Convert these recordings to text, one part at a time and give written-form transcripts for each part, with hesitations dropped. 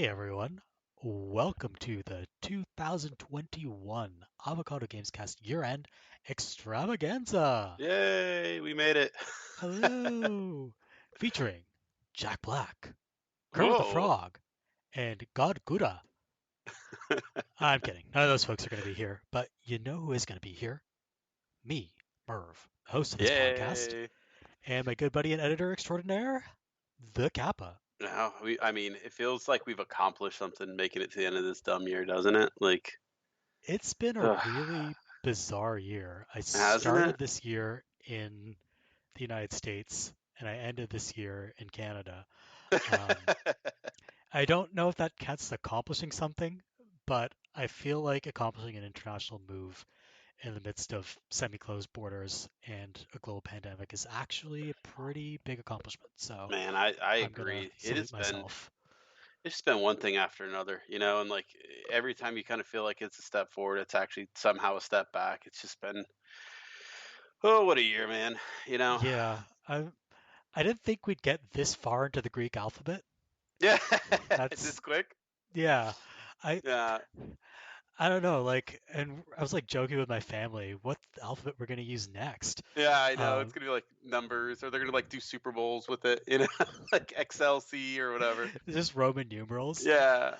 Hey everyone, welcome to the 2021 Avocado Gamescast year-end extravaganza. Yay, we made it. Hello, featuring Jack Black, Kermit the Whoa. Frog, and God Gouda. I'm kidding, none of those folks are going to be here, but you know who is going to be here? Me, Merve, the host of this podcast, Yay. and my good buddy and editor extraordinaire, the Kappa. I mean, it feels like we've accomplished something making it to the end of this dumb year, doesn't it? Like, It's been a ugh, really bizarre year. I hasn't started it? this year in the United States and I ended this year in Canada. Um, I don't know if that counts as accomplishing something, but I feel like accomplishing an international move in the midst of semi-closed borders and a global pandemic is actually a pretty big accomplishment. So Man, I I'm gonna agree. salute myself. It's just been one thing after another, and like every time you kind of feel like it's a step forward, it's actually somehow a step back. It's just been, oh, what a year, man, you know? Yeah, I didn't think we'd get this far into the Greek alphabet. Yeah, That's this quick. yeah. I Yeah. I don't know, like, and I was like joking with my family what alphabet we're gonna use next. Yeah, I know. It's Um, gonna be like numbers, or they're gonna like do Super Bowls with it, like XLC or whatever. just Roman numerals. Yeah.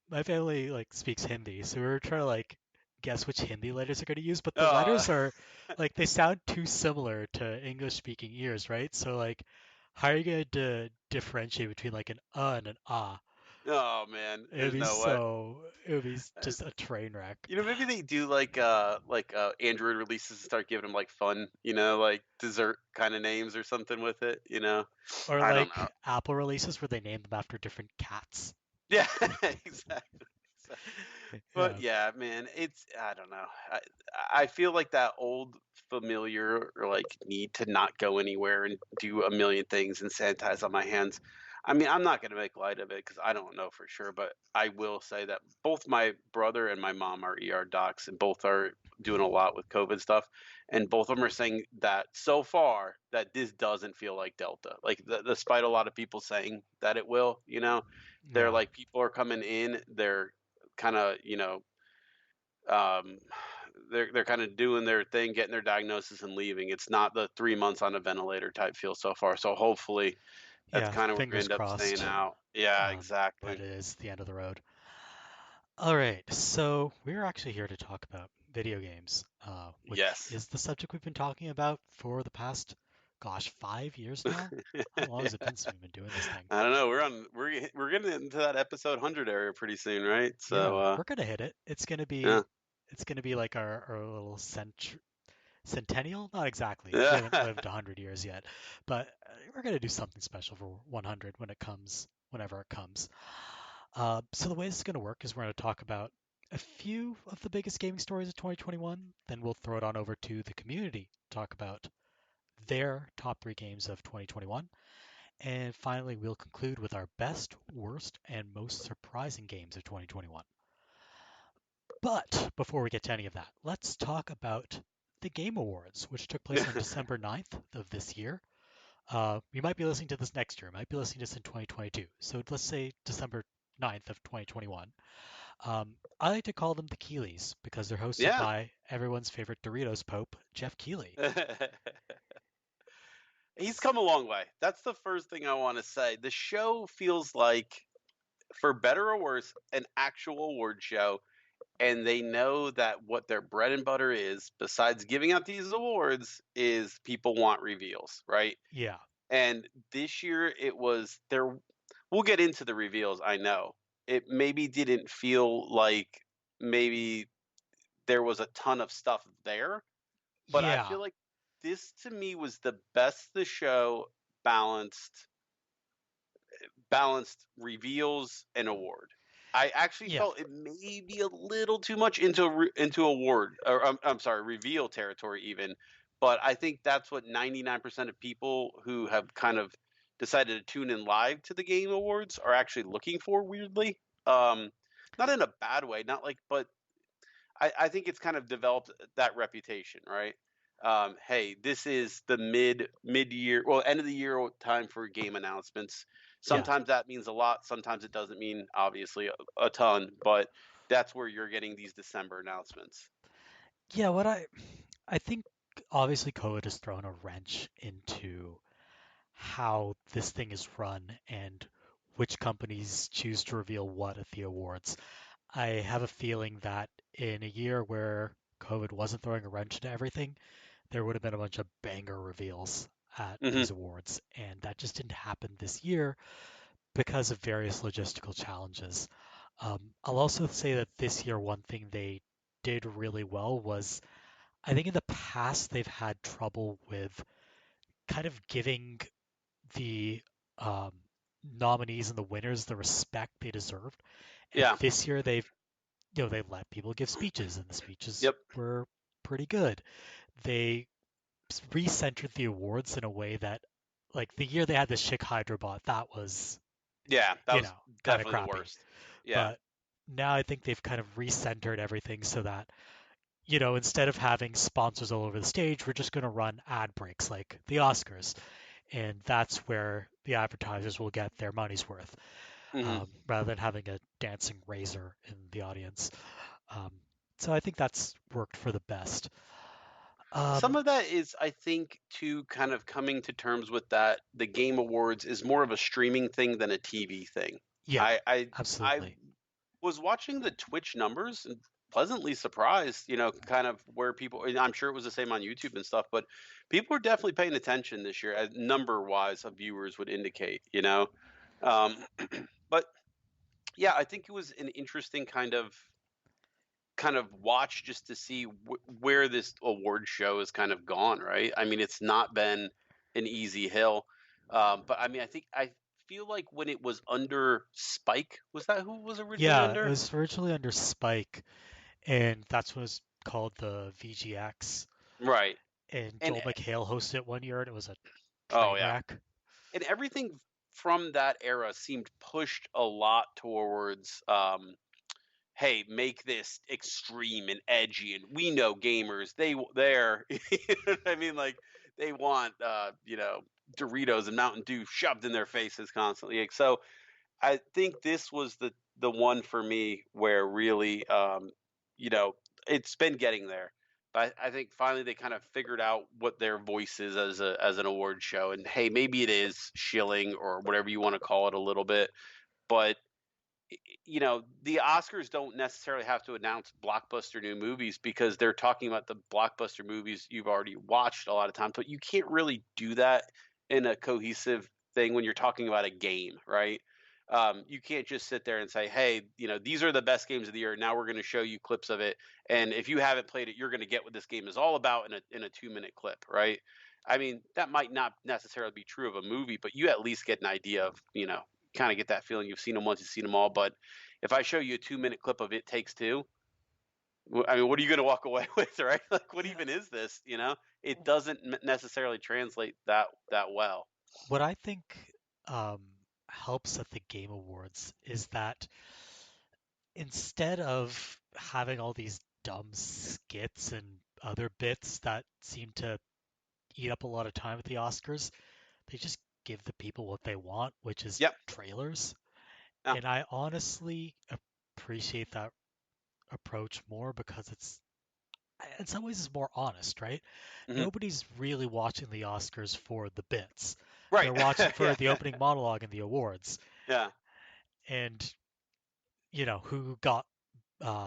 My family like speaks Hindi, so we were trying to like guess which Hindi letters they're gonna use, but the Oh, letters are like they sound too similar to English speaking ears, right? So like, how are you going to differentiate between like an and an ah? oh man, It would there's be no way. so it would be Uh, just a train wreck. Maybe they do like Android releases and start giving them like fun, like dessert kind of names or something with it. Or I don't know. like Apple releases where they name them after different cats. Yeah, exactly. So- But Yeah. yeah, man, I don't know. I feel like that old familiar or like need to not go anywhere and do a million things and sanitize on my hands. I mean, I'm not going to make light of it because I don't know for sure, but I will say that both my brother and my mom are ER docs and both are doing a lot with COVID stuff. And both of them are saying that so far that this doesn't feel like Delta. Like, despite a lot of people saying that it will. They're Yeah. like people are coming in, they're kind of, um, they're kind of doing their thing, getting their diagnosis and leaving. It's not the 3 months on a ventilator type feel so far. So hopefully that's Yeah. kind of where we Fingers end up staying crossed. out. Yeah, That exactly. is the end of the road. All right. So we're actually here to talk about video games, which Yes. is the subject we've been talking about for the past, gosh, 5 years now. How long has it Yeah. been since we've been doing this thing? I don't know. We're getting into that episode 100 area pretty soon, right? So Yeah, we're gonna hit it. It's gonna be like our little centennial. Not exactly. We haven't yeah. lived 100 years yet, but we're gonna do something special for 100 when it comes, whenever it comes. So the way this is gonna work is we're gonna talk about a few of the biggest gaming stories of 2021. Then we'll throw it on over to the community, talk about their top three games of 2021. And finally, we'll conclude with our best, worst, and most surprising games of 2021. But before we get to any of that, let's talk about the Game Awards, which took place on December 9th of this year. You might be listening to this next year, might be listening to this in 2022. So let's say December 9th of 2021. I like to call them the Keeleys because they're hosted Yeah. by everyone's favorite Doritos Pope, Jeff Keeley. He's come a long way. That's the first thing I want to say. The show feels like, for better or worse, an actual award show, and they know that what their bread and butter is, besides giving out these awards, is people want reveals, right? Yeah, And this year it was there. We'll get into the reveals. I know it maybe didn't feel like maybe there was a ton of stuff there, but I yeah, feel like this to me was the best the show balanced balanced reveals and award. I actually yeah, felt it may be a little too much into award, or I'm sorry, reveal territory even. But I think that's what 99% of people who have kind of decided to tune in live to the Game Awards are actually looking for. Weirdly, um, not in a bad way, not like, but I think it's kind of developed that reputation, right? hey, this is the mid-year, end of the year time for game announcements. Yeah. Sometimes that means a lot. Sometimes it doesn't mean obviously a ton, but that's where you're getting these December announcements. Yeah, I think obviously COVID has thrown a wrench into how this thing is run and which companies choose to reveal what at the awards. I have a feeling that in a year where COVID wasn't throwing a wrench into everything, there would have been a bunch of banger reveals at Hmm. these awards, and that just didn't happen this year because of various logistical challenges. I'll also say that this year, one thing they did really well was I think in the past they've had trouble with kind of giving the um, nominees and the winners the respect they deserved. And Yeah. this year they let people give speeches, and the speeches Yep. were pretty good. They recentered the awards in a way that, like the year they had the Schick Hydra bot, that was Yeah. That was kind of definitely the crappy. worst. Yeah. But now I think they've kind of recentered everything so that instead of having sponsors all over the stage, we're just going to run ad breaks like the Oscars. And that's where the advertisers will get their money's worth, Hmm. rather than having a dancing razor in the audience. Um, so I think that's worked for the best. Some Um, of that is, I think, too, kind of coming to terms with that the Game Awards is more of a streaming thing than a TV thing. yeah, I absolutely. was watching the Twitch numbers and pleasantly surprised, kind of where people, and I'm sure it was the same on YouTube and stuff, but people are definitely paying attention this year, as number wise of viewers would indicate. Um, but yeah, I think it was an interesting kind of watch just to see where this award show has kind of gone, right? I mean, it's not been an easy hill. But I mean, I feel like when it was under Spike, was that who it was originally Yeah, it under? was originally under Spike, and that's what was called the VGX. Right. And And Joel McHale hosted it one year, and it was a oh train yeah. wreck. And everything from that era seemed pushed a lot towards hey, make this extreme and edgy, and we know gamers, they're you know what I mean, like they want Doritos and Mountain Dew shoved in their faces constantly. Like, so I think this was the one for me where really, you know, it's been getting there. But I think finally they kind of figured out what their voice is as an award show, and hey, maybe it is shilling or whatever you want to call it a little bit, but the Oscars don't necessarily have to announce blockbuster new movies because they're talking about the blockbuster movies you've already watched a lot of times, but you can't really do that in a cohesive thing when you're talking about a game, right? You can't just sit there and say, hey, these are the best games of the year. Now we're going to show you clips of it. And if you haven't played it, you're going to get what this game is all about in a 2-minute clip, right? I mean, that might not necessarily be true of a movie, but you at least get an idea of, kind of get that feeling you've seen them once, you've seen them all. But if I show you a 2-minute clip of It Takes Two, I mean, what are you going to walk away with, right? Like, what Yeah. even is this? It doesn't necessarily translate that well. What I think um, helps at the Game Awards is that instead of having all these dumb skits and other bits that seem to eat up a lot of time at the Oscars, they just give the people what they want, which is Yep. trailers. No. And I honestly appreciate that approach more because in some ways, it's more honest, right? Hmm. Nobody's really watching the Oscars for the bits. Right. They're watching for Yeah. the opening monologue and the awards. Yeah. And, who got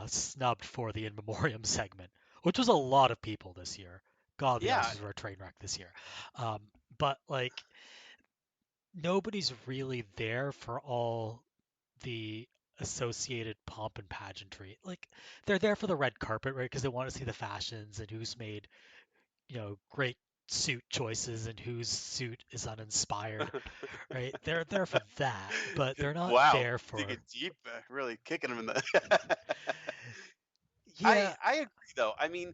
snubbed for the In Memoriam segment, which was a lot of people this year. God, the Yeah. Oscars were a train wreck this year. Um, but, like, nobody's really there for all the associated pomp and pageantry. Like, they're there for the red carpet, right? Because they want to see the fashions and who's made great suit choices and whose suit is uninspired, right? They're there for that, but they're not Wow. there Digging for, deep, really kicking them in the. I yeah, I agree though. I mean,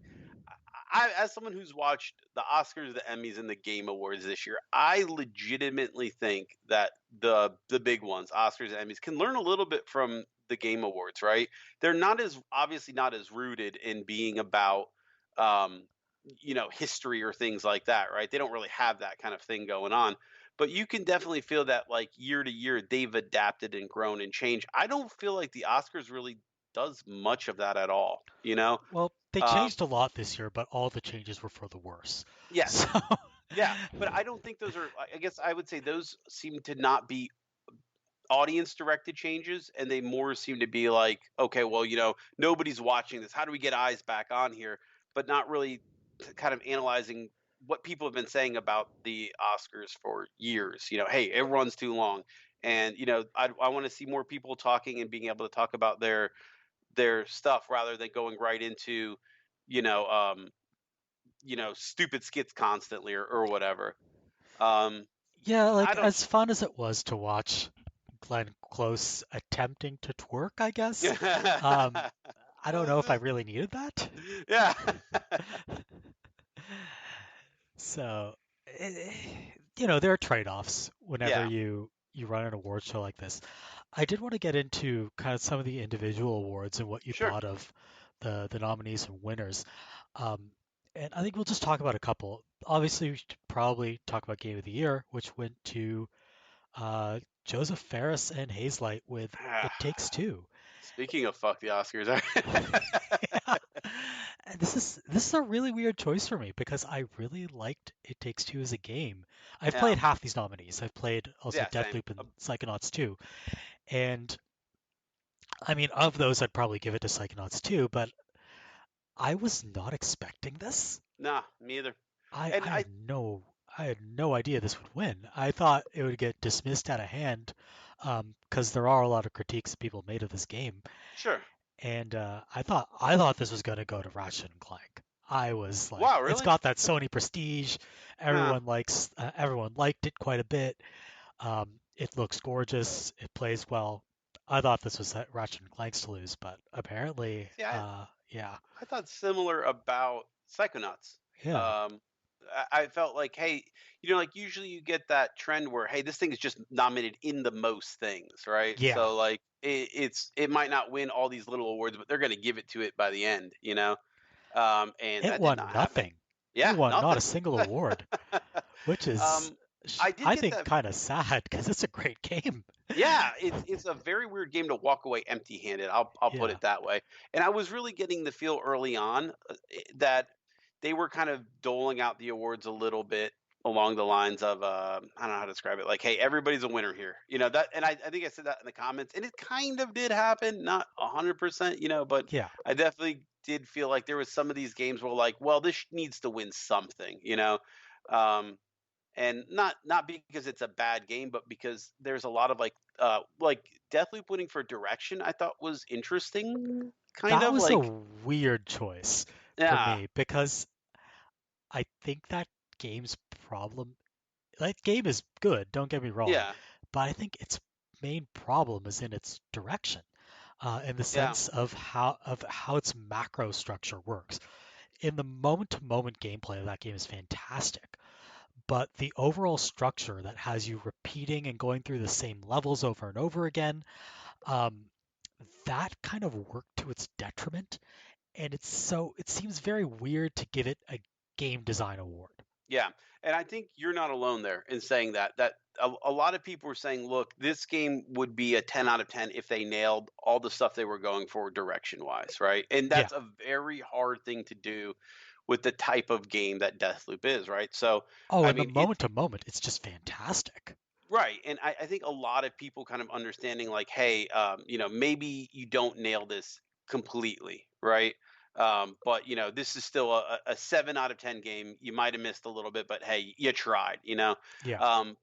I as someone who's watched the Oscars, the Emmys, and the Game Awards this year, I legitimately think that the big ones, Oscars and Emmys, can learn a little bit from the Game Awards, right? They're not as obviously not as rooted in being about um, history or things like that, right? They don't really have that kind of thing going on. But you can definitely feel that like year to year they've adapted and grown and changed. I don't feel like the Oscars really does much of that at all, you know? Well, they Um, changed a lot this year, but all the changes were for the worse. So yes. Yeah, but I don't think those are I guess I would say those seem to not be audience directed changes, and they more seem to be like, okay, well, nobody's watching this, how do we get eyes back on here, but not really kind of analyzing what people have been saying about the Oscars for years. Hey, it runs too long, and I want to see more people talking and being able to talk about their stuff rather than going right into you know um stupid skits constantly, or whatever. um yeah, I like don't. as fun as it was to watch Glenn Close attempting to twerk, I guess. Um, I don't know if I really needed that. Yeah. So, eh, there are trade-offs whenever Yeah, you run an award show like this. I did want to get into kind of some of the individual awards and what you sure. thought of the nominees and winners. Um, and I think we'll just talk about a couple. Obviously, we should probably talk about Game of the Year, which went to Joseph Ferris and Hazelight with It Takes Two. Speaking of fuck the Oscars, Yeah. And this is a really weird choice for me because I really liked It Takes Two as a game. I've yeah, played half these nominees. I've played also yeah, same. Deathloop and Psychonauts 2. And I mean, of those, I'd probably give it to Psychonauts 2, but I was not expecting this. Nah, me either. I, And I had no I had no idea this would win. I thought it would get dismissed out of hand because there are a lot of critiques people made of this game. sure. And I thought this was going to go to Ratchet and Clank. I was like, Wow, it's really? got that Sony prestige. Huh. Everyone liked it quite a bit. It looks gorgeous. It plays well. I thought this was Ratchet and Clank's to lose, but apparently, See, yeah, I thought similar about Psychonauts. yeah, Um, I felt like, hey, like usually you get that trend where, hey, this thing is just nominated in the most things, right? yeah. So like it might not win all these little awards, but they're going to give it to it by the end, and It that did won not happen. nothing. It Yeah, won not a nothing. single award, which is, um, I did I get think, that. kind of sad because it's a great game. Yeah, it's a very weird game to walk away empty-handed. I'll put Yeah, it that way. And I was really getting the feel early on that they were kind of doling out the awards a little bit along the lines of I don't know how to describe it. Like, hey, everybody's a winner here. That, and I think I said that in the comments, and it kind of did happen, not 100%, but yeah. I definitely did feel like there was some of these games where like, well, this needs to win something. Um, and not because it's a bad game, but because there's a lot of like Deathloop winning for direction. I thought was interesting, kind That of was a like. weird choice for Yeah, me because I think that game's problem, that game is good, don't get me wrong, yeah, but I think its main problem is in its direction, in the yeah, sense of how its macro structure works. In the moment-to-moment gameplay of that game is fantastic, but the overall structure that has you repeating and going through the same levels over and over again, um, that kind of worked to its detriment, and it seems very weird to give it a game design award. yeah. And I think you're not alone there in saying that. That a lot of people were saying, look, this game would be a 10 out of 10 if they nailed all the stuff they were going for direction wise, right? And Yeah. that's a very hard thing to do with the type of game that Deathloop is, right? So, Oh, I and the mean, moment to moment, it's just fantastic. right. And I think a lot of people kind of understanding like, hey, maybe you don't nail this completely, right? But this is still a 7 out of 10 game. You might have missed a little bit, but hey, you tried. Yeah.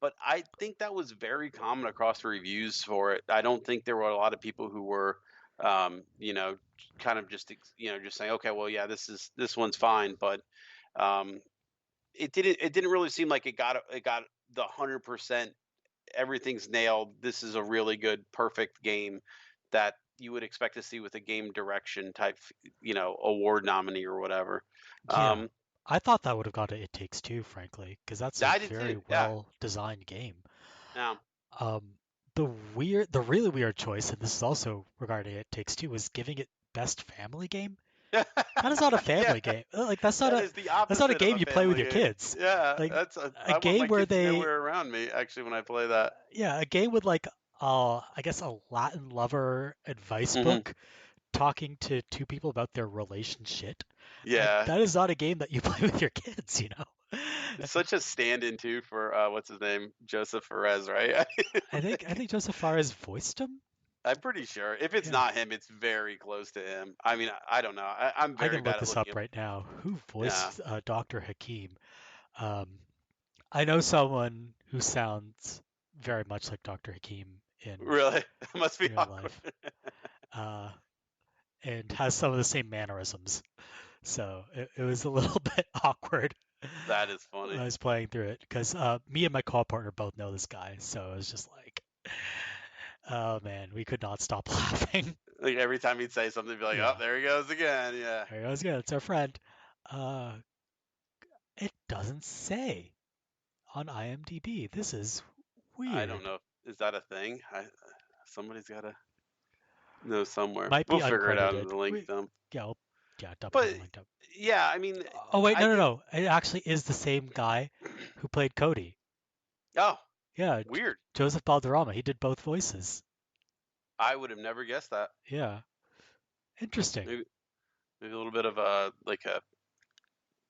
But I think that was very common across the reviews for it. I don't think there were a lot of people who were, um, you know, kind of just saying, okay, well, yeah, this one's fine, but um, it didn't really seem like it got the 100% everything's nailed. This is a really good, perfect game that you would expect to see with a game direction type, award nominee or whatever. Yeah. Um, I thought that would have gone to It Takes Two, frankly, because that's a I did very too. Yeah. well designed game. Yeah. The really weird choice, and this is also regarding It Takes Two, was giving it Best Family Game. That is not a Yeah, family game. Like that's not that a is the that's not a opposite of game a you play with family your game. kids. Yeah, Like a I want game my where kids they nowhere around me actually when I play that. yeah, a game with like I guess a Latin lover advice Hmm. book talking to two people about their relationship. Like Yeah, that is not a game that you play with your kids, you know. it's such a stand-in too for what's his name, Joseph Perez, right? I think Joseph Fares voiced him. I'm pretty sure. If it's Yeah. not him, it's very close to him. I mean, I don't know. I'm I very can look bad at this looking up up. right now. Who Yeah, voiced Dr. Hakim? Um, I know someone who sounds very much like Dr. Hakim really, it must be in real awkward. life, uh, and has some of the same mannerisms. So it was a little bit awkward That is when funny. I was playing through it because me and my call partner both know this guy, so it was just like, oh man, we could not stop laughing. Like every time he'd say something, be like, "Oh, Yeah, there he goes again." Yeah. there goes again. It's our friend. Uh, it doesn't say on IMDb. This is I don't weird. know. Is that a thing? Somebody's got to know somewhere. Might be We'll figure it out in uncredited. the link dump. Yeah, yeah, dump it But in the link dump. yeah, I mean, Oh wait, I no, no, think. no. It actually is the same guy who played Cody. Oh, Yeah, weird. Joseph Balderrama. He did both voices. I would have never guessed that. Yeah, interesting. Maybe, maybe a little bit of a like a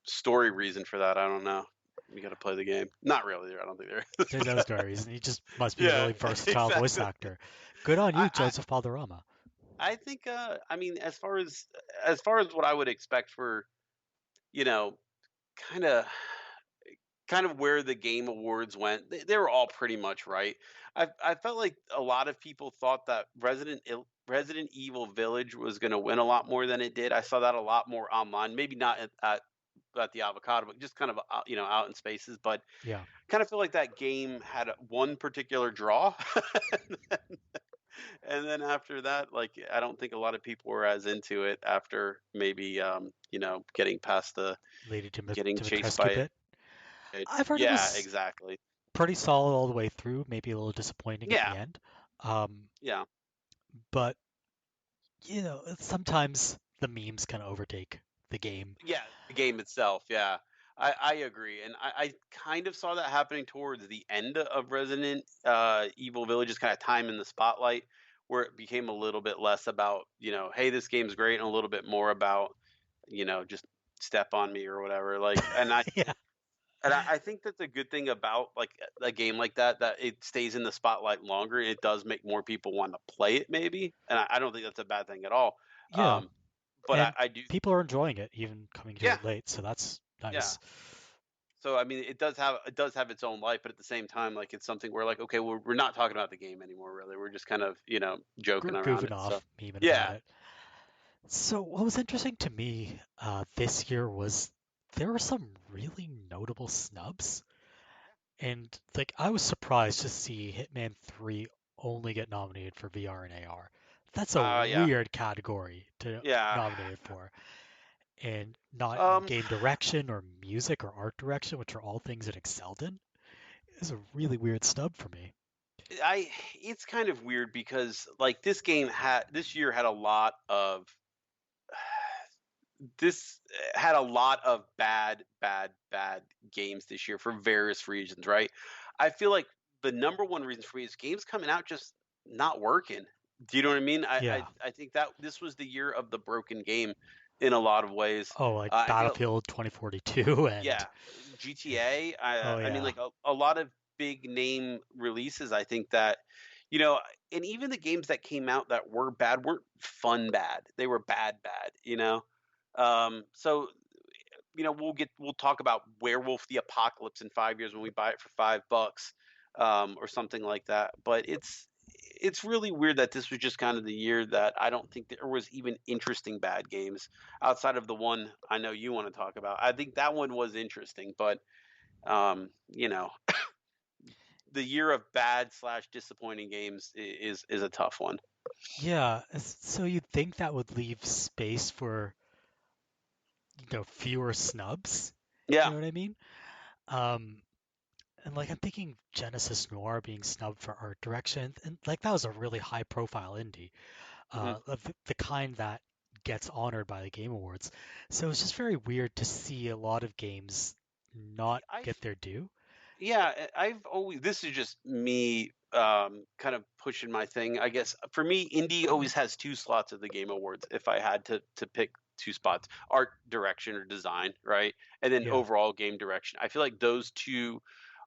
story reason for that. I don't know. You got to play the game. Not really. I don't think there is. There's no But, story reason. He just must be a yeah, really versatile voice exactly. actor. Good on you, I, Joseph Balderrama. I think. I mean, as far as what I would expect for you know, kind of kind of where the game awards went, they were all pretty much right. I felt like a lot of people thought that Resident Evil Village was going to win a lot more than it did. I saw that a lot more online, maybe not at the avocado, but just kind of out in spaces. But Yeah, kind of feel like that game had one particular draw, and then after that, like I don't think a lot of people were as into it after maybe getting past the Lady getting chased Dimitrescu by bit. it. I've heard it Yeah, was exactly. pretty solid all the way through. Maybe a little disappointing at the Yeah, end. Um, yeah, but sometimes the memes kind of overtake the game. yeah. The game itself, yeah. I agree, and I kind of saw that happening towards the end of Resident Evil Village's kind of time in the spotlight, where it became a little bit less about hey, this game's great, and a little bit more about just step on me or whatever. Like, Yeah, and I think that's a good thing about like a game like that, that it stays in the spotlight longer. It does make more people want to play it, maybe, and I don't think that's a bad thing at all. yeah, Um, but I, and I do, people are enjoying it, even coming to yeah, it late. So that's yeah. nice. So I mean, it does have its own life, but at the same time, like it's something where like okay, we're not talking about the game anymore, really. We're just kind of joking around Goofing it. So off, memeing about yeah, it. So what was interesting to me this year was there were some really notable snubs, and like I was surprised to see Hitman 3 only get nominated for VR and AR. That's a yeah, weird category to yeah. nominate it for, and not in Um, game direction or music or art direction, which are all things it excelled in. Is a really weird snub for me. I it's kind of weird because like this year had a lot of this had a lot of bad games this year for various reasons, right? I feel like the number one reason for me is games coming out just not working. Do you know what I mean? I I, Yeah. I think that this was the year of the broken game in a lot of ways. Oh, like I think Battlefield 2042 and yeah, GTA. I oh I mean yeah. like a lot of big name releases. I think that you know, and even the games that came out that were bad weren't fun bad. They were bad. So we'll talk about Werewolf the Apocalypse in 5 years when we buy it for $5, or something like that. But it's really weird that this was just kind of the year that I don't think there was even interesting bad games outside of the one I know you want to talk about. I think that one was interesting, but um, you know, the year of bad slash disappointing games is a tough one. Yeah, so you'd think that would leave space for, fewer snubs. You Yeah. know what I mean? Um, and like I'm thinking Genesis Noir being snubbed for art direction, and like that was a really high profile indie, Hmm. of the kind that gets honored by the Game Awards. So it's just very weird to see a lot of games not I get their due. Yeah, I've always, this is just me kind of pushing my thing. I guess for me, indie always has two slots of the Game Awards if I had to pick two spots, art direction or design, right? And then Yeah, overall game direction. I feel like those two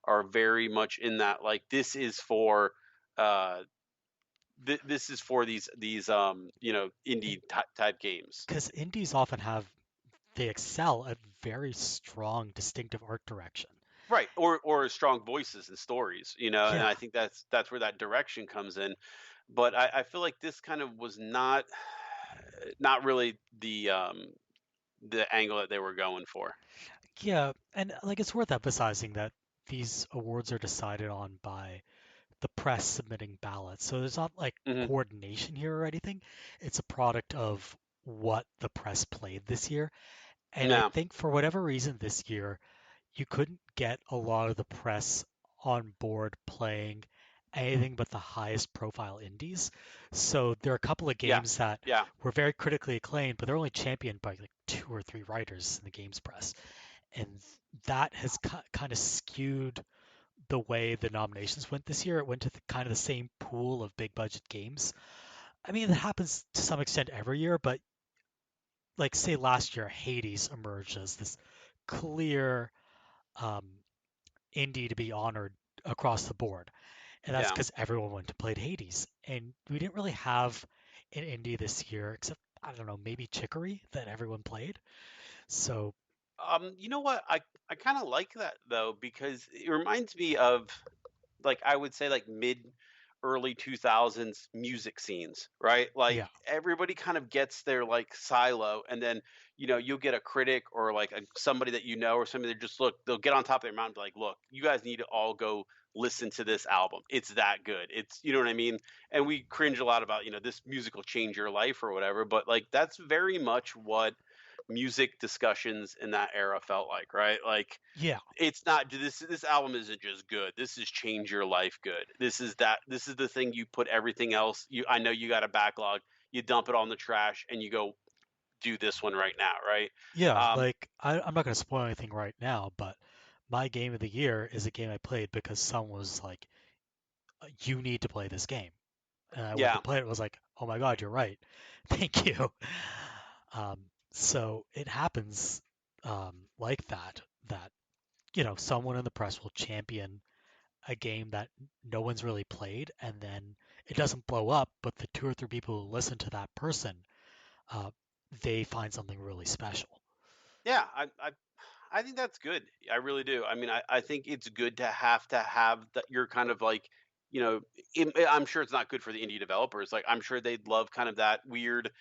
are very much in that, like, this is for uh this is for these indie type games. because indies often have they excel at very strong, distinctive art direction. Right, or strong voices and stories, and Yeah, I think that's where that direction comes in. But I feel like this kind of was not really the angle that they were going for. yeah, and like it's worth emphasizing that these awards are decided on by the press submitting ballots. So there's not like Hmm. coordination here or anything. It's a product of what the press played this year. And I Yeah, think for whatever reason this year, you couldn't get a lot of the press on board playing anything but the highest profile indies. So there are a couple of yeah, games that yeah, were very critically acclaimed, but they're only championed by like two or three writers in the games press. And that has kind of skewed the way the nominations went this year. It went to kind of the same pool of big budget games. I mean, it happens to some extent every year, but like say last year, Hades emerged as this clear um, indie to be honored across the board, and that's yeah. because everyone went to play Hades, and we didn't really have an indie this year except I don't know maybe Chicory that everyone played. So You know what? I kind of like that though, because it reminds me of, like, I would say, like, mid early 2000s music scenes, right? Like, yeah, everybody kind of gets their, like, silo, and then you'll get a critic or like somebody that or somebody that just, look, they'll get on top of their mountain and be like, look, you guys need to all go listen to this album. It's that good. It's, you know what I mean? And we cringe a lot about, this music will change your life or whatever, but like that's very much what music discussions in that era felt like, right? Like, yeah, it's not, this album isn't just good. This is change your life good. This is the thing. You put everything else, I know you got a backlog, you dump it on the trash and you go do this one right now, right? yeah. Um Like I'm not gonna spoil anything right now, but my game of the year is a game I played because someone was like, "You need to play this game." And I went to yeah. play it. Was like, oh my god, you're right. Thank you. Um, so it happens like that. That someone in the press will champion a game that no one's really played, and then it doesn't blow up. But the two or three people who listen to that person, uh, they find something really special. Yeah, I think that's good. I really do. I mean, I think it's good to have that. You're kind of like, I'm sure it's not good for the indie developers. Like, I'm sure they'd love kind of that weird,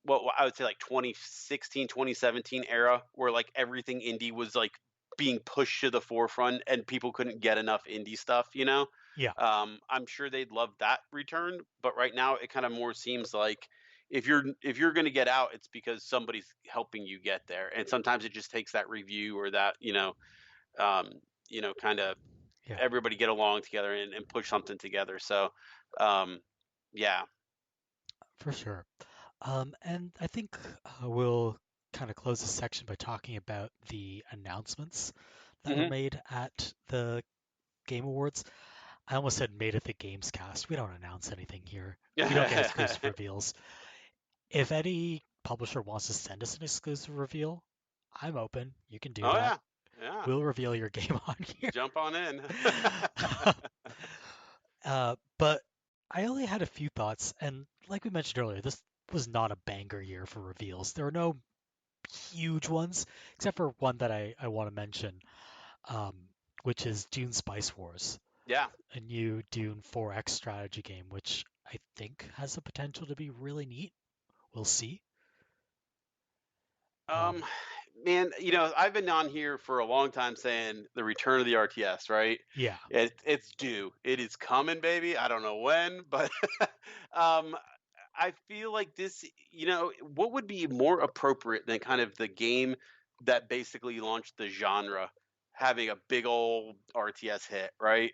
what I would say, like 2016, 2017 era, where like everything indie was like being pushed to the forefront and people couldn't get enough indie stuff. Yeah, I'm sure they'd love that return, but right now it kind of more seems like, if you're going to get out, it's because somebody's helping you get there, and sometimes it just takes that review or that, um, kind of yeah, everybody get along together and push something together. So, um, yeah. for sure. And I think we'll kind of close this section by talking about the announcements that were Hmm. made at the Game Awards. I almost said made at the GamesCast. We don't announce anything here. We don't get exclusive reveals. If any publisher wants to send us an exclusive reveal, I'm open. You can do Oh that. yeah, yeah. We'll reveal your game on here. Jump on in. But I only had a few thoughts, and like we mentioned earlier, this was not a banger year for reveals. There were no huge ones, except for one that I want to mention, um, which is Dune Spice Wars, Yeah. a new Dune 4X strategy game, which I think has the potential to be really neat. We'll see. Um, Um, Man, I've been on here for a long time saying the return of the RTS, right? yeah, It's due. It is coming, baby. I don't know when, but um, I feel like this, what would be more appropriate than kind of the game that basically launched the genre having a big old RTS hit, right?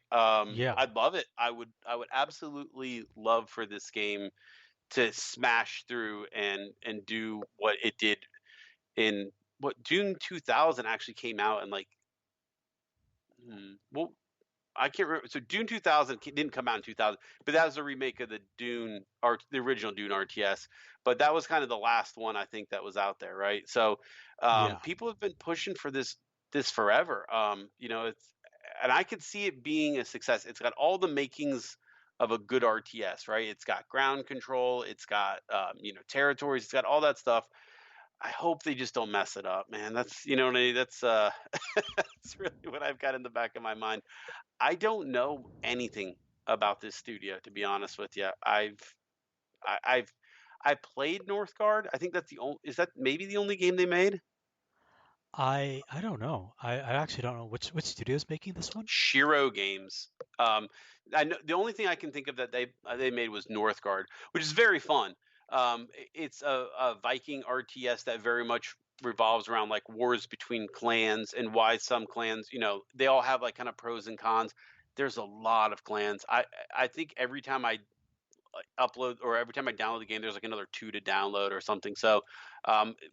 yeah, I'd love it. I would absolutely love for this game to smash through and do what it did in what Dune 2000 actually came out in like well I can't remember. So Dune 2000 didn't come out in 2000, but that was a remake of the Dune art, the original Dune RTS. But that was kind of the last one I think that was out there, right? So Yeah. people have been pushing for this forever. It's and I could see it being a success. It's got all the makings of a good RTS, right? It's got ground control, it's got territories, it's got all that stuff. I hope they just don't mess it up, man. That's what I mean? That's that's really what I've got in the back of my mind. I don't know anything about this studio, to be honest with you. I've I played Northgard. I think that's the only. Is that maybe the only game they made? I don't know. I actually don't know which studio is making this one. Shiro Games. Um, I know the only thing I can think of that they made was Northgard, which is very fun. It's a Viking RTS that very much revolves around like wars between clans and why some clans, they all have like kind of pros and cons. There's a lot of clans. I think every time I upload or every time I download the game, there's like another two to download or something. So,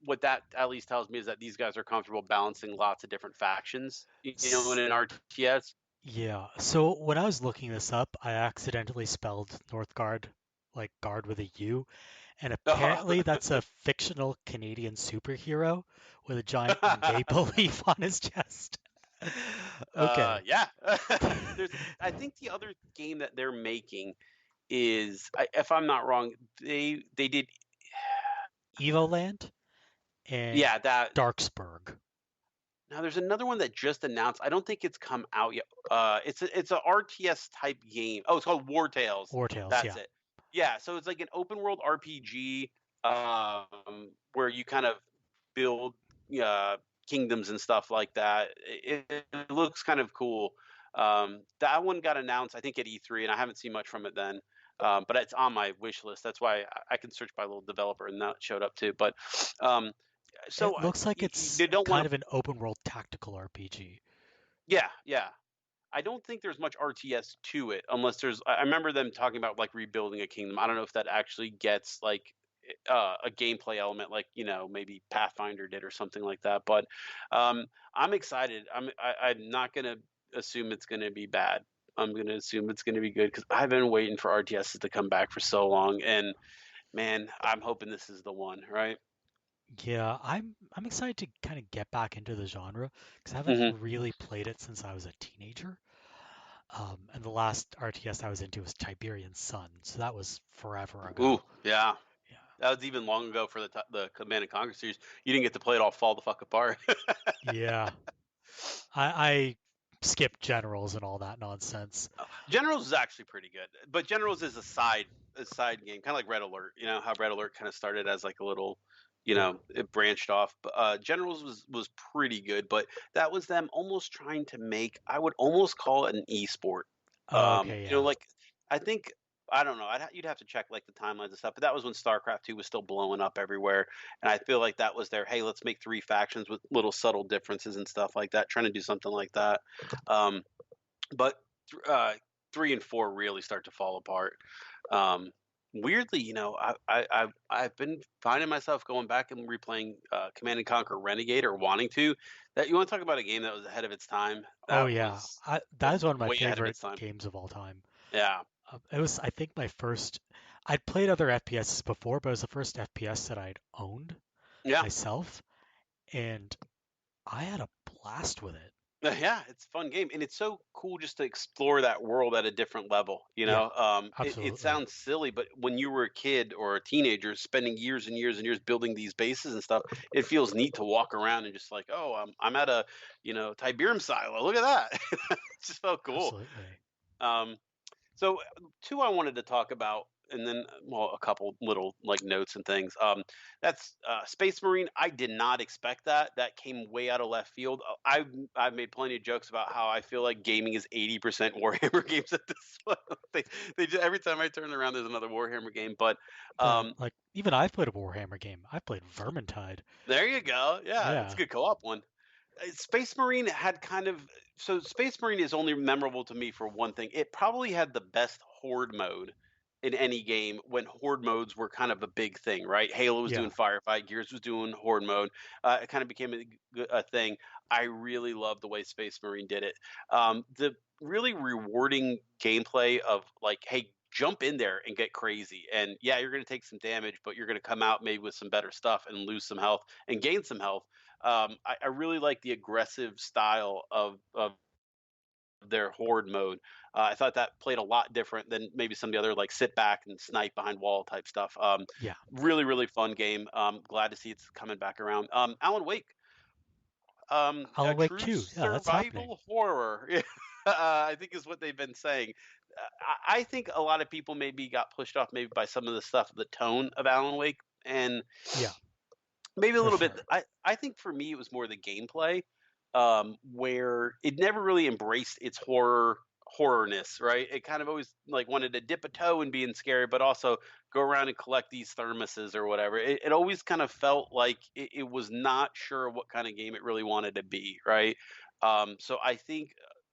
what that at least tells me is that these guys are comfortable balancing lots of different factions, in S- an RTS. Yeah. So when I was looking this up, I accidentally spelled Northgard like guard with a U, and apparently that's a fictional Canadian superhero with a giant maple leaf on his chest. Okay. Yeah. There's, I think the other game that they're making is, if I'm not wrong, they did, Evoland and yeah, that. Darksburg. Now there's another one that just announced. I don't think it's come out yet. It's a RTS type game. Oh, it's called War Tales. War Tales, That's yeah. it. Yeah, so it's like an open world RPG, where you kind of build uh, kingdoms and stuff like that. It looks kind of cool. That one got announced, I think, at E3, and I haven't seen much from it then. But it's on my wish list. That's why I can search by little developer, and that showed up too. But um, so It looks like it's they don't kind want of an open world tactical RPG. Yeah, yeah. I don't think there's much RTS to it unless there's. I remember them talking about like rebuilding a kingdom. I don't know if that actually gets like a gameplay element, like maybe Pathfinder did or something like that. But I'm excited. I'm not gonna assume it's gonna be bad. I'm gonna assume it's gonna be good because I've been waiting for RTSs to come back for so long, and man, I'm hoping this is the one. Right? Yeah, I'm excited to kind of get back into the genre because I haven't Hmm. really played it since I was a teenager. And the last RTS I was into was Tiberian Sun, so that was forever Ooh, ago. yeah. Yeah. That was even long ago for the Command and Conquer series. You didn't get to play it all fall the fuck apart. Yeah. I skipped generals and all that nonsense. Generals is actually pretty good, but Generals is a side game, kind of like Red Alert. You know how Red Alert kind of started as like a little, Yeah. it branched off. But Generals was pretty good, but that was them almost trying to make. I would almost call it an esport. Okay, yeah. Like I think I don't know. You'd have to check like the timelines and stuff, but that was when StarCraft 2 was still blowing up everywhere, and I feel like that was their hey, let's make three factions with little subtle differences and stuff like that, trying to do something like that. Um, but uh, 3 and 4 really start to fall apart. Um, Weirdly, I've been finding myself going back and replaying Command and Conquer Renegade or wanting to. That you want to talk about a game that was ahead of its time? Oh That yeah. was That is one of my way ahead of favorite its time. games of all time. Yeah, It was, I think, my first. I'd played other FPSs before, but it was the first FPS that I'd owned yeah. myself, and I had a blast with it. Yeah, it's a fun game, and it's so cool just to explore that world at a different level. Yeah, It absolutely. sounds silly, but when you were a kid or a teenager, spending years and years and years building these bases and stuff, it feels neat to walk around and just like, oh, I'm at a Tiberium silo. Look at that. It just felt cool. Absolutely. Um, so two I wanted to talk about, and then well, a couple little like notes and things. That's Space Marine. I did not expect that. That came way out of left field. I've made plenty of jokes about how I feel like gaming is 80% Warhammer games at this point. They just, every time I turn around, there's another Warhammer game. But But um, like, even I've played a Warhammer game. I played Vermintide. there you go. Yeah, it's a Yeah. good co-op one. Space Marine had kind of so Space Marine is only memorable to me for one thing. It probably had the best horde mode in any game when horde modes were kind of a big thing, right? Halo was Yeah. doing firefight, Gears was doing horde mode. It kind of became a thing. I really love the way Space Marine did it. The really rewarding gameplay of like, hey, jump in there and get crazy. And yeah, you're going to take some damage, but you're going to come out maybe with some better stuff and lose some health and gain some health. I really like the aggressive style of their horde mode. I thought that played a lot different than maybe some of the other like sit back and snipe behind wall type stuff. Yeah. Really, really fun game. Glad to see it's coming back around. Alan Wake, a Alan Wake true 2. Yeah, that's happening. survival horror. I think is what they've been saying. I think a lot of people maybe got pushed off maybe by some of the stuff, the tone of Alan Wake, and Yeah, maybe a for little bit. sure. I think for me it was more the gameplay, where it never really embraced its horrorness, right? It kind of always like wanted to dip a toe in being scary, but also go around and collect these thermoses or whatever. It always kind of felt like it was not sure what kind of game it really wanted to be, right? So I think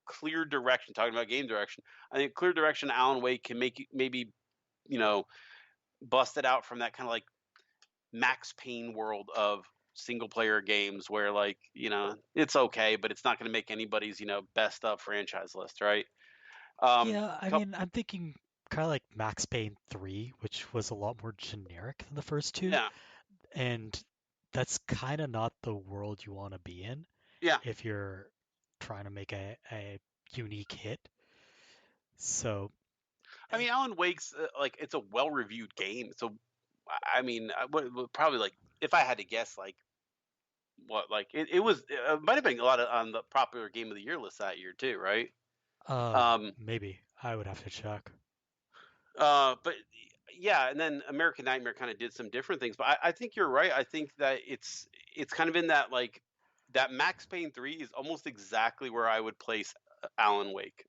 clear direction. Talking about game direction, I think clear direction. Alan Wake can make maybe you know bust it out from that kind of like Max Payne world of single player games where like it's okay but it's not going to make anybody's best of franchise list, right? um Yeah, I coup mean, I'm thinking kind of like Max Payne 3, which was a lot more generic than the first two, yeah, and that's kind of not the world you want to be in yeah. if you're trying to make a unique hit. So, I mean, Alan Wake's like it's a well reviewed game, so I mean I would probably like if I had to guess like what like it was might have been a lot of on the popular game of the year list that year too, right? um maybe I would have to check. But yeah, and then American Nightmare kind of did some different things. But I think you're right. I think that it's kind of in that like that Max Payne 3 is almost exactly where I would place Alan Wake.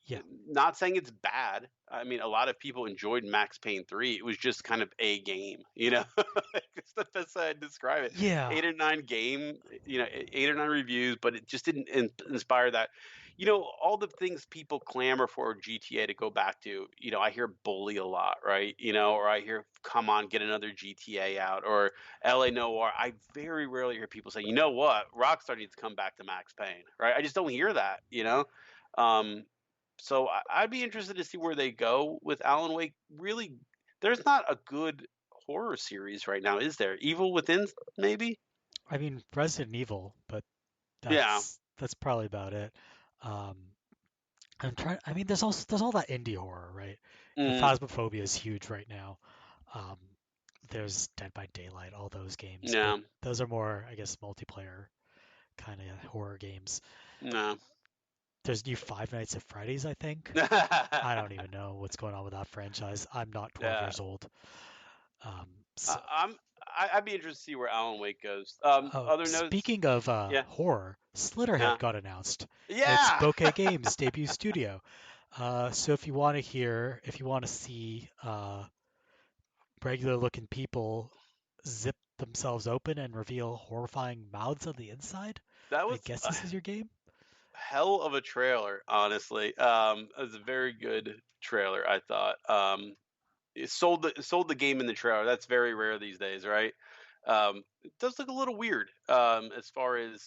Yeah. Not saying it's bad. I mean, a lot of people enjoyed Max Payne 3. It was just kind of a game, you know. It's the best way I'd describe it. Yeah. 8 or 9 game, 8 or 9 reviews, but it just didn't inspire that. All the things people clamor for GTA to go back to. I hear bully a lot, right? Or I hear, come on, get another GTA out, or LA Noire. I very rarely hear people say, you know what, Rockstar needs to come back to Max Payne, right? I just don't hear that. Um, so I'd be interested to see where they go with Alan Wake. Really, there's not a good horror series right now, is there? Evil Within, maybe? I mean, Resident Evil, but Yeah. that's probably about it. Um, I'm trying. I mean, there's all that indie horror, right? Mm, Phasmophobia is huge right now. Um, there's Dead by Daylight, all those games, but yeah. those are more, I guess, multiplayer kind of horror games. No. There's new Five Nights at Freddy's, I think. I don't even know what's going on with that franchise. I'm not 12 Yeah. years old. I, So, I'm. I'd be interested to see where Alan Wake goes. oh, Other notes? speaking of Yeah. horror, Slitterhead Yeah. got announced. It's Yeah. Bokeh Games' debut studio. So if you want to if you want to see regular looking people zip themselves open and reveal horrifying mouths on the inside, That I was guess a this is your game. hell of a trailer. Honestly, it was a very good trailer. I thought. It sold the game in the trailer. That's very rare these days, right? It does look a little weird as far as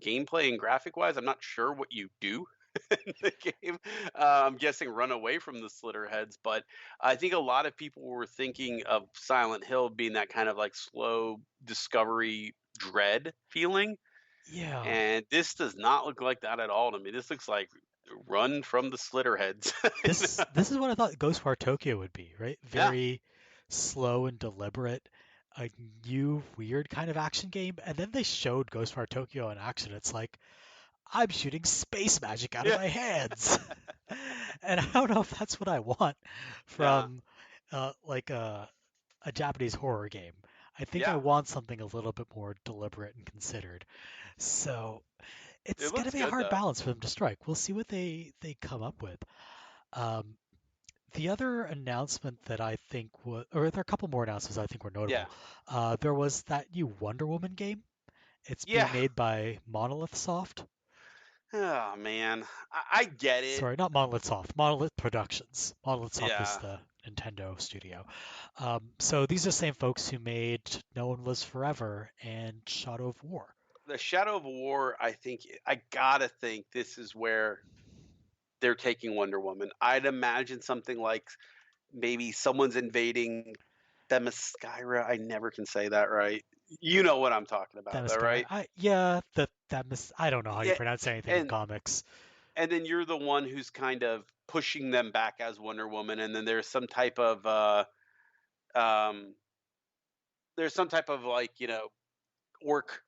gameplay and graphic wise. I'm not sure what you do in the game. I'm guessing run away from the slitter heads, but I think a lot of people were thinking of Silent Hill being that kind of like slow discovery dread feeling, Yeah, and this does not look like that at all to me. This looks like run from the slitter heads. this is what I thought Ghostwire Tokyo would be, right? Yeah, Very slow and deliberate, a new weird kind of action game, and then they showed Ghostwire Tokyo in action. It's like I'm shooting space magic out of yeah, my hands. And I don't know if that's what I want yeah, from like a Japanese horror game. I think I yeah. want something a little bit more deliberate and considered. So it's It going to looks be a good hard though. balance for them to strike. We'll see what they come up with. Um, the other announcement that I think was, or there are a couple more announcements I think were Yeah, notable. There was that new Wonder Woman game. It's being yeah. made by Monolith Soft. Oh man, I get it. Sorry, not Monolith Soft. Monolith Productions. Monolith Soft is Yeah, the Nintendo studio. So these are the same folks who made No One Lives Forever and Shadow of War. the Shadow of War. I gotta think this is where they're taking Wonder Woman. I'd imagine something like maybe someone's invading Themyscira. I never can say that right. You know what I'm talking about, though, Themyscira. right? Yeah, I don't know how you Yeah, pronounce anything in and comics. then you're the one who's kind of pushing them back as Wonder Woman, and then um, there's some type of like orc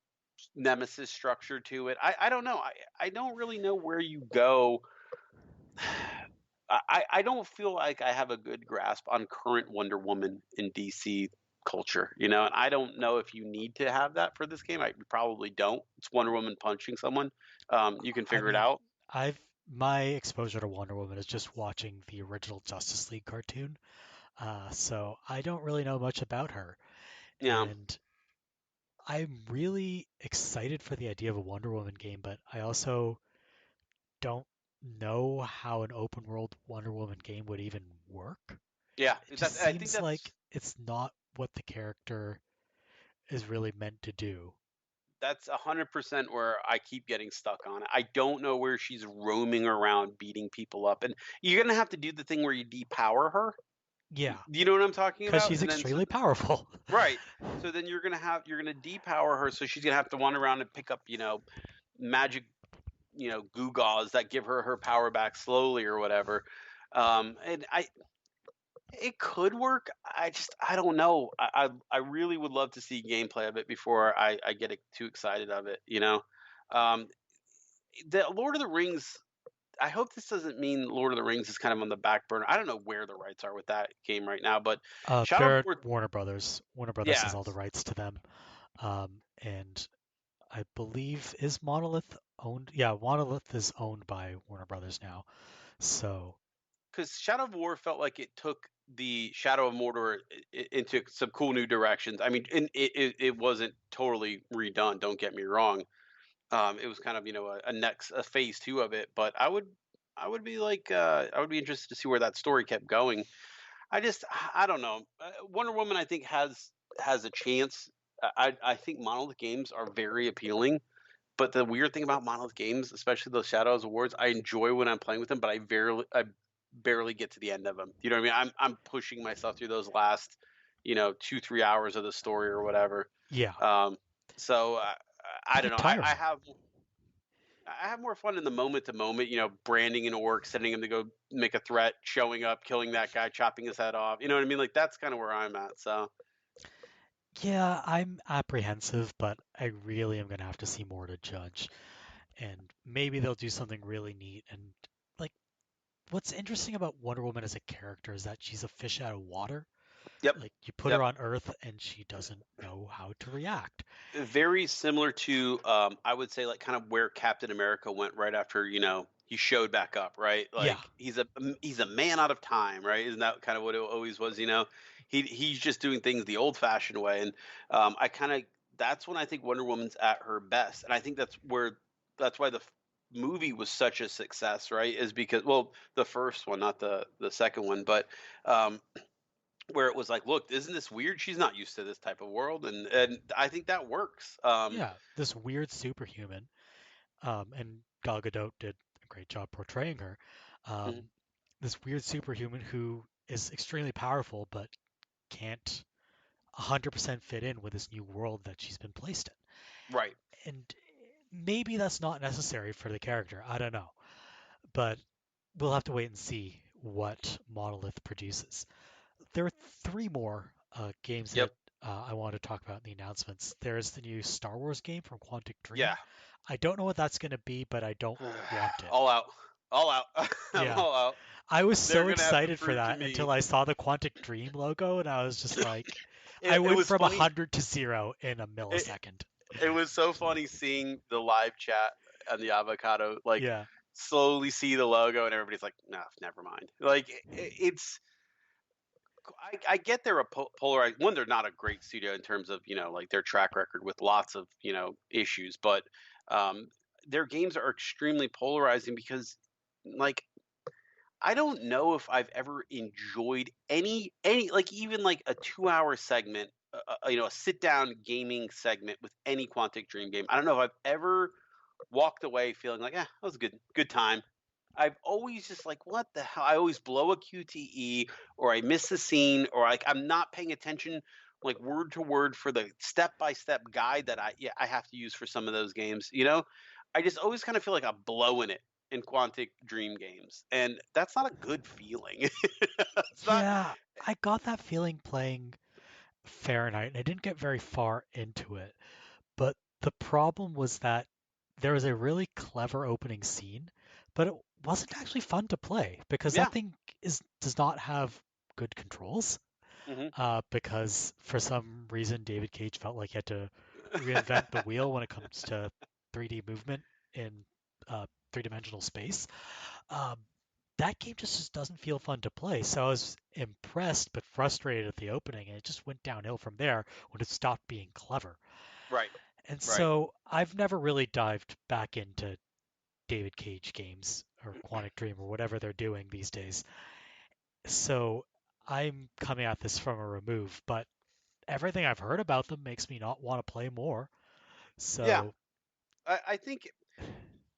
nemesis structure to it. I don't know. I don't really know where you go. I don't feel like I have a good grasp on current Wonder Woman in DC culture, and I don't know if you need to have that for this game. I probably don't. It's Wonder Woman punching someone. You can I figure it mean, out. I've my exposure to Wonder Woman is just watching the original Justice League cartoon. So I don't really know much about her. Yeah, And I'm really excited for the idea of a Wonder Woman game, but I also don't know how an open world Wonder Woman game would even work. yeah. It just I think seems like it's not what the character is really meant to do. that's 100% where I keep getting stuck on it. I don't know where she's roaming around beating people up, and you're gonna have to do the thing where you depower her. Yeah, You know what I'm talking because about? she's And then extremely powerful. right. So then you're gonna depower her, so she's gonna have to wander around and pick up, magic, gewgaws that give her her power back slowly or whatever. And it could work. I don't know. I really would love to see gameplay of it before I get too excited of it. Um, the Lord of the Rings. I hope this doesn't mean Lord of the Rings is kind of on the back burner. I don't know where the rights are with that game right now, but Shadow of They're at War. Warner Brothers. Warner Brothers Yeah, has all the rights to them. And I believe is Monolith owned? Yeah, Monolith is owned by Warner Brothers now. So because Shadow of War felt like it took the Shadow of Mordor into some cool new directions. I mean, it wasn't totally redone. Don't get me wrong. It was kind of a phase two of it, but I would be interested to see where that story kept going. I don't know. Wonder Woman I think has a chance. I think Monolith games are very appealing. But the weird thing about Monolith games, especially those Shadows Awards, I enjoy when I'm playing with them, but I barely get to the end of them. You know what I mean? I'm pushing myself through those last, 2-3 hours of the story or whatever. yeah, Um, so I don't pretty know. tiring. I have more fun in the moment to moment. Branding an orc, sending him to go make a threat, showing up, killing that guy, chopping his head off. You know what I mean? Like that's kind of where I'm at. So Yeah, I'm apprehensive, but I really am gonna have to see more to judge. And maybe they'll do something really neat. And like, what's interesting about Wonder Woman as a character is that she's a fish out of water. yep, Like, you put her yep. on Earth and she doesn't know how to react. Very similar to I would say like kind of where Captain America went right after he showed back up, right? Yeah, Like he's a man out of time, right? Isn't that kind of what it always was? He's just doing things the old fashioned way, and I kind of that's when I think Wonder Woman's at her best, and I think that's why the movie was such a success, right? Is because, well, the first one, not the second one, but um, where it was like, look, isn't this weird? She's not used to this type of world, and I think that works. yeah, this weird superhuman. And Gal Gadot did a great job portraying her. Um, Mhm. this weird superhuman who is extremely powerful but can't 100% fit in with this new world that she's been placed Right. in. And maybe that's not necessary for the character. I don't know. But we'll have to wait and see what Monolith produces. There are three more games that Yep. I want to talk about in the announcements. There's the new Star Wars game from Quantic Yeah. Dream. I don't know what that's going to be, but I don't want it. All out. All out. I'm Yeah. all out. I was They're so gonna have to excited for prove to that me. until I saw the Quantic Dream logo, and I was just like, I It went was from funny. 100 to 0 in a It, millisecond. it was so funny seeing the live chat and the avocado like Yeah. slowly see the logo and everybody's like, no, never mind. Like it's I get they're a polarized one. They're not a great studio in terms of like their track record with lots of issues, but um, their games are extremely polarizing because, like, I don't know if I've ever enjoyed any like even like a 2-hour segment, a sit down gaming segment with any Quantic Dream game. I don't know if I've ever walked away feeling like, that was a good time. I've always just like, what the hell? I always blow a QTE, or I miss a scene, or like I'm not paying attention like word to word for the step by step guide that I have to use for some of those games. I just always kind of feel like I'm blowing it in Quantic Dream games, and that's not a good feeling. It's not. Yeah, I got that feeling playing Fahrenheit, and I didn't get very far into it. But the problem was that there was a really clever opening scene, but it wasn't actually fun to play because that Yeah. thing does not have good controls. Hmm. Because for some reason David Cage felt like he had to reinvent the wheel when it comes to 3D movement in three-dimensional space. Um, that game just doesn't feel fun to play. So I was impressed but frustrated at the opening, and it just went downhill from there when it stopped being clever. Right. And Right. so I've never really dived back into David Cage games or Quantic Dream or whatever they're doing these days. So I'm coming at this from a remove, but everything I've heard about them makes me not want to play more. Yeah. So I think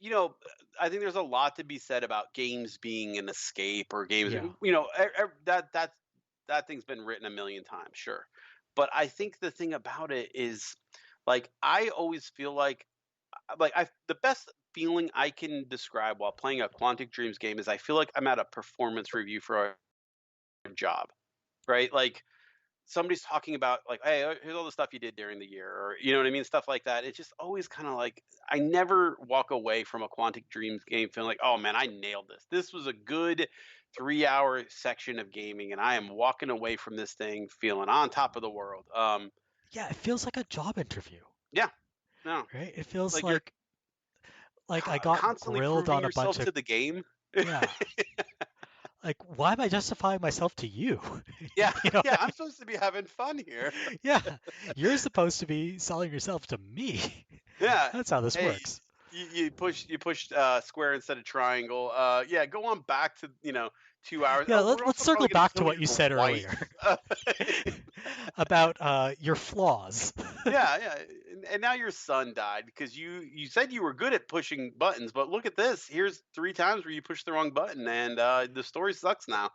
you know, I think there's a lot to be said about games being an escape or games. yeah, That thing's been written a million times, sure. But I think the thing about it is, like, I always feel like I the best feeling I can describe while playing a Quantic Dreams game is I feel like I'm at a performance review for a job, right? Like somebody's talking about like, hey, here's all the stuff you did during the year, or you know what I mean, stuff like that. It's just always kind of like I never walk away from a Quantic Dreams game feeling like, oh man, I nailed this. This was a good 3 hour section of gaming, and I am walking away from this thing feeling on top of the world. yeah, it feels like a job interview, Yeah, no, right? It feels like you're like I got constantly grilled proving on a bunch yourself of to the game. yeah. Like, why am I justifying myself to you? Yeah, You know yeah, what I I'm supposed to be having fun here. mean? Yeah, you're supposed to be selling yourself to me. Yeah. That's how this Hey, works. you pushed square instead of triangle. Yeah, go on back to 2 hours. Yeah, Oh, we're let's also circle probably gonna back to kill what you your said wife. earlier about your flaws. Yeah, yeah. And now your son died because you said you were good at pushing buttons, but look at this. Here's 3 times where you pushed the wrong button, and the story sucks now.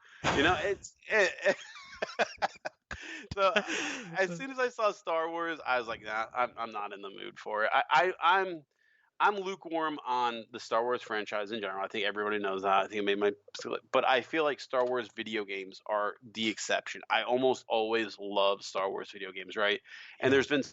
So as soon as I saw Star Wars, I was like, nah, I'm not in the mood for it. I'm lukewarm on the Star Wars franchise in general. I think everybody knows that. I think I made my, but I feel like Star Wars video games are the exception. I almost always love Star Wars video games, right? And Yeah. there's been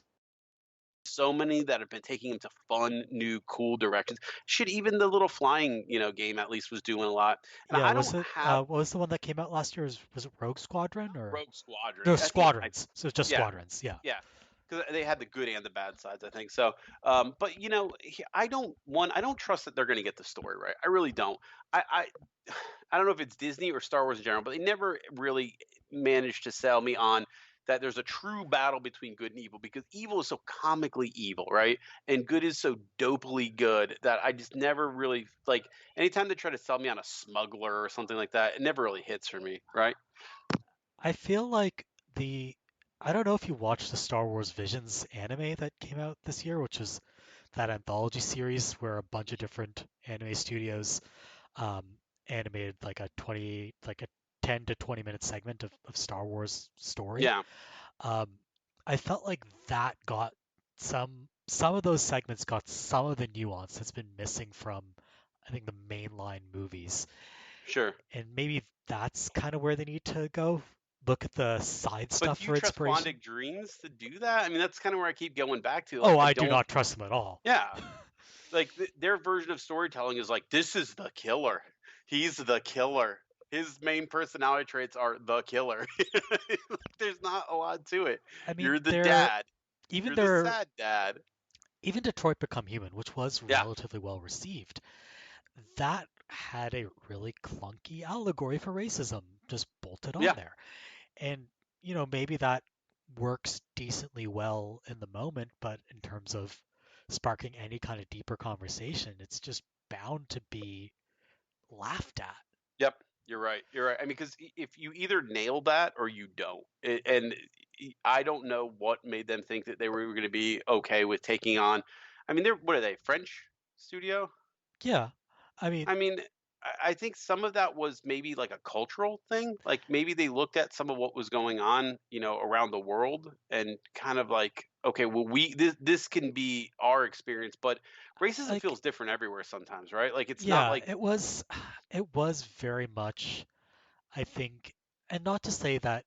so many that have been taking them to fun, new, cool directions. Shit, even the little flying, game at least was doing a lot. And Yeah, I was don't it have what was the one that came out last year? Was it Rogue Squadron or Rogue Squadron. no I think I Squadrons? So it's just yeah, Squadrons. Yeah. yeah, because they had the good and the bad sides, I think. So, but I don't trust that they're going to get the story right. I really don't. I I don't know if it's Disney or Star Wars in general, but they never really managed to sell me on that there's a true battle between good and evil because evil is so comically evil, right? And good is so dopely good that I just never really like anytime they try to sell me on a smuggler or something like that, it never really hits for me, right? I feel like the I don't know if you watched the Star Wars Visions anime that came out this year, which is that anthology series where a bunch of different anime studios um, animated like a 10 to 20 minute segment of Star Wars story. Yeah, Um, I felt like that got some of those segments got some of the nuance that's been missing from I think the mainline movies. sure. And maybe that's kind of where they need to go. Look at the side But stuff do you for trust inspiration. Quantic Dreams to do that? I mean, that's kind of where I keep going back to. Like, Oh, I I do don't. not trust them at all. Yeah, like their version of storytelling is like, this is the killer. He's the killer. His main personality traits are the killer. Like, there's not a lot to it. I mean, You're the they're dad. even You're the their sad dad. even Detroit Become Human, which was Yeah, relatively well received, that had a really clunky allegory for racism just bolted on yeah, there. And, maybe that works decently well in the moment, but in terms of sparking any kind of deeper conversation, it's just bound to be laughed at. Yep, you're right. You're right. I mean, because if you either nail that or you don't, and I don't know what made them think that they were going to be okay with taking on. I mean, they're what are they? French studio? Yeah, I mean, I mean, I think some of that was maybe like a cultural thing. Like maybe they looked at some of what was going on, around the world and kind of like, okay, well, this can be our experience, but racism like feels different everywhere sometimes, right? Like it's not yeah, like, it was very much, I think, and not to say that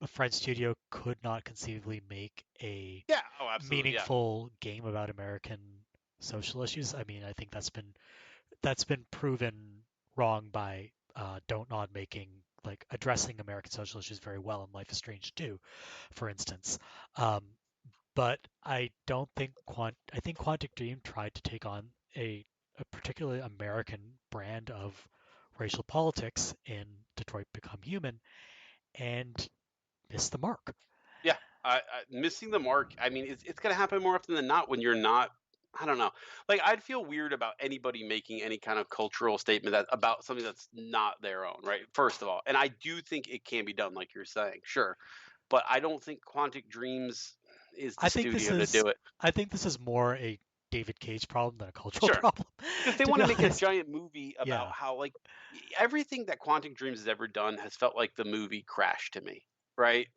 a French studio could not conceivably make a yeah, oh, absolutely, yeah. meaningful game about American social issues. I mean, I think that's been proven wrong by Don't Nod making, like, addressing American social issues very well in Life is Strange 2, for instance. Um, but I don't think I think Quantic Dream tried to take on a particularly American brand of racial politics in Detroit Become Human and missed the mark. Yeah, missing the mark. I mean, it's going to happen more often than not when you're not. I don't know. Like, I'd feel weird about anybody making any kind of cultural statement about something that's not their own, right? First of all, and I do think it can be done, like you're saying, sure, but I don't think Quantic Dreams is the I think this studio to is do it. I think this is more a David Cage problem than a cultural Sure, problem, because they to want be to make a honest. giant movie about Yeah. how like everything that Quantic Dreams has ever done has felt like the movie Crash to me, right?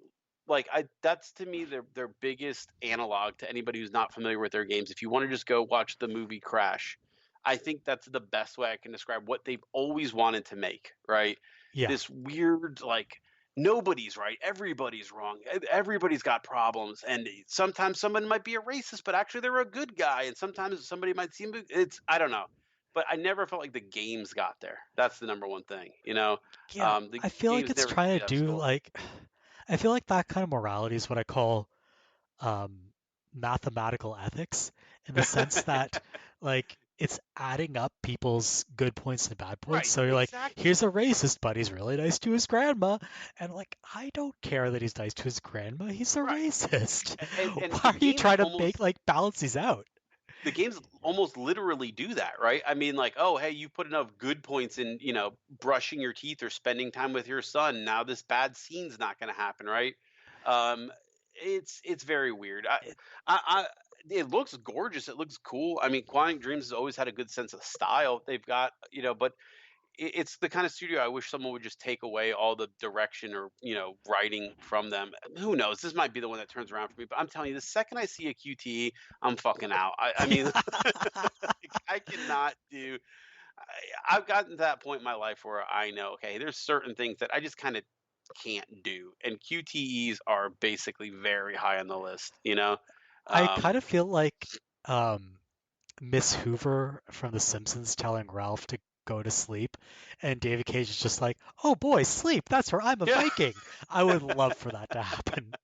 Like that's to me their biggest analog to anybody who's not familiar with their games. If you want to just go watch the movie Crash, I think that's the best way I can describe what they've always wanted to make, right? Yeah. This weird like nobody's right, everybody's wrong, everybody's got problems, and sometimes someone might be a racist, but actually they're a good guy, and sometimes somebody might seem it's I don't know, but I never felt like the games got there. That's the number one thing, Yeah. the I feel like games it's never trying to get do school. like I feel like that kind of morality is what I call um, mathematical ethics, in the sense that, like, it's adding up people's good points and bad points. Right, So you're like, exactly. here's a racist, but he's really nice to his grandma, and like, I don't care that he's nice to his grandma. He's a Right. racist. And Why are you trying to make like balance these out? the games almost literally do that, right? I mean, like, oh, hey, you put enough good points in, brushing your teeth or spending time with your son. Now this bad scene's not going to happen, right? Um, it's very weird. I it looks gorgeous. It looks cool. I mean, Quantic Dreams has always had a good sense of style. They've got, but it's the kind of studio I wish someone would just take away all the direction or writing from them. Who knows? This might be the one that turns around for me. But I'm telling you, the second I see a QTE, I'm fucking out. I mean, I cannot do. I've gotten to that point in my life where I know, okay, there's certain things that I just kind of can't do, and QTEs are basically very high on the list. I Um, kind of feel like um, Miss Hoover from The Simpsons telling Ralph to go to sleep, and David Cage is just like, "Oh boy, sleep. That's where I'm a yeah. Viking." I would love for that to happen.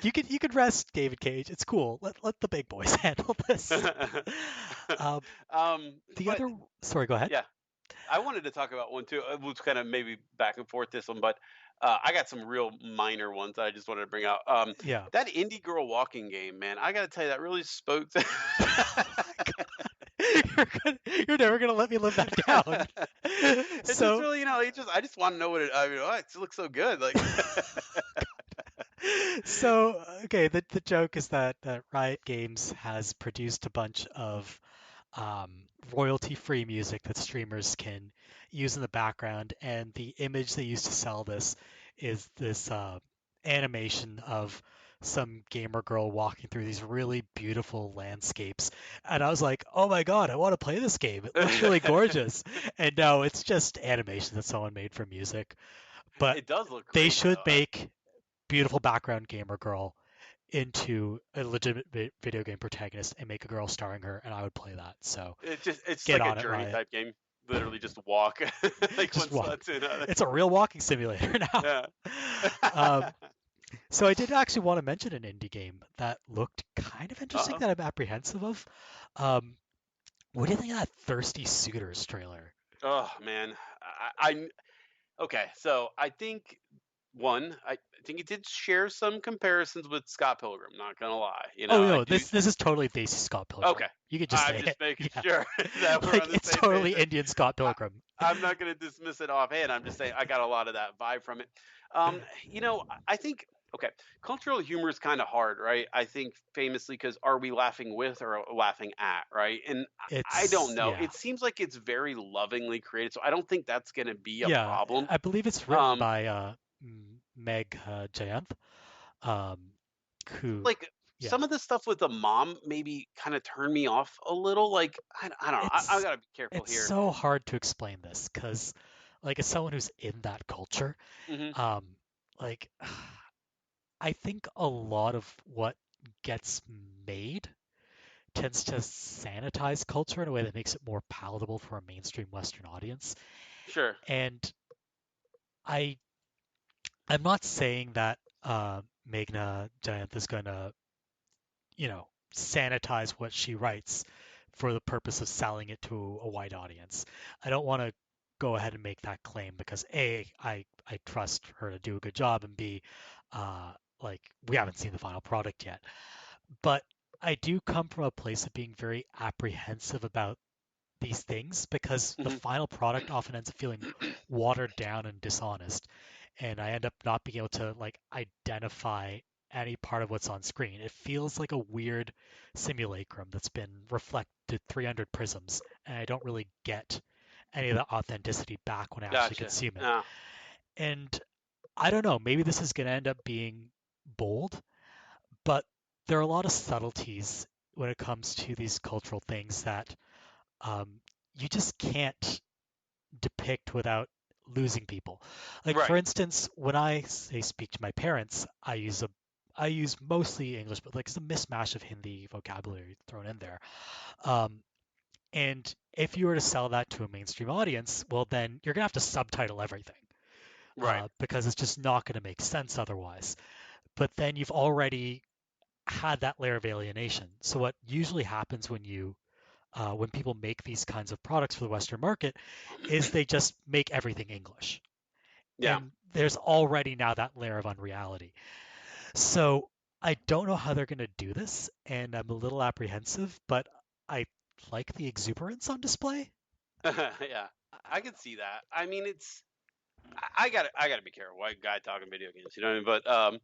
You could rest, David Cage. It's cool. Let the big boys handle this. Um, the but other, sorry, go ahead. yeah, I wanted to talk about one too. It was kind of maybe back and forth this one, but I got some real minor ones that I just wanted to bring out. Yeah. That indie girl walking game, man, I got to tell you, that really spoke to. You're never gonna let me live that down. It's just So really, I just want to know what it. I mean, oh, it looks so good. Like, So, okay, the joke is that Riot Games has produced a bunch of um, royalty-free music that streamers can use in the background, and the image they use to sell this is this animation of some gamer girl walking through these really beautiful landscapes. And I was like, oh my God, I want to play this game. It looks really gorgeous. And no, it's just animation that someone made for music. But it does look they great should though. make beautiful background gamer girl into a legitimate video game protagonist and make a girl starring her, and I would play that. So It's get like a on it, journey Riot. type game. Literally just walk like Just one walk. spot to another. It's a real walking simulator now. Yeah. um, so I did actually want to mention an indie game that looked kind of interesting Uh-oh. that I'm apprehensive of. Um, what do you think of that Thirsty Suitors trailer? Oh man. I okay, so I think one, think it did share some comparisons with Scott Pilgrim. Not gonna lie, Oh I no, do. this is totally Daisy Scott Pilgrim. Okay, You could just I'm say it. just making Yeah, sure that we're on like the it's same page. totally Indian Scott I, Pilgrim. I'm not going to dismiss it offhand. I'm just saying I got a lot of that vibe from it. Um, I think okay, cultural humor is kind of hard, right? I think famously because are we laughing with or laughing at, right? And I don't It's know. yeah, It seems like it's very lovingly created, so I don't think that's going to be a yeah. problem. I believe it's written Um, by Meg Jayanth, um, who like yeah, some of the stuff with the mom maybe kind of turned me off a little. Like I don't know. I it's got to be careful it's here. so hard to explain this because like as someone who's in that culture, Hmm. um, like I think a lot of what gets made tends to sanitize culture in a way that makes it more palatable for a mainstream Western audience. Sure. And I I'm not saying that Meghna Jayanth is going to, sanitize what she writes for the purpose of selling it to a wide audience. I don't want to go ahead and make that claim because A, I trust her to do a good job, and B, uh, like we haven't seen the final product yet. But I do come from a place of being very apprehensive about these things because the Hmm. final product often ends up feeling watered down and dishonest, and I end up not being able to like identify any part of what's on screen. It feels like a weird simulacrum that's been reflected 300 prisms, and I don't really get any of the authenticity back when I actually Gotcha. consume it. Yeah. And I don't know, maybe this is going to end up being bold, but there are a lot of subtleties when it comes to these cultural things that um, you just can't depict without losing people. Like for Right. instance, when I say speak to my parents, I use mostly English, but like it's a mismatch of Hindi vocabulary thrown in there. Um, and if you were to sell that to a mainstream audience, well, then you're gonna have to subtitle everything Right. because it's just not gonna make sense otherwise. But then you've already had that layer of alienation. So what usually happens when people make these kinds of products for the Western market is they just make everything English. Yeah. And there's already now that layer of unreality. So I don't know how they're going to do this, and I'm a little apprehensive, but I like the exuberance on display. Yeah, I can see that. I mean, I gotta be careful. White guy talking video games, you know what I mean? But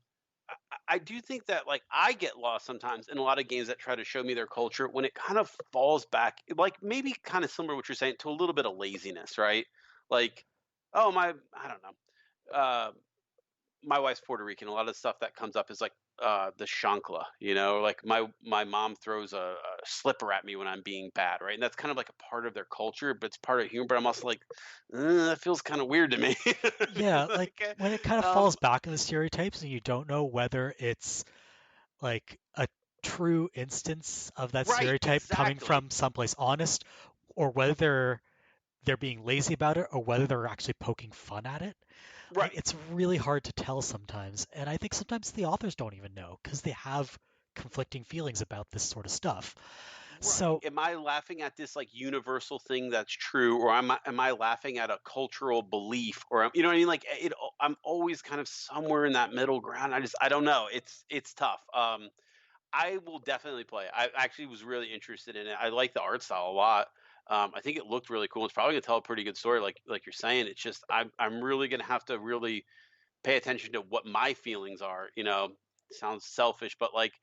I do think that like I get lost sometimes in a lot of games that try to show me their culture when it kind of falls back, like maybe kind of similar to what you're saying, to a little bit of laziness, right? Like, oh my, I don't know. My wife's Puerto Rican. A lot of the stuff that comes up is like the shankla, like my mom throws a slipper at me when I'm being bad, right? And that's kind of like a part of their culture, but it's part of humor. But I'm also like, that feels kind of weird to me. Yeah, like Like, when it kind of um, falls back in the stereotypes and you don't know whether it's like a true instance of that right, stereotype coming exactly, from someplace honest or whether they're being lazy about it or whether they're actually poking fun at it. Like right, it's really hard to tell sometimes, and I think sometimes the authors don't even know because they have conflicting feelings about this sort of stuff. right. So Am I laughing at this like universal thing that's true, or am I laughing at a cultural belief, or you know what I mean? Like I'm always kind of somewhere in that middle ground. I don't know. It's tough. I will definitely play it. I actually was really interested in it. I like the art style a lot. I think it looked really cool. It's probably gonna tell a pretty good story, like you're saying. It's just I'm really gonna have to really pay attention to what my feelings are. Sounds selfish, but like,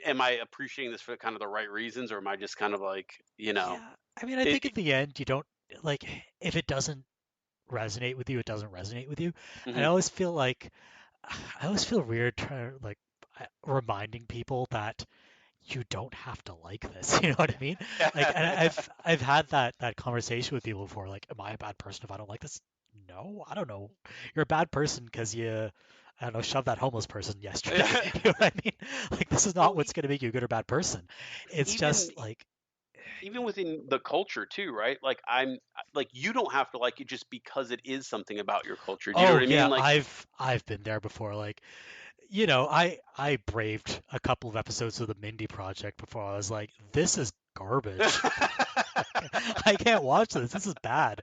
am I appreciating this for kind of the right reasons, or am I just kind of like, yeah, I mean, I it, think in the end you don't like if it doesn't resonate with you, it doesn't resonate with you. And mhm. I always feel weird trying to like reminding people that you don't have to like this. You know what I mean? Like, and I've had that conversation with people before. Like, am I a bad person if I don't like this? No, I don't know. You're a bad person because I don't know, shoved that homeless person yesterday. Yeah. You know what I mean? Like, this is not Well, what's going to make you a good or bad person. It's even just like, even within the culture too, right? Like like you don't have to like it just because it is something about your culture. Do you know oh what I mean? yeah, Like, I've been there before. Like, I braved a couple of episodes of the Mindy Project before I was like, this is garbage. I can't watch this. This is bad.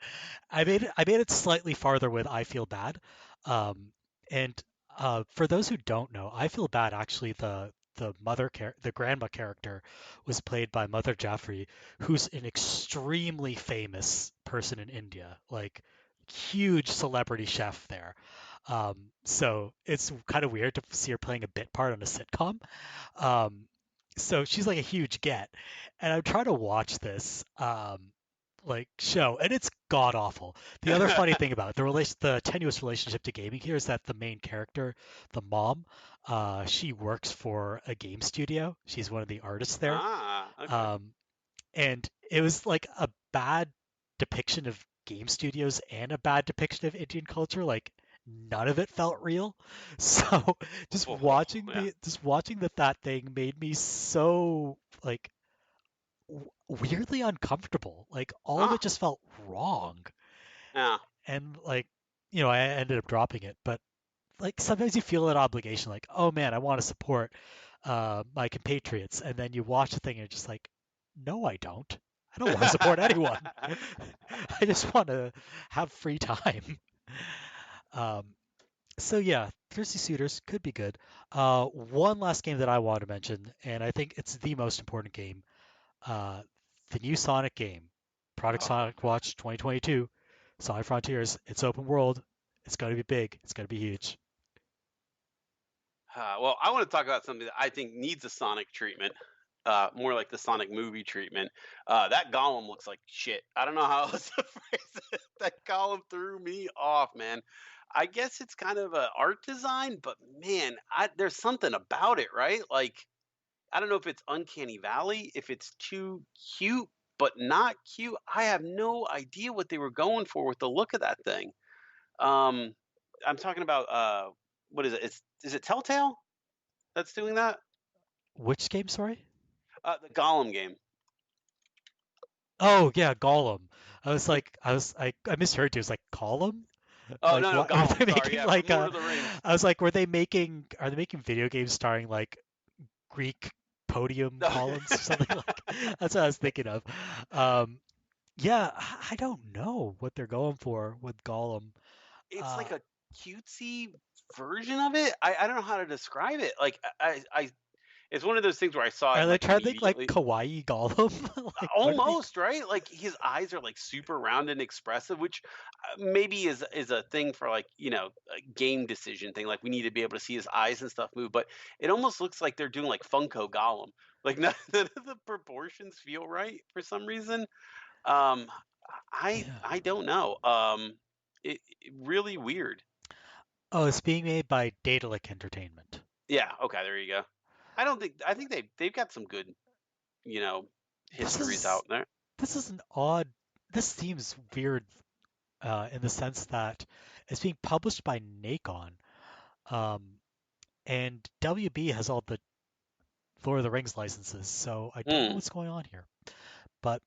I made it slightly farther with I feel bad. Um, and For those who don't know, I feel bad. Actually, the grandma character was played by Mother Jaffrey, who's an extremely famous person in India, like huge celebrity chef there. So it's kind of weird to see her playing a bit part on a sitcom. Um, so she's like a huge get, and I'm trying to watch this like show, and it's god awful. The other funny thing about it, the tenuous relationship to gaming here is that the main character, the mom, she works for a game studio. She's one of the artists there, Okay. um, and it was like a bad depiction of game studios and a bad depiction of Indian culture. Like none of it felt real. So Oh, yeah. just watching that thing made me so like weirdly uncomfortable. Like all of Huh. it just felt wrong. Yeah. And like, I ended up dropping it. But like sometimes you feel an obligation, like, oh man, I want to support my compatriots, and then you watch the thing and you're just like, no, I don't. I don't want to support anyone. I just want to have free time. Um, so yeah, Thirsty Suitors could be good. One last game that I want to mention, and I think it's the most important game, uh, the new Sonic game, Product Oh, Sonic Watch 2022, Sonic Frontiers. It's open world. It's going to be big. It's going to be huge. well, I want to talk about something that I think needs a Sonic treatment, more like the Sonic movie treatment. That golem looks like shit. I don't know how else to phrase it. That golem threw me off, man. I guess it's kind of a art design, but man, there's something about it, right? Like, I don't know if it's Uncanny Valley, if it's too cute, but not cute. I have no idea what they were going for with the look of that thing. Um, I'm talking about what is it? Is it Telltale that's doing that? Which game, sorry? The Gollum game. Oh yeah, Gollum. The I misheard you. It was like Gollum? Oh Like no, no, what are Gollum. they Sorry, making yeah, from like Lord of the Rings. I was like, are they making video games starring like Greek podium No. columns or something like that's what I was thinking of. Um yeah, I don't know what they're going for with Gollum. It's Uh like a cutesy version of it. I don't know how to describe it. Like I it's one of those things where I saw it are and they like trying to think like immediately. kawaii Gollum? Like what are they Almost, right? Like his eyes are like super round and expressive, which maybe is a thing for like, a game decision thing. Like we need to be able to see his eyes and stuff move, but it almost looks like they're doing like Funko Gollum. Like none of the proportions feel right for some reason. Um Yeah. I don't know. It really weird. Oh, it's being made by Daedalic Entertainment. Yeah, okay, there you go. I think they've got some good, you know, This histories is out there. this is an odd. This seems weird in the sense that it's being published by Nacon, um, and WB has all the Lord of the Rings licenses, so I don't know Hmm. what's going on here. But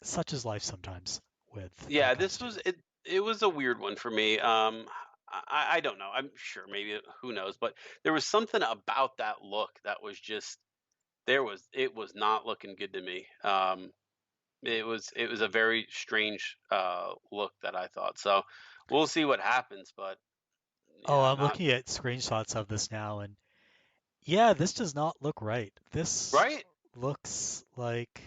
such is life sometimes with when it Yeah, comes this to. was it. It was a weird one for me. I don't know. I'm sure maybe who knows, but there was something about that look that was just it was not looking good to me. It was a very strange look that I thought. So we'll see what happens, but Oh, yeah, I'm not looking at screenshots of this now, and yeah, this does not look right. This right. looks like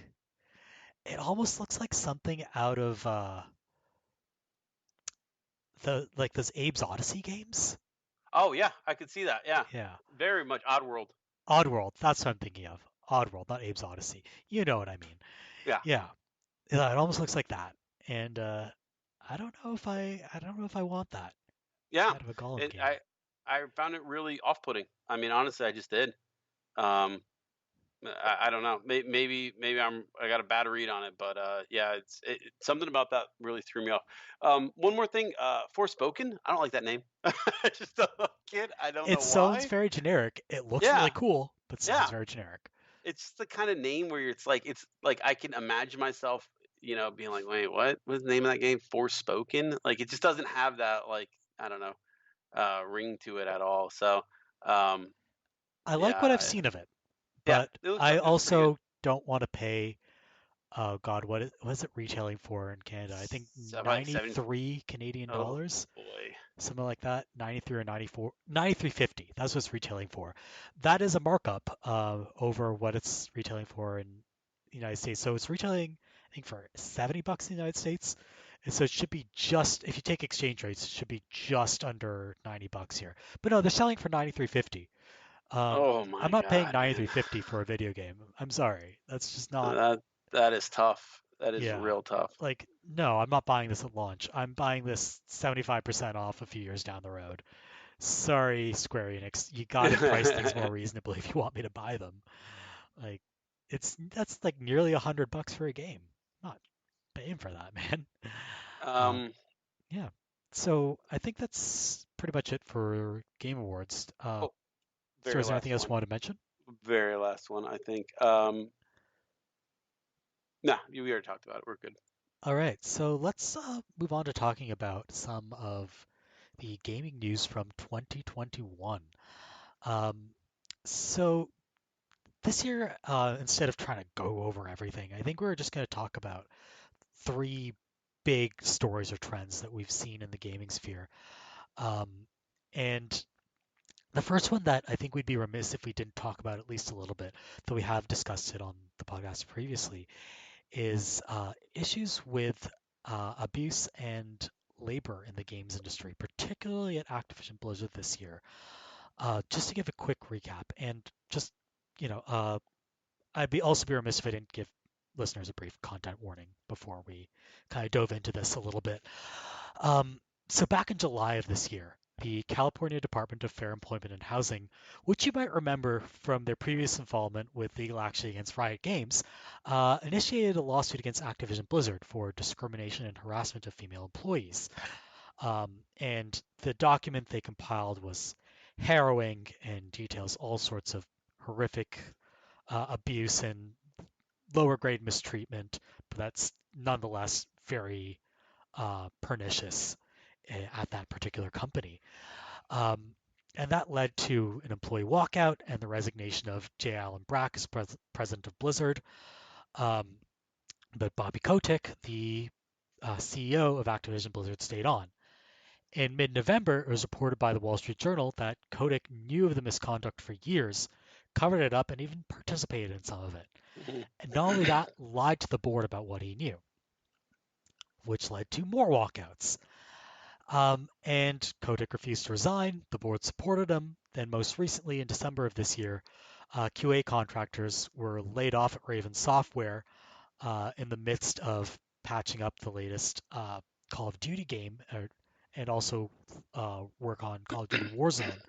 it almost looks like something out of the like those Abe's Odyssey games. Oh yeah, I could see that. Yeah, Yeah. very much Oddworld. Oddworld, that's what I'm thinking of. Oddworld, not Abe's Odyssey. You know what I mean. Yeah, Yeah. Yeah, it almost looks like that. And I don't know if I want that yeah. out of a Gollum And game. I found it really off-putting. I mean, honestly, I just did. Um, I don't know. Maybe I got a bad read on it, but yeah, something about that really threw me off. One more thing, Forspoken. I don't like that name. I just don't like it. I don't It know sounds why. very generic. It looks really Yeah, cool, but sounds yeah. very generic. It's the kind of name where it's like I can imagine myself, being like, wait, what was the name of that game? Forspoken. Like it just doesn't have that like I don't know ring to it at all. So um, I like what I've yeah, seen of it, yeah. but It looks I it looks pretty good. also don't want to pay oh God, what is it retailing for in Canada? I think About like seven. 93 Canadian Oh dollars. boy. something like that, 93 or 94, 93.50. That's what it's retailing for. That is a markup over what it's retailing for in the United States. So it's retailing, I think, for $70 in the United States. And so it should be just, if you take exchange rates, it should be just under $90 here. But no, they're selling for 93.50. Oh I'm my not paying God, man. 93.50 for a video game. I'm sorry. That's just not, That that is tough. That is yeah. real tough. Like, no, I'm not buying this at launch. I'm buying this 75% off a few years down the road. Sorry, Square Enix, you gotta price things more reasonably if you want me to buy them. Like, that's like nearly $100 for a game. I'm not paying for that, man. Um, um, yeah. So I think that's pretty much it for Game Awards. oh, So very is there anything last else you one. want to mention? Very last one, I think. No, we already talked about it. We're good. All right, so let's move on to talking about some of the gaming news from 2021. Um, so this year, instead of trying to go over everything, I think we're just going to talk about three big stories or trends that we've seen in the gaming sphere. Um, and the first one that I think we'd be remiss if we didn't talk about at least a little bit, though we have discussed it on the podcast previously, is issues with abuse and labor in the games industry, particularly at Activision Blizzard this year. Just to give a quick recap, and just you know, I'd be also be remiss if I didn't give listeners a brief content warning before we kind of dove into this a little bit. Um, so back in July of this year, the California Department of Fair Employment and Housing, which you might remember from their previous involvement with legal action against Riot Games, initiated a lawsuit against Activision Blizzard for discrimination and harassment of female employees. And the document they compiled was harrowing and details all sorts of horrific abuse and lower grade mistreatment, but that's nonetheless very pernicious at that particular company. Um, and that led to an employee walkout and the resignation of J. Allen Brack as president of Blizzard. Um, but Bobby Kotick, the CEO of Activision Blizzard, stayed on. In mid November, it was reported by the Wall Street Journal that Kotick knew of the misconduct for years, covered it up, and even participated in some of it. Mhm. And not only that, lied to the board about what he knew, which led to more walkouts. And Kotick refused to resign. The board supported him. Then, most recently, in December of this year, QA contractors were laid off at Raven Software in the midst of patching up the latest Call of Duty game and also work on Call of Duty Warzone.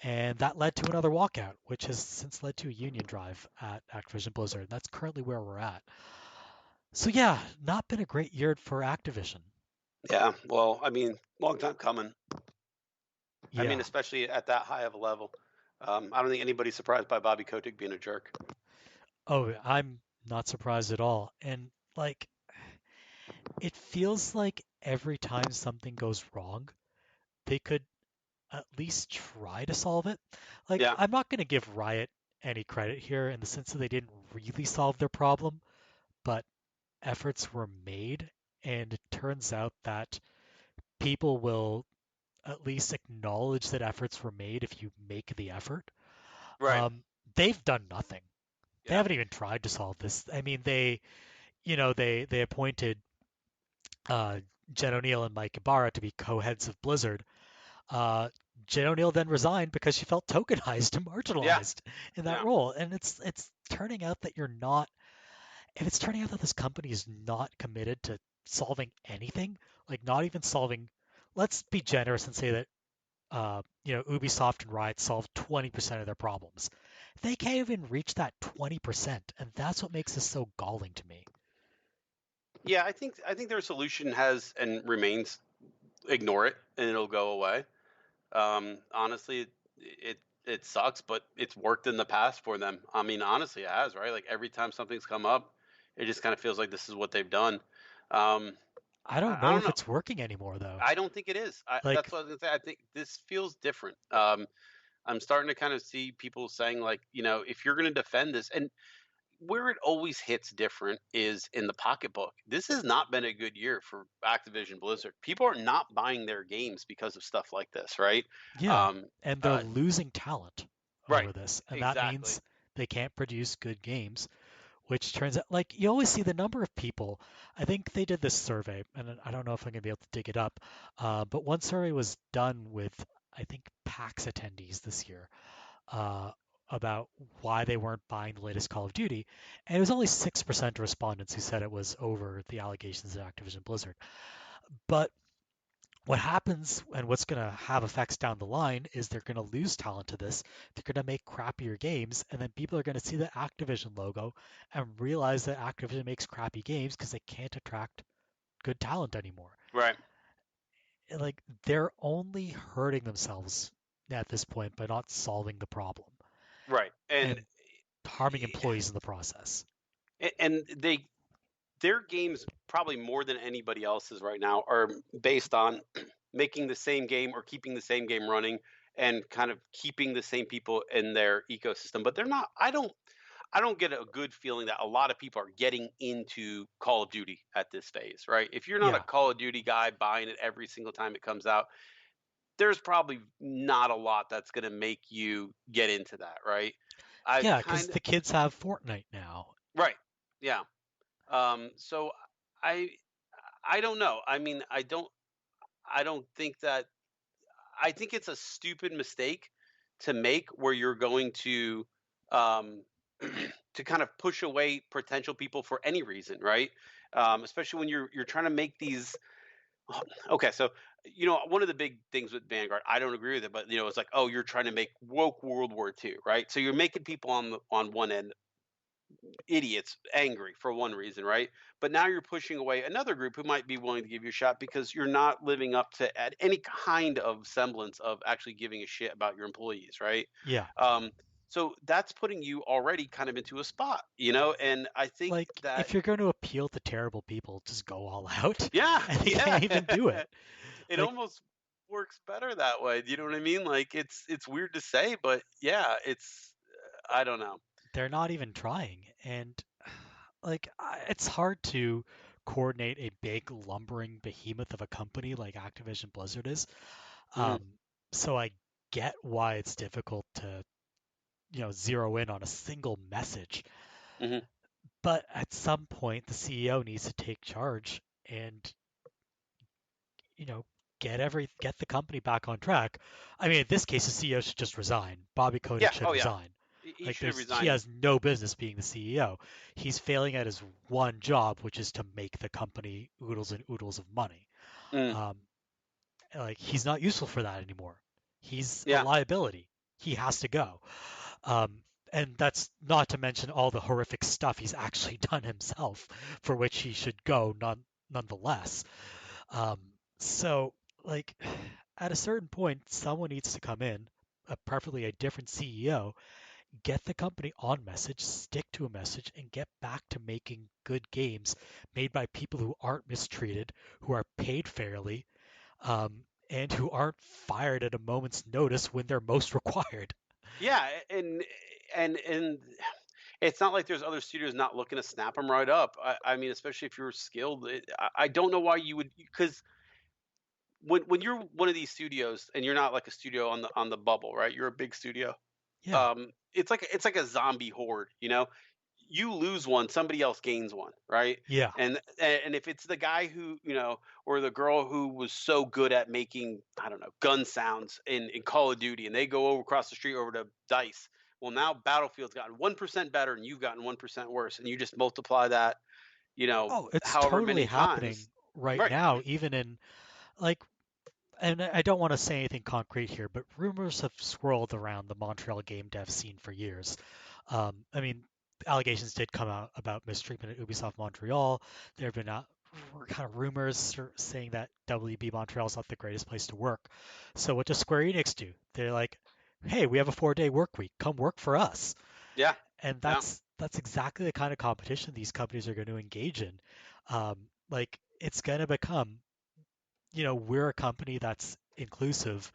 And that led to another walkout, which has since led to a union drive at Activision Blizzard. And that's currently where we're at. So, yeah, not been a great year for Activision. Yeah, well, I mean, long time coming. I mean, Yeah. especially at that high of a level. I don't think anybody's surprised by Bobby Kotick being a jerk. Oh, I'm not surprised at all. And like, it feels like every time something goes wrong, they could at least try to solve it. Like, Yeah, I'm not going to give Riot any credit here in the sense that they didn't really solve their problem, but efforts were made, and it turns out that people will at least acknowledge that efforts were made if you make the effort. right. Um, they've done nothing. They Yeah, haven't even tried to solve this. I mean, they appointed uh, Jen O'Neill and Mike Ibarra to be co-heads of Blizzard. Uh, Jen O'Neill then resigned because she felt tokenized and yeah, marginalized in that yeah, role. And it's turning out that you're not. If it's turning out that this company is not committed to solving anything, like not even solving. Let's be generous and say that Ubisoft and Riot solved 20% of their problems. They can't even reach that 20%, and that's what makes this so galling to me. yeah. I think their solution has and remains ignore it and it'll go away. Honestly, it sucks, but it's worked in the past for them. I mean, honestly, it has, right? Like every time something's come up, it just kind of feels like this is what they've done. Um, I don't I know don't if know. it's working anymore though. I don't think it is. That's Like, what I was gonna say. I think this feels different. I'm starting to kind of see people saying like, if you're going to defend this, and where it always hits different is in the pocketbook. This has not been a good year for Activision Blizzard. People are not buying their games because of stuff like this, right? Yeah, Um, and they're uh, losing talent right, over this, and that exactly. means they can't produce good games, which turns out like you always see the number of people. I think they did this survey, and I don't know if I'm gonna be able to dig it up, but one survey was done with I think PAX attendees this year uh, about why they weren't buying the latest Call of Duty, and it was only 6% of respondents who said it was over the allegations of Activision Blizzard. But what happens and what's going to have effects down the line is they're going to lose talent to this. They're going to make crappier games, and then people are going to see the Activision logo and realize that Activision makes crappy games because they can't attract good talent anymore. Right, Like they're only hurting themselves at this point by not solving the problem right, and harming employees in the process. and their games probably more than anybody else's right now are based on making the same game or keeping the same game running and kind of keeping the same people in their ecosystem. But they're not. I don't get a good feeling that a lot of people are getting into Call of Duty at this phase, right? If you're not a Yeah, Call of Duty guy buying it every single time it comes out, there's probably not a lot that's going to make you get into that, right? I yeah, because kind of the kids have Fortnite now. right. Yeah. So I I don't know. I mean, I don't think that I think it's a stupid mistake to make where you're going to um to kind of push away potential people for any reason, right? Especially when you're trying to make these okay, so one of the big things with Vanguard, I don't agree with it, but it's like, oh, you're trying to make woke World War II, right? So you're making people on one end idiots angry for one reason, right? But now you're pushing away another group who might be willing to give you a shot because you're not living up to at any kind of semblance of actually giving a shit about your employees, right? Yeah, Um, so that's putting you already kind of into a spot, and I think like that if you're going to appeal to terrible people, just go all out, yeah, and they yeah, can't even do it. it Like almost works better that way. You know what I mean? Like it's weird to say, but yeah, it's I don't know. they're not even trying, and it's hard to coordinate a big lumbering behemoth of a company like Activision Blizzard is. Hmm. Um, so I get why it's difficult to zero in on a single message. Hmm. But at some point, the CEO needs to take charge and you know get the company back on track. I mean, in this case, the CEO should just resign. Bobby Kotick Yeah. should Oh yeah. resign. He Like should have he resigned. has no business being the CEO. He's failing at his one job, which is to make the company oodles and oodles of money. Mm, Um, like he's not useful for that anymore. He's a yeah. liability. He has to go. Um, and that's not to mention all the horrific stuff he's actually done himself, for which he should go nonetheless. Um, so, like, at a certain point, someone needs to come in, preferably a different CEO, get the company on message, stick to a message, and get back to making good games made by people who aren't mistreated, who are paid fairly, and who aren't fired at a moment's notice when they're most required. Yeah, and it's not like there's other studios not looking to snap them right up. I mean, especially if you're skilled. I don't know why you would, because when you're one of these studios and you're not like a studio on the bubble, right? You're a big studio. Yeah, It's like a zombie horde. You lose one, somebody else gains one, right? yeah. And if it's the guy who or the girl who was so good at making, I don't know, gun sounds in Call of Duty, and they go over across the street over to Dice. Well, now Battlefield's gotten 1% better, and you've gotten 1% worse, and you just multiply that, Oh, it's however totally many happening times. right Right? now, even in like and I don't want to say anything concrete here, but rumors have swirled around the Montreal game dev scene for years. I mean, allegations did come out about mistreatment at Ubisoft Montreal. There have been kind of rumors saying that WB Montreal is not the greatest place to work. So what does Square Enix do? They're like, "Hey, we have a 4-day work week. Come work for us." Yeah. And Yeah. that's exactly the kind of competition these companies are going to engage in. Like it's going to become we're a company that's inclusive,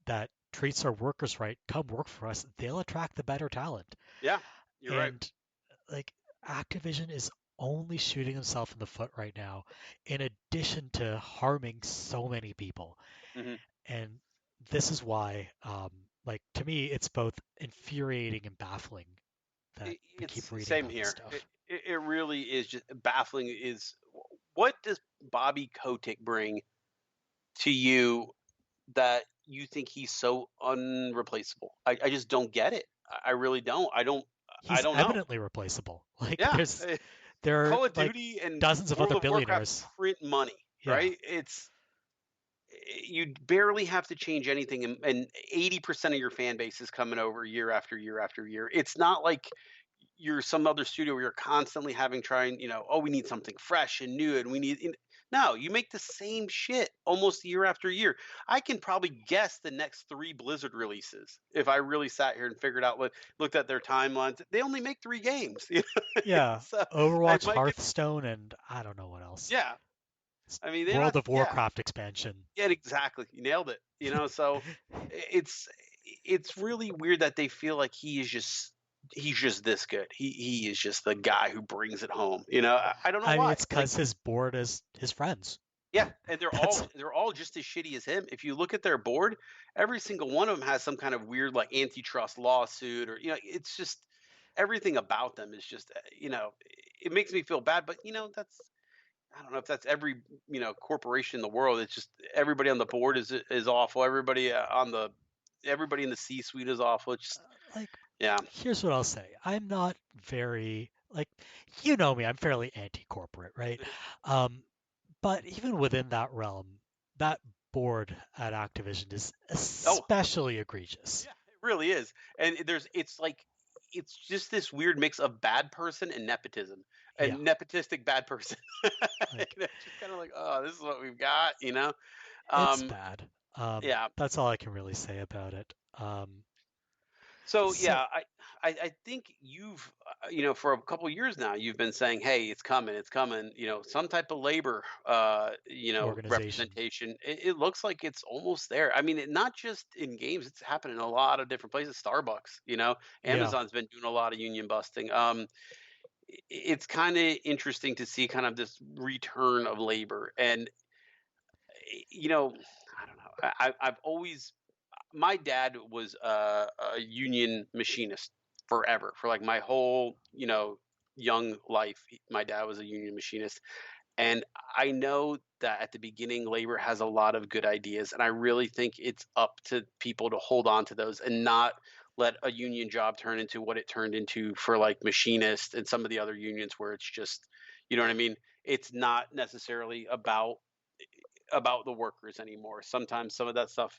that treats our workers right. Come work for us. They'll attract the better talent. Yeah. You're right. And like Activision is only shooting himself in the foot right now, in addition to harming so many people. Hmm. And this is why, like to me, it's both infuriating and baffling that we keep It's reading same about this here. It, stuff. it it really is just baffling. Is what does Bobby Kotick bring to you that you think he's so unreplaceable? I just don't get it. I really don't. I He's don't know. eminently replaceable. Like Yeah, there are Call of like Duty and dozens of World other of Warcraft billionaires. print money, Yeah, right? It's you barely have to change anything, and 80% of your fan base is coming over year after year after year. It's not like you're some other studio where you're constantly having trying, oh, we need something fresh and new, and we need. No, you make the same shit almost year after year. I can probably guess the next three Blizzard releases if I really sat here and figured out what looked at their timelines. They only make three games, yeah. so I Overwatch, might get. Hearthstone, and I don't know what else. Yeah, I mean they're World not. of Yeah, Warcraft expansion. yeah, exactly. You nailed it. So it's it's really weird that they feel like he's just this good. He is just the guy who brings it home. I don't know I mean, why. it's Like, because his board is his friends. yeah, and That's they're all just as shitty as him. If you look at their board, every single one of them has some kind of weird like antitrust lawsuit, or it's just everything about them is just it makes me feel bad. But that's I don't know if that's every corporation in the world. It's just everybody on the board is awful. Everybody in the C-suite is awful. It's just like, yeah, here's what I'll say. I'm not very like, me. I'm fairly anti-corporate, right? Um, but even within that realm, that board at Activision is oh especially egregious. yeah, it really is. And it's like it's just this weird mix of bad person and nepotism, Yeah, and nepotistic bad person. like It's just kind of like, oh, this is what we've got. it's Um, bad. yeah. That's all I can really say about it. So So yeah, I think you've for a couple years now you've been saying, hey, it's coming. Some type of labor organization, representation. It looks like it's almost there. I mean, not just in games; it's happening in a lot of different places. Starbucks, yeah. Amazon's been doing a lot of union busting. It's kind of interesting to see kind of this return of labor, and I don't know. I've always my dad was a union machinist forever for like my whole young life. My dad was a union machinist, and I know that at the beginning labor has a lot of good ideas, and I really think it's up to people to hold on to those and not let a union job turn into what it turned into for like machinists and some of the other unions where it's just what I mean. It's not necessarily about the workers anymore. Sometimes some of that stuff,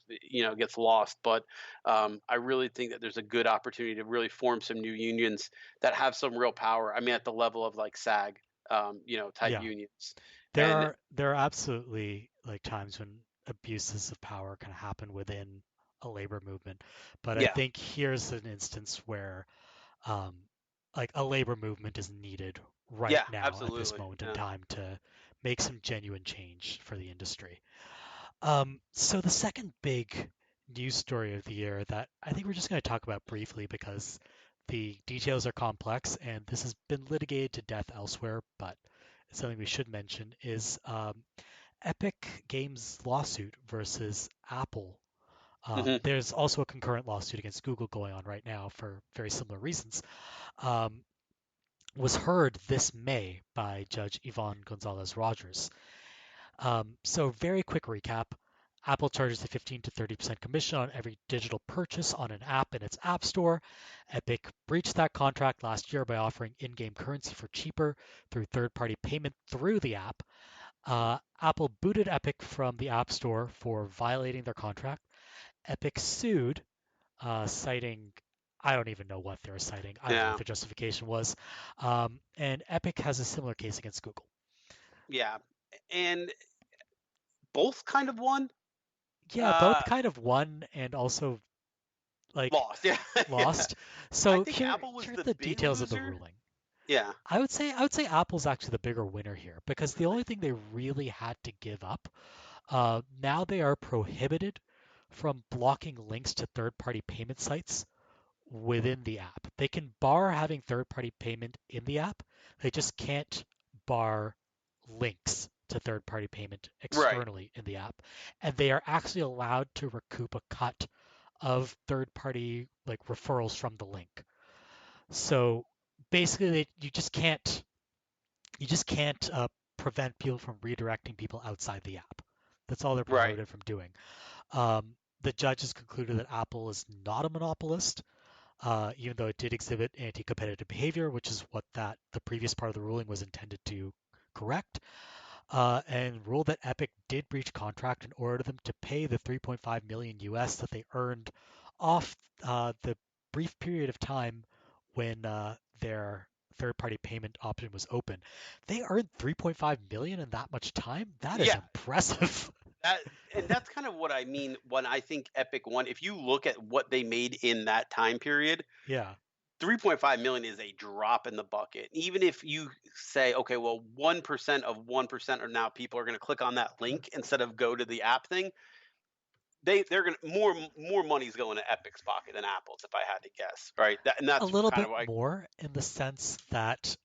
gets lost. But I really think that there's a good opportunity to really form some new unions that have some real power. I mean, at the level of like SAG, type Yeah, unions. there And are there are absolutely like times when abuses of power can happen within a labor movement, but I yeah, think here's an instance where um, like a labor movement is needed right yeah, now at this absolutely. moment in Yeah. time to make some genuine change for the industry. So the second big news story of the year that I think we're just going to talk about briefly because the details are complex and this has been litigated to death elsewhere, but it's something we should mention is Epic Games lawsuit versus Apple. Hmm. There's also a concurrent lawsuit against Google going on right now for very similar reasons. Um, was heard this May by Judge Yvonne Gonzalez Rogers. So very quick recap. Apple charges a 15 to 30% commission on every digital purchase on an app in its App Store. Epic breached that contract last year by offering in-game currency for cheaper through third-party payment through the app. Apple booted Epic from the App Store for violating their contract. Epic sued, citing I don't even know what they were citing. I don't know what Yeah, the justification was. And Epic has a similar case against Google. yeah, and both kind of won. Yeah, both Uh, kind of won and also like Lost. Yeah, yeah. lost. I So think Apple was here are the the big details of the loser. ruling. Yeah, I would say Apple's actually the bigger winner here because the really. only thing they really had to give up, now they are prohibited from blocking links to third-party payment sites within the app. They can bar having third-party payment in the app. They just can't bar links to third-party payment Right. externally in the app. And they are actually allowed to recoup a cut of third-party like referrals from the link. So basically, you just can't prevent people from redirecting people outside the app. That's all they're Right. prohibited from doing. The judges concluded that Apple is not a monopolist, even though it did exhibit anti-competitive behavior, which is what the previous part of the ruling was intended to correct, and ruled that Epic did breach contract and ordered them to pay the 3.5 million US that they earned off the brief period of time when their third-party payment option was open. They earned 3.5 million in that much time. That is Yeah. impressive. That and that's kind of what I mean when I think Epic won. If you look at what they made in that time period, Yeah. 3.5 million is a drop in the bucket. Even if you say, okay, well, 1% of 1% are now people are going to click on that link instead of go to the app thing. They're going to more money's going to Epic's pocket than Apple's, if I had to guess, right? And A that's little kind bit of like more in the sense that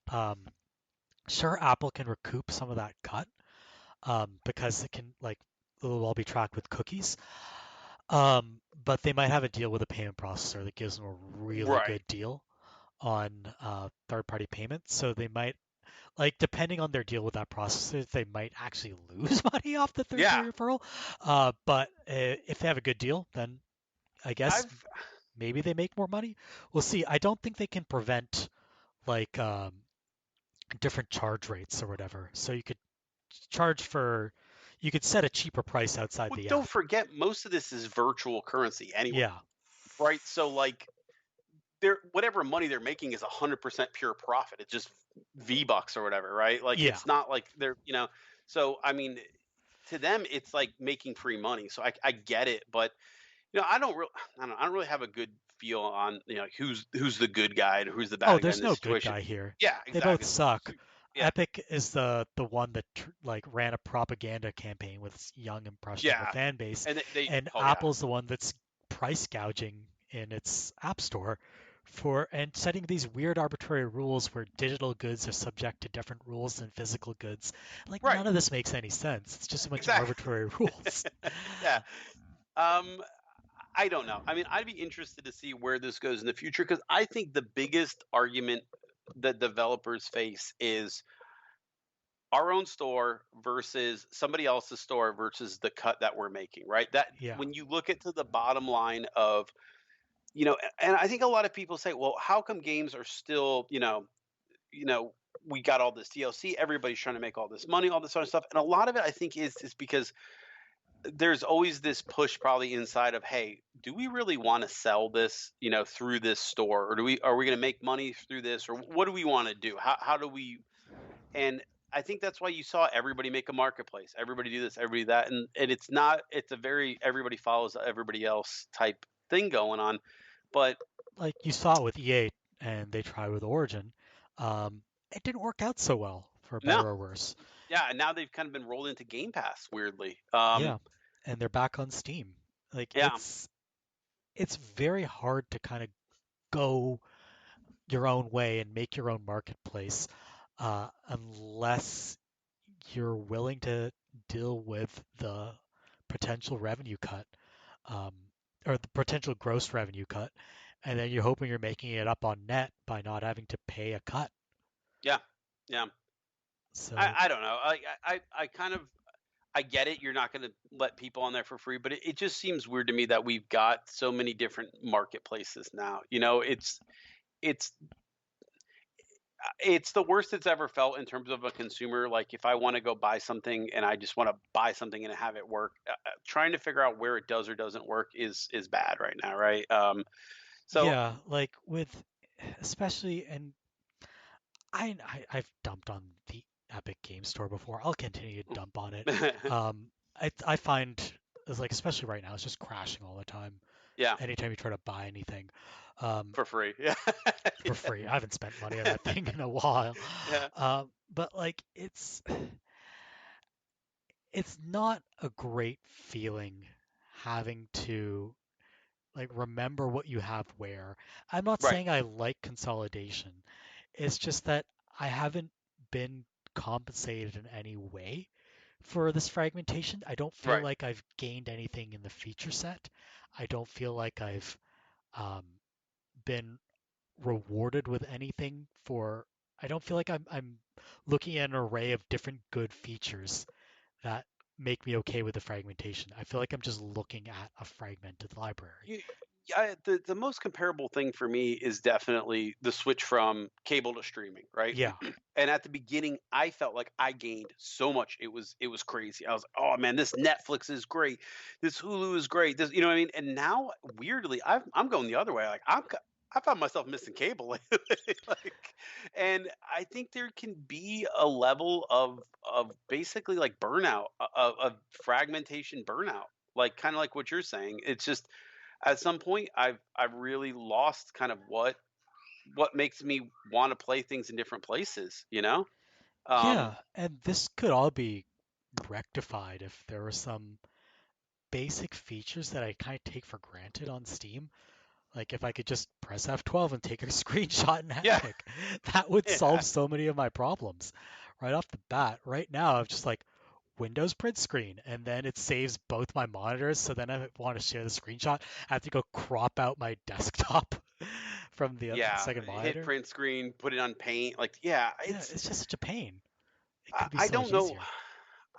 sure, Apple can recoup some of that cut because it can like it'll all be tracked with cookies. But they might have a deal with a payment processor that gives them a really right. good deal on third-party payments. So they might like depending on their deal with that processor, they might actually lose money off the Yeah, third-party referral. But if they have a good deal, then I guess I've maybe they make more money. We'll see. I don't think they can prevent like different charge rates or whatever. So you could charge for, you could set a cheaper price outside well, the don't app. forget most of this is virtual currency anyway, Yeah, right? So like they're whatever money they're making is 100% pure profit. It's just V bucks or whatever, right? Like yeah. it's not like they're. So I mean, to them, it's like making free money. So I get it, but I don't really have a good feel on who's the good guy and who's the Oh, bad guy in there's this no good situation. guy here. Yeah, They both exactly. suck. Yeah, Epic is the one that like ran a propaganda campaign with young impressionable yeah, fan base, and they and oh yeah, Apple's the one that's price gouging in its app store for and setting these weird arbitrary rules where digital goods are subject to different rules than physical goods. Like right, none of this makes any sense. It's just a bunch of exactly. arbitrary rules. Yeah. Um, I don't know. I mean, I'd be interested to see where this goes in the future because I think the biggest argument that developers face is our own store versus somebody else's store versus the cut that we're making, right? That Yeah. when you look at to the bottom line of, and I think a lot of people say, well, how come games are still, you know, we got all this DLC, everybody's trying to make all this money, all this other stuff. And a lot of it I think is because there's always this push probably inside of, hey, do we really want to sell this, through this store, or are we going to make money through this, or what do we want to do? How do we? And I think that's why you saw everybody make a marketplace, everybody do this, everybody that, and it's a very everybody follows everybody else type thing going on, but Like you saw it with EA and they tried with Origin. It didn't work out so well, for no, better or worse. yeah, and now they've kind of been rolled into Game Pass weirdly. Yeah, and they're back on Steam. Like Yeah, it's very hard to kind of go your own way and make your own marketplace unless you're willing to deal with the potential revenue cut um, or the potential gross revenue cut, and then you're hoping you're making it up on net by not having to pay a cut. yeah, yeah. So I don't know. I kind of I get it. You're not going to let people on there for free, but it just seems weird to me that we've got so many different marketplaces now. It's it's the worst it's ever felt in terms of a consumer. Like if I want to go buy something and I just want to buy something and have it work, trying to figure out where it does or doesn't work is bad right now, right? So yeah, like with especially and I've dumped on the Epic Game Store before. I'll continue to dump on it. I find it's like especially right now it's just crashing all the time. yeah, Anytime you try to buy anything um, for free. Yeah, for free, I haven't spent money on that thing in a while. yeah, But like it's not a great feeling having to like remember what you have where. I'm not Right. saying I like consolidation. It's just that I haven't been compensated in any way for this fragmentation. I don't feel Right. like I've gained anything in the feature set. I don't feel like I've um, been rewarded with anything for. I don't feel like I'm looking at an array of different good features that make me okay with the fragmentation. I feel like I'm just looking at a fragmented library. You, yeah, the most comparable thing for me is definitely the switch from cable to streaming, right? Yeah. And at the beginning, I felt like I gained so much. It was crazy. I was like, oh man, this Netflix is great. This Hulu is great. This, you know what I mean? And now, weirdly, I'm going the other way. Like I found myself missing cable lately. Like, and I think there can be a level of basically like burnout, of fragmentation burnout, like kind of like what you're saying. It's just at some point I've really lost kind of what makes me want to play things in different places, you know? Um, Yeah, and this could all be rectified if there were some basic features that I kind of take for granted on Steam. Like if I could just press F12 and take a screenshot in yeah, Epic, that would yeah, solve so many of my problems right off the bat. Right now, I'm just like Windows print screen, and then it saves both my monitors. So then I want to share the screenshot. I have to go crop out my desktop from the yeah. second Hit monitor. print screen, put it on paint. Like, yeah, Yeah, it's just such a pain. It I, could be I so don't much know. easier.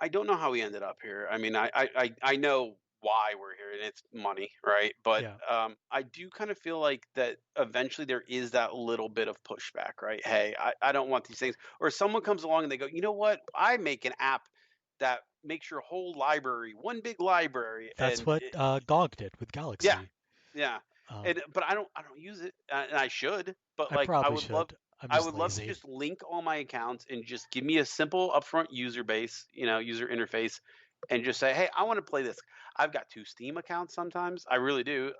I don't know how we ended up here. I mean, I know why we're here, and it's money, right? But Yeah. I do kind of feel like that eventually there is that little bit of pushback, right? Hey, I don't want these things. Or someone comes along and they go, you know what? I make an app that makes your whole library one big library, That's and what GOG did with yeah, Galaxy. yeah. Um, And but I don't use it, and I should. But I like, probably should. I'm I just would love to lazy. just link all my accounts and just give me a simple upfront user base, user interface, and just say, hey, I want to play this. I've got 2 Steam accounts sometimes. I really do.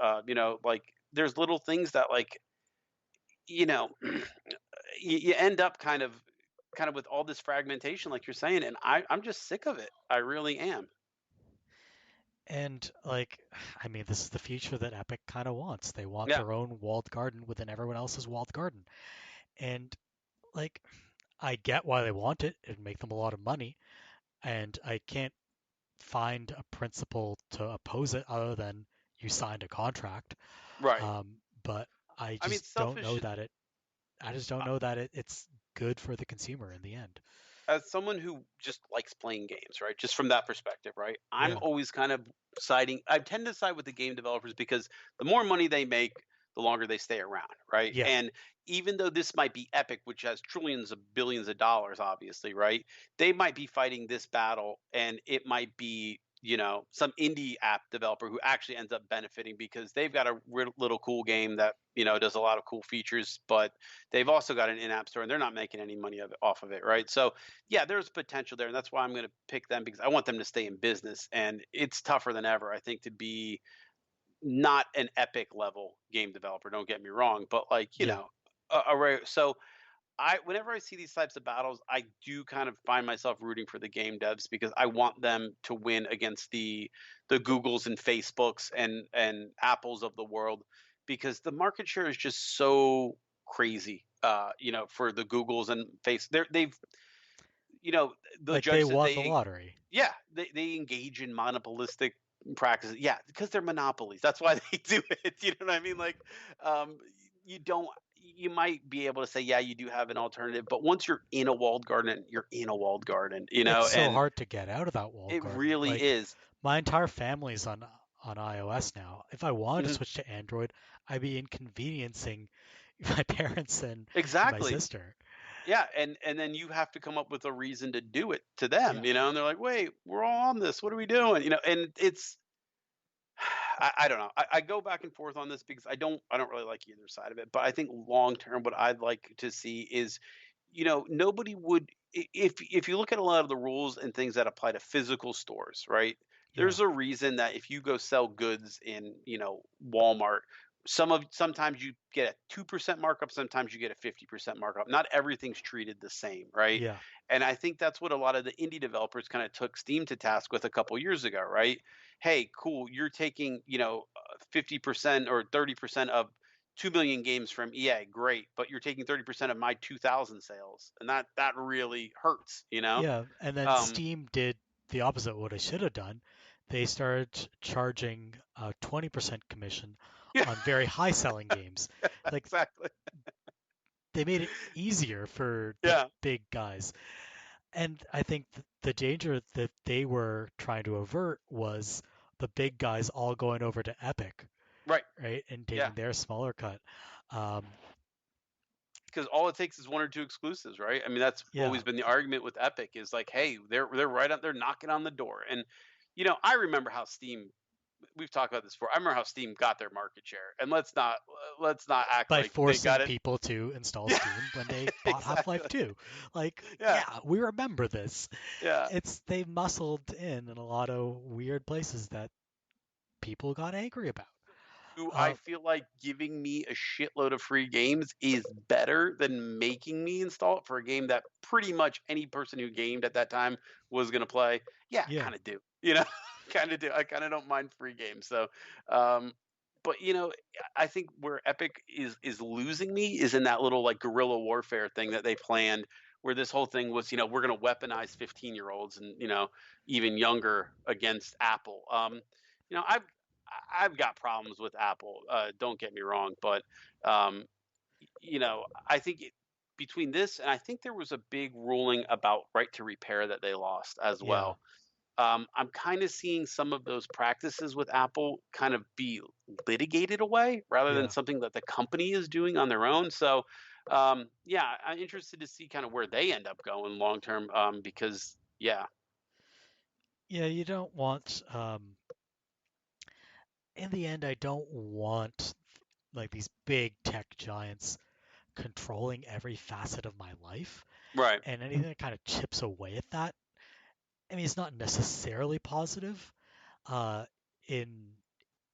Like there's little things that like, you know, you end up kind of with all this fragmentation, like you're saying, and I'm just sick of it. I really am. And like, I mean, this is the future that Epic kind of wants. They want Yeah. their own walled garden within everyone else's walled garden. And like, I get why they want it. It'd make them a lot of money. And I can't find a principle to oppose it other than you signed a contract. Right. But I I mean, just don't know selfish. that I just don't know that it's good for the consumer in the end. As someone who just likes playing games, right? Just from that perspective, right? I'm Yeah. always kind of siding. I tend to side with the game developers because the more money they make, the longer they stay around, right? Yeah. And even though this might be Epic, which has trillions of billions of dollars, obviously, right? They might be fighting this battle, and it might be some indie app developer who actually ends up benefiting because they've got a little cool game that does a lot of cool features, but they've also got an in-app store and they're not making any money off of it, right? So yeah, there's potential there, and that's why I'm going to pick them because I want them to stay in business. And it's tougher than ever, I think, to be not an Epic level game developer. Don't get me wrong, but like Yeah. so whenever I see these types of battles, I do kind of find myself rooting for the game devs because I want them to win against the Googles and Facebooks and Apples of the world because the market share is just so crazy. For the Googles and they've you know the Like they judge said won the lottery. yeah, they engage in monopolistic practices. Yeah, because they're monopolies. That's why they do it. You know what I mean? Like, um, you don't. You might be able to say, yeah, you do have an alternative, but once you're in a walled garden, you're in a walled garden. It's so And hard to get out of that walled it garden. really Like is. my entire family's on iOS now. If I wanted to Mhm. switch to Android, I'd be inconveniencing my parents and my Exactly. sister. Yeah, and then you have to come up with a reason to do it to them. Yeah. And they're like, wait, we're all on this. What are we doing? And it's I don't know. I go back and forth on this because I don't really like either side of it. But I think long term, what I'd like to see is, nobody would if you look at a lot of the rules and things that apply to physical stores, right? Yeah. There's a reason that if you go sell goods in, Walmart, sometimes you get a 2% markup, sometimes you get a 50% markup. Not everything's treated the same, right? Yeah. And I think that's what a lot of the indie developers kind of took Steam to task with a couple years ago, right? Hey, cool, you're taking, 50% or 30% of 2 million games from EA, great, but you're taking 30% of my 2,000 sales, and that really hurts, you know? Yeah, and then Um, Steam did the opposite of what I should have done. They started charging 20% commission yeah, on very high selling games. Like exactly. they made it easier for the Yeah, big guys. And I think the danger that they were trying to avert was the big guys all going over to Epic, right. right, and Yeah, taking their smaller cut. Um, because all it takes is one or two exclusives, right? I mean, that's yeah, always been the argument with Epic is like, hey, they're right up there knocking on the door. And I remember how Steam. We've talked about this before. I remember how Steam got their market share, and let's not act by like they forcing got it. people to install Yeah, Steam when they bought Half-Life exactly. 2. Like, Yeah, yeah, we remember this. yeah. It's they muscled in a lot of weird places that people got angry about. Who I Uh, feel like giving me a shitload of free games is better than making me install it for a game that pretty much any person who gamed at that time was going to play. Yeah, yeah, kind of do. Kind of do. I kind of don't mind free games. So, um, but I think where Epic is losing me is in that little like guerrilla warfare thing that they planned, where this whole thing was, we're going to weaponize 15-year-olds and even younger against Apple. You know, I've I've got problems with Apple. Don't get me wrong, but um, I think between this and I think there was a big ruling about right to repair that they lost as yeah, well. I'm kind of seeing some of those practices with Apple kind of be litigated away rather than yeah. something that the company is doing on their own. So, yeah, I'm interested to see kind of where they end up going long term because, yeah, Yeah, you don't want in the end I don't want like these big tech giants controlling every facet of my life, right, and anything that kind of chips away at that. I mean, it's not necessarily positive uh, in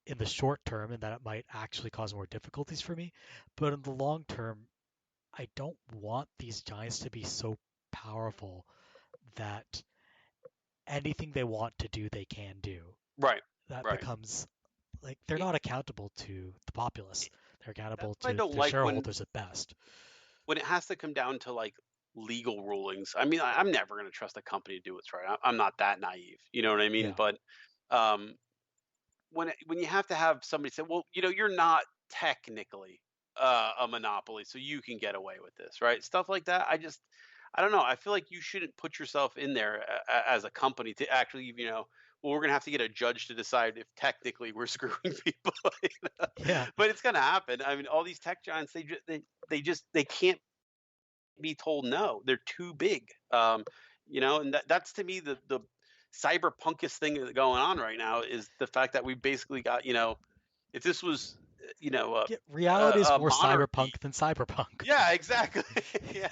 in the short term, and that it might actually cause more difficulties for me. But in the long term, I don't want these giants to be so powerful that anything they want to do, they can do. right, That right. becomes like they're It, not accountable to the populace. They're that's accountable what I to don't their like shareholders at best. when it has to come down to like legal rulings. I mean, I'm never going to trust a company to do what's right. I'm not that naive. You know what I mean? Yeah, But um, when you have to have somebody say, well, you're not technically a monopoly, so you can get away with this, right? Stuff like that. I don't know. I feel like you shouldn't put yourself in there as a company to actually, well, we're gonna have to get a judge to decide if technically we're screwing people. yeah, But it's gonna happen. I mean, all these tech giants, they can't be told no. They're too big. And that's to me the cyberpunkist thing that's going on right now is the fact that we basically got, if this was, yeah. Reality is a more monarchy. cyberpunk than cyberpunk. Yeah, exactly. Yeah.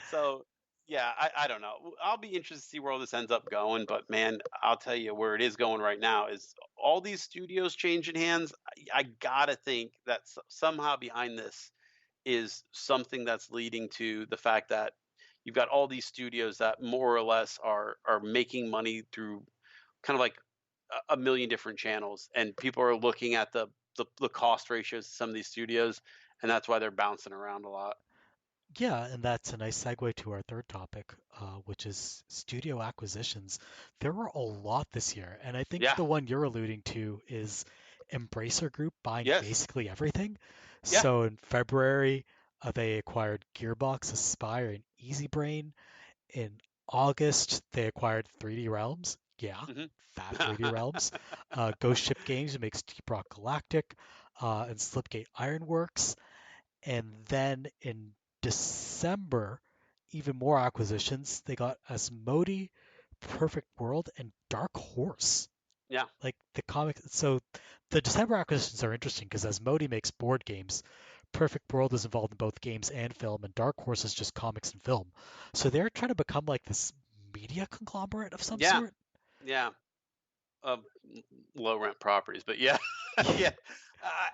So, yeah, I don't know. I'll be interested to see where all this ends up going, but man, I'll tell you where it is going right now is all these studios changing hands. I gotta think that somehow behind this is something that's leading to the fact that you've got all these studios that more or less are making money through kind of like a million different channels, and people are looking at the cost ratios of some of these studios, and that's why they're bouncing around a lot. Yeah, and that's a nice segue to our third topic, which is studio acquisitions. There were a lot this year, and I think Yeah. the one you're alluding to is Embracer Group buying Yes. basically everything. Yeah. So in February, they acquired Gearbox, Aspire, and Easy Brain. In August, they acquired 3D Realms. Yeah, Hmm. that 3D Realms. Ghost Ship Games makes Deep Rock Galactic, and Slipgate Ironworks. And then in December, even more acquisitions. They got Asmodee, Perfect World, and Dark Horse. Yeah. Like the comic. So the December acquisitions are interesting because Asmodee makes board games. Perfect World is involved in both games and film, and Dark Horse is just comics and film. So they're trying to become like this media conglomerate of some Yeah. sort. Yeah. um, Low rent properties, but yeah, yeah.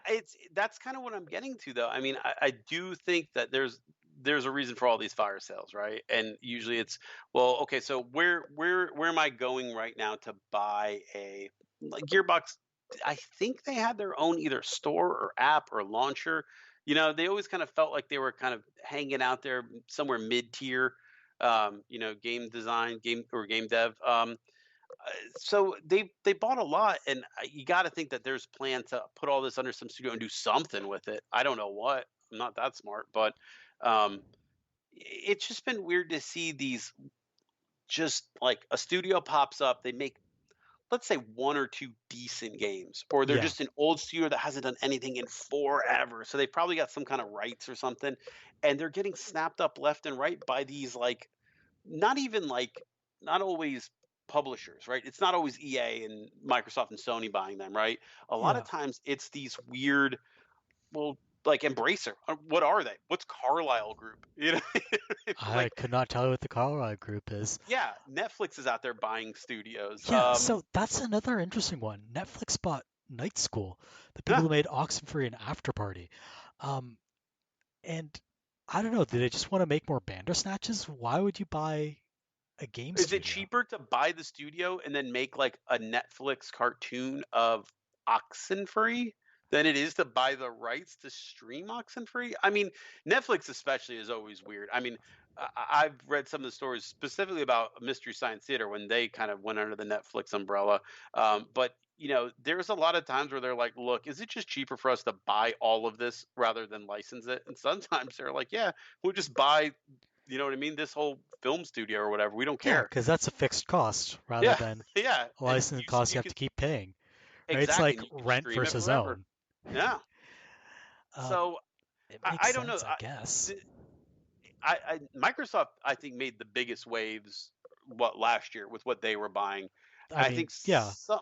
It's that's kind of what I'm getting to, though. I mean, I do think that there's a reason for all these fire sales, right? And usually it's, well, okay, so where am I going right now to buy a like Gearbox? I think they had their own either store or app or launcher. They always kind of felt like they were kind of hanging out there somewhere mid-tier, game design, game dev. So they bought a lot, and you got to think that there's plan to put all this under some studio and do something with it. I don't know what. I'm not that smart, but um, it's just been weird to see these, just like a studio pops up, they make, let's say, one or two decent games, or they're Yeah. just an old studio that hasn't done anything in forever. So they probably got some kind of rights or something, and they're getting snapped up left and right by these, like, not even like, not always publishers, right? It's not always EA and Microsoft and Sony buying them, right? A lot of Yeah. times it's these weird, well, like Embracer. What are they? What's Carlisle Group? I Like, could not tell you what the Colorado group is. yeah, Netflix is out there buying studios. Yeah, so that's another interesting one. Netflix bought Night School, the people Yeah. who made Oxenfree and After Party. Um, and I don't know, do they just want to make more Bandersnatches? Why would you buy a game Is it studio? cheaper to buy the studio and then make like a Netflix cartoon of Oxenfree than it is to buy the rights to stream Oxenfree? I mean, Netflix especially is always weird. I mean, I've read some of the stories specifically about Mystery Science Theater when they kind of went under the Netflix umbrella. But there's a lot of times where they're like, "Look, is it just cheaper for us to buy all of this rather than license it?" And sometimes they're like, "Yeah, we'll just buy, you know what I mean, this whole film studio or whatever. We don't Yeah, care." because that's a fixed cost rather Yeah, than yeah, a and licensing cost you you have can, to keep paying, right? It's exactly, like and you can rent stream it versus forever. own. Yeah. Um, So it makes I don't know. sense, I guess. Microsoft, I think, made the biggest waves last year with what they were buying. I I think mean, yeah, some. I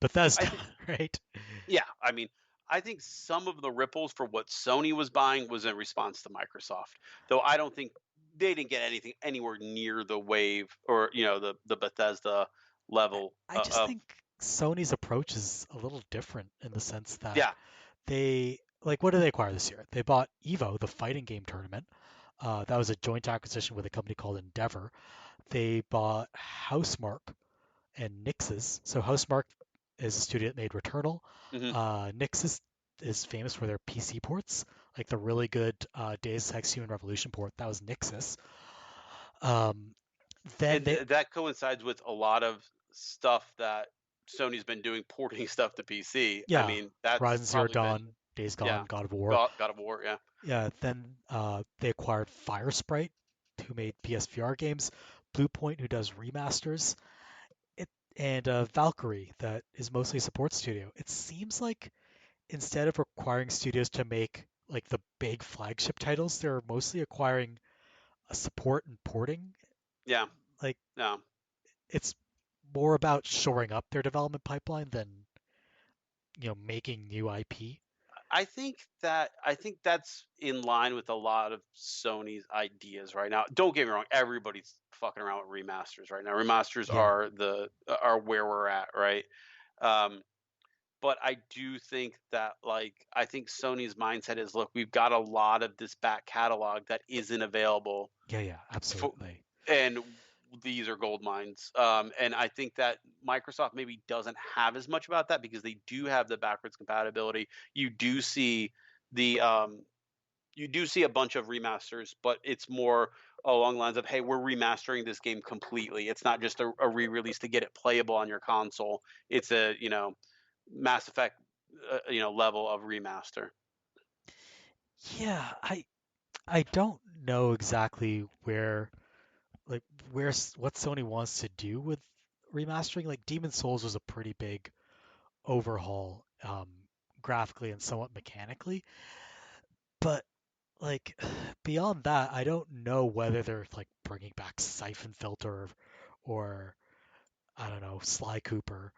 Bethesda, think right? Yeah. I mean, I think some of the ripples for what Sony was buying was in response to Microsoft, though I don't think they didn't get anything anywhere near the wave, or the Bethesda I, level I just of. think Sony's approach is a little different in the sense that Yeah. they, like, what did they acquire this year? They bought Evo, the fighting game tournament. That was a joint acquisition with a company called Endeavor. They bought Housemark and Nixes. So Housemark is a studio that made Returnal. Hmm. Nixes is famous for their PC ports, like the really good Deus Ex Human Revolution port. That was Nixes. Um, then And they, that coincides with a lot of stuff that Sony's been doing, porting stuff to PC. I yeah, mean, that's Horizon Zero probably been, Dawn, Days Gone, yeah, God of War. God of War, yeah. Yeah, then they acquired Firesprite, who made PSVR games, Bluepoint, who does remasters, it, and Valkyrie, that is mostly a support studio. It seems like instead of acquiring studios to make like the big flagship titles, they're mostly acquiring a support and porting. Yeah, Like no. it's more about shoring up their development pipeline than making new IP. I think that's in line with a lot of Sony's ideas right now. Don't get me wrong, everybody's fucking around with remasters right now. Remasters Yeah, are where we're at, right? Um, but I do think that, like, I think Sony's mindset is, look, we've got a lot of this back catalog that isn't available yeah, for, absolutely. and these are gold mines. And I think that Microsoft maybe doesn't have as much about that because they do have the backwards compatibility. You do see the you do see a bunch of remasters, but it's more along the lines of, hey, we're remastering this game completely. It's not just a re-release to get it playable on your console. It's a Mass Effect level of remaster. Yeah, I don't know exactly like what Sony wants to do with remastering. Like Demon Souls was a pretty big overhaul, graphically and somewhat mechanically, but like beyond that, I don't know whether they're like bringing back Siphon Filter or I don't know, Sly Cooper.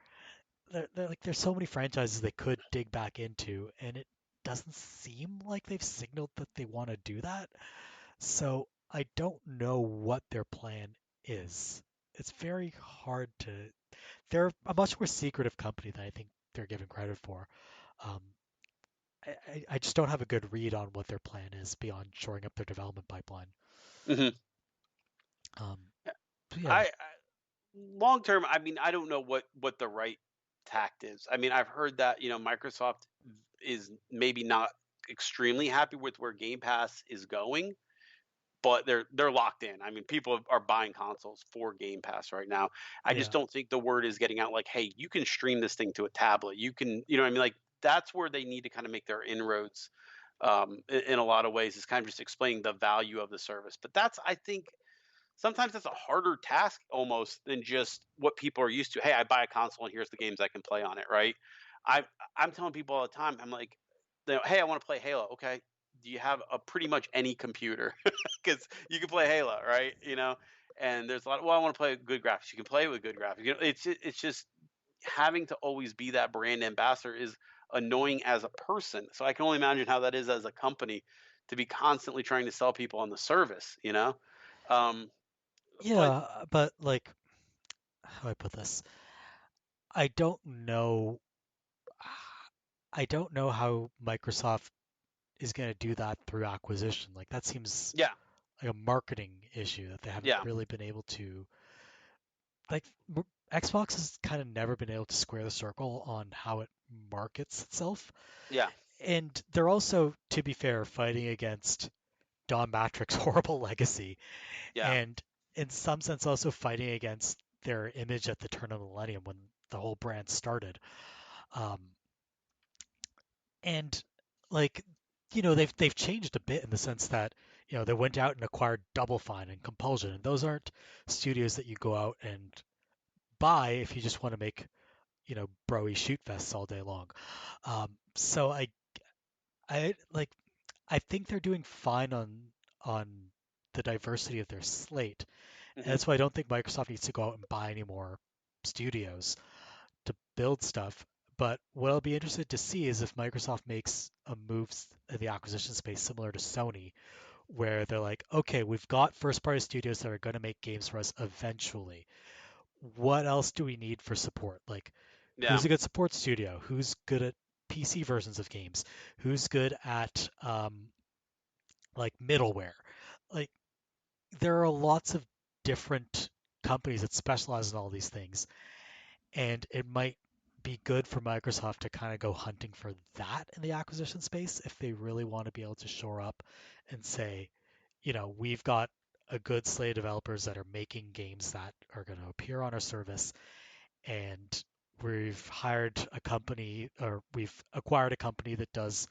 They're like there's so many franchises they could dig back into, and it doesn't seem like they've signaled that they want to do that. So I don't know what their plan is. It's very hard to. They're a much more secretive company than I think they're given credit for. Um, I just don't have a good read on what their plan is beyond shoring up their development pipeline. Hmm. Um, so yeah, I long term, I mean, I don't know what the right tact is. I mean, I've heard that, Microsoft is maybe not extremely happy with where Game Pass is going, but they're locked in. I mean, people are buying consoles for Game Pass right now. I just Yeah. don't think the word is getting out like, hey, you can stream this thing to a tablet. You can, you know what I mean? Like that's where they need to kind of make their inroads in a lot of ways is kind of just explaining the value of the service. But that's, I think, sometimes that's a harder task almost than just what people are used to. Hey, I buy a console and here's the games I can play on it, right? I I'm telling people all the time, I'm like, hey, I want to play Halo. Okay, do you have a pretty much any computer? Because you can play Halo, right? And there's a lot. Well, I want to play good graphics. You can play with good graphics. It's just having to always be that brand ambassador is annoying as a person. So I can only imagine how that is as a company to be constantly trying to sell people on the service. Um, but Yeah, but like, how do I put this? I don't know. I don't know how Microsoft is going to do that through acquisition. Like that seems yeah, like a marketing issue that they haven't yeah, really been able to like Xbox has kind of never been able to square the circle on how it markets itself. yeah, And they're also, to be fair, fighting against Don Matrick's horrible legacy yeah, and in some sense also fighting against their image at the turn of the millennium when the whole brand started. Um, and like they've changed a bit in the sense that they went out and acquired Double Fine and Compulsion, and those aren't studios that you go out and buy if you just want to make broy shoot vests all day long. So I like I think they're doing fine on the diversity of their slate. And hmm that's why I don't think Microsoft needs to go out and buy any more studios to build stuff. But what I'll be interested to see is if Microsoft makes a move in the acquisition space similar to Sony, where they're like, okay, we've got first party studios that are going to make games for us eventually. What else do we need for support? Like, yeah, who's a good support studio? Who's good at PC versions of games? Who's good at like middleware? Like, there are lots of different companies that specialize in all these things, and it might be good for Microsoft to kind of go hunting for that in the acquisition space if they really want to be able to shore up and say, we've got a good slate of developers that are making games that are going to appear on our service, and we've hired a company or we've acquired a company that does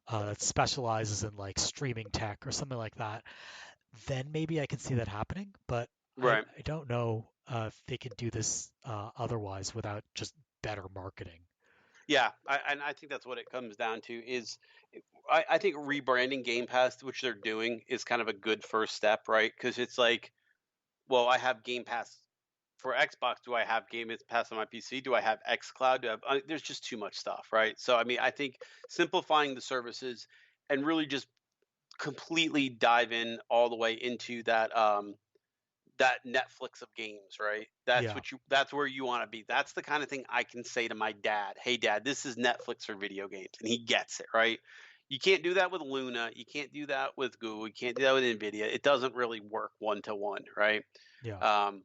that specializes in like streaming tech or something like that, then maybe I can see that happening. But right. I don't know if they can do this otherwise without just better marketing. Yeah, and I think that's what it comes down to is I think rebranding Game Pass, which they're doing, is kind of a good first step, right? Because it's like, well, I have Game Pass for Xbox. Do I have Game Pass on my PC? Do I have XCloud? There's just too much stuff, right? So I mean, I think simplifying the services and really just completely dive in all the way into that Netflix of games, right? Yeah, That's where you want to be. That's the kind of thing I can say to my dad. Hey dad, this is Netflix for video games, and he gets it, right? You can't do that with Luna, you can't do that with Google, you can't do that with Nvidia. It doesn't really work one to one, right? yeah. Um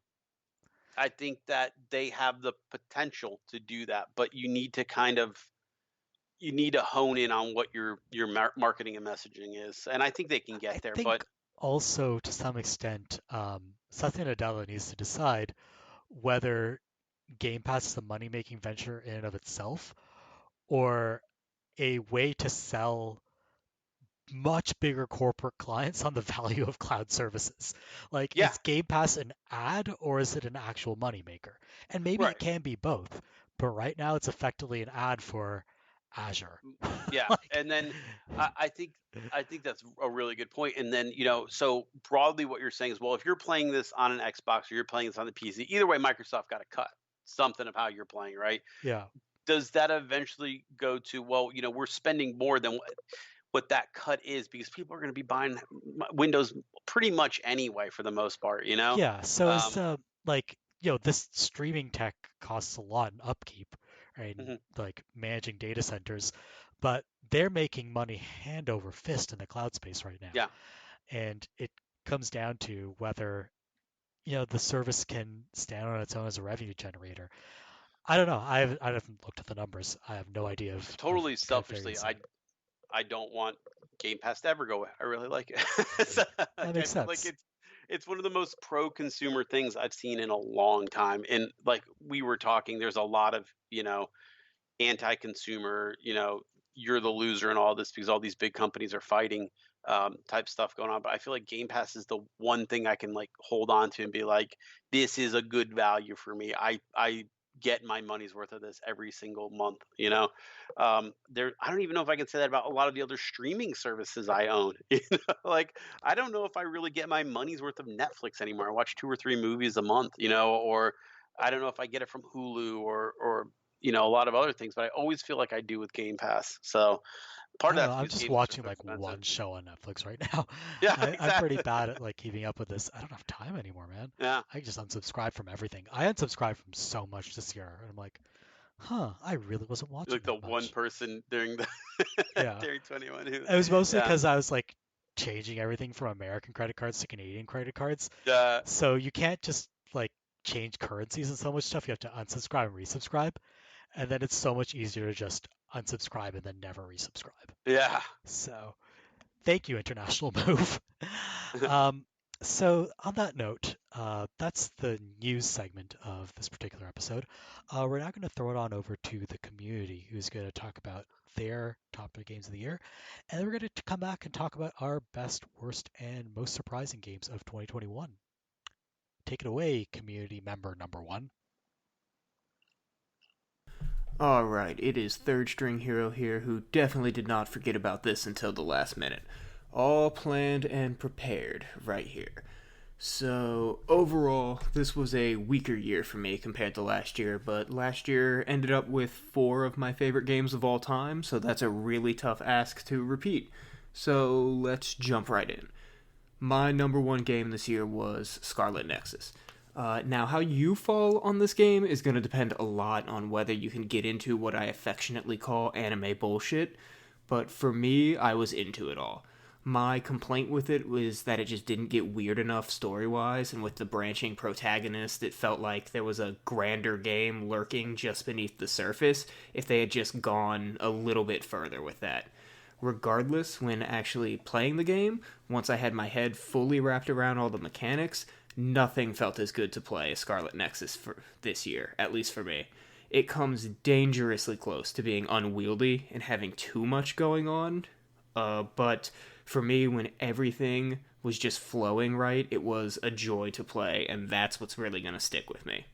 I think that they have the potential to do that, but you need to hone in on what your marketing and messaging is. And I think they can I get there, but think also to some extent, Satya Nadella needs to decide whether Game Pass is a money making venture in and of itself or a way to sell much bigger corporate clients on the value of cloud services. Like, yeah, is Game Pass an ad or is it an actual moneymaker? And maybe it right. can be both, but right now it's effectively an ad for Azure. Yeah, Like, and then I think that's a really good point. And then so broadly, what you're saying is, well, if you're playing this on an Xbox or you're playing this on the PC, either way, Microsoft got to cut something of how you're playing, right? yeah, Does that eventually go to, well, we're spending more than what that cut is because people are going to be buying Windows pretty much anyway for the most part, you know? yeah. So is Um, like this streaming tech costs a lot in upkeep, right? And mhm, like managing data centers, but they're making money hand over fist in the cloud space right now. yeah, And it comes down to whether the service can stand on its own as a revenue generator. I don't know. I haven't looked at the numbers. I have no idea of Totally kind of figuring selfishly, this out. I don't want Game Pass to ever go away. I really like it. So, That like, I makes feel like sense. it's one of the most pro-consumer things I've seen in a long time. And like we were talking, there's a lot of, anti-consumer, you're the loser and all this because all these big companies are fighting type stuff going on. But I feel like Game Pass is the one thing I can like hold on to and be like, this is a good value for me. I get my money's worth of this every single month. There. I don't even know if I can say that about a lot of the other streaming services I own. Like I don't know if I really get my money's worth of Netflix anymore. I watch 2 or 3 movies a month. Or I don't know if I get it from Hulu or a lot of other things, but I always feel like I do with Game Pass. So I part of don't know. that's I'm because just games are just watching so like expensive. one show on Netflix right now. Yeah, I'm pretty exactly. bad at like keeping up with this. I don't have time anymore, man. Yeah, I just unsubscribe from everything. I unsubscribed from so much this year, and I'm like, huh, I really wasn't you're watching like the that one much. person during the Yeah. during 21 who, It was mostly yeah, because I was like changing everything from American credit cards to Canadian credit cards. uh, So you can't just like change currencies and so much stuff. You have to unsubscribe and resubscribe. And then it's so much easier to just unsubscribe and then never resubscribe. yeah. So thank you, international move. Um, so on that note, that's the news segment of this particular episode. We're now going to throw it on over to the community, who's going to talk about their top 3 games of the year, and then we're going to come back and talk about our best, worst, and most surprising games of 2021. Take it away, community member number one. Alright, it is Third String Hero here, who definitely did not forget about this until the last minute. All planned and prepared right here. So, overall, this was a weaker year for me compared to last year, but last year ended up with 4 of my favorite games of all time, so that's a really tough ask to repeat. So, let's jump right in. My number one game this year was Scarlet Nexus. Now, how you fall on this game is going to depend a lot on whether you can get into what I affectionately call anime bullshit, but for me, I was into it all. My complaint with it was that it just didn't get weird enough story wise, and with the branching protagonist, it felt like there was a grander game lurking just beneath the surface if they had just gone a little bit further with that. Regardless, when actually playing the game, once I had my head fully wrapped around all the mechanics, nothing felt as good to play as Scarlet Nexus for this year, at least for me. It comes dangerously close to being unwieldy and having too much going on. But for me, when everything was just flowing right, it was a joy to play, and that's what's really going to stick with me.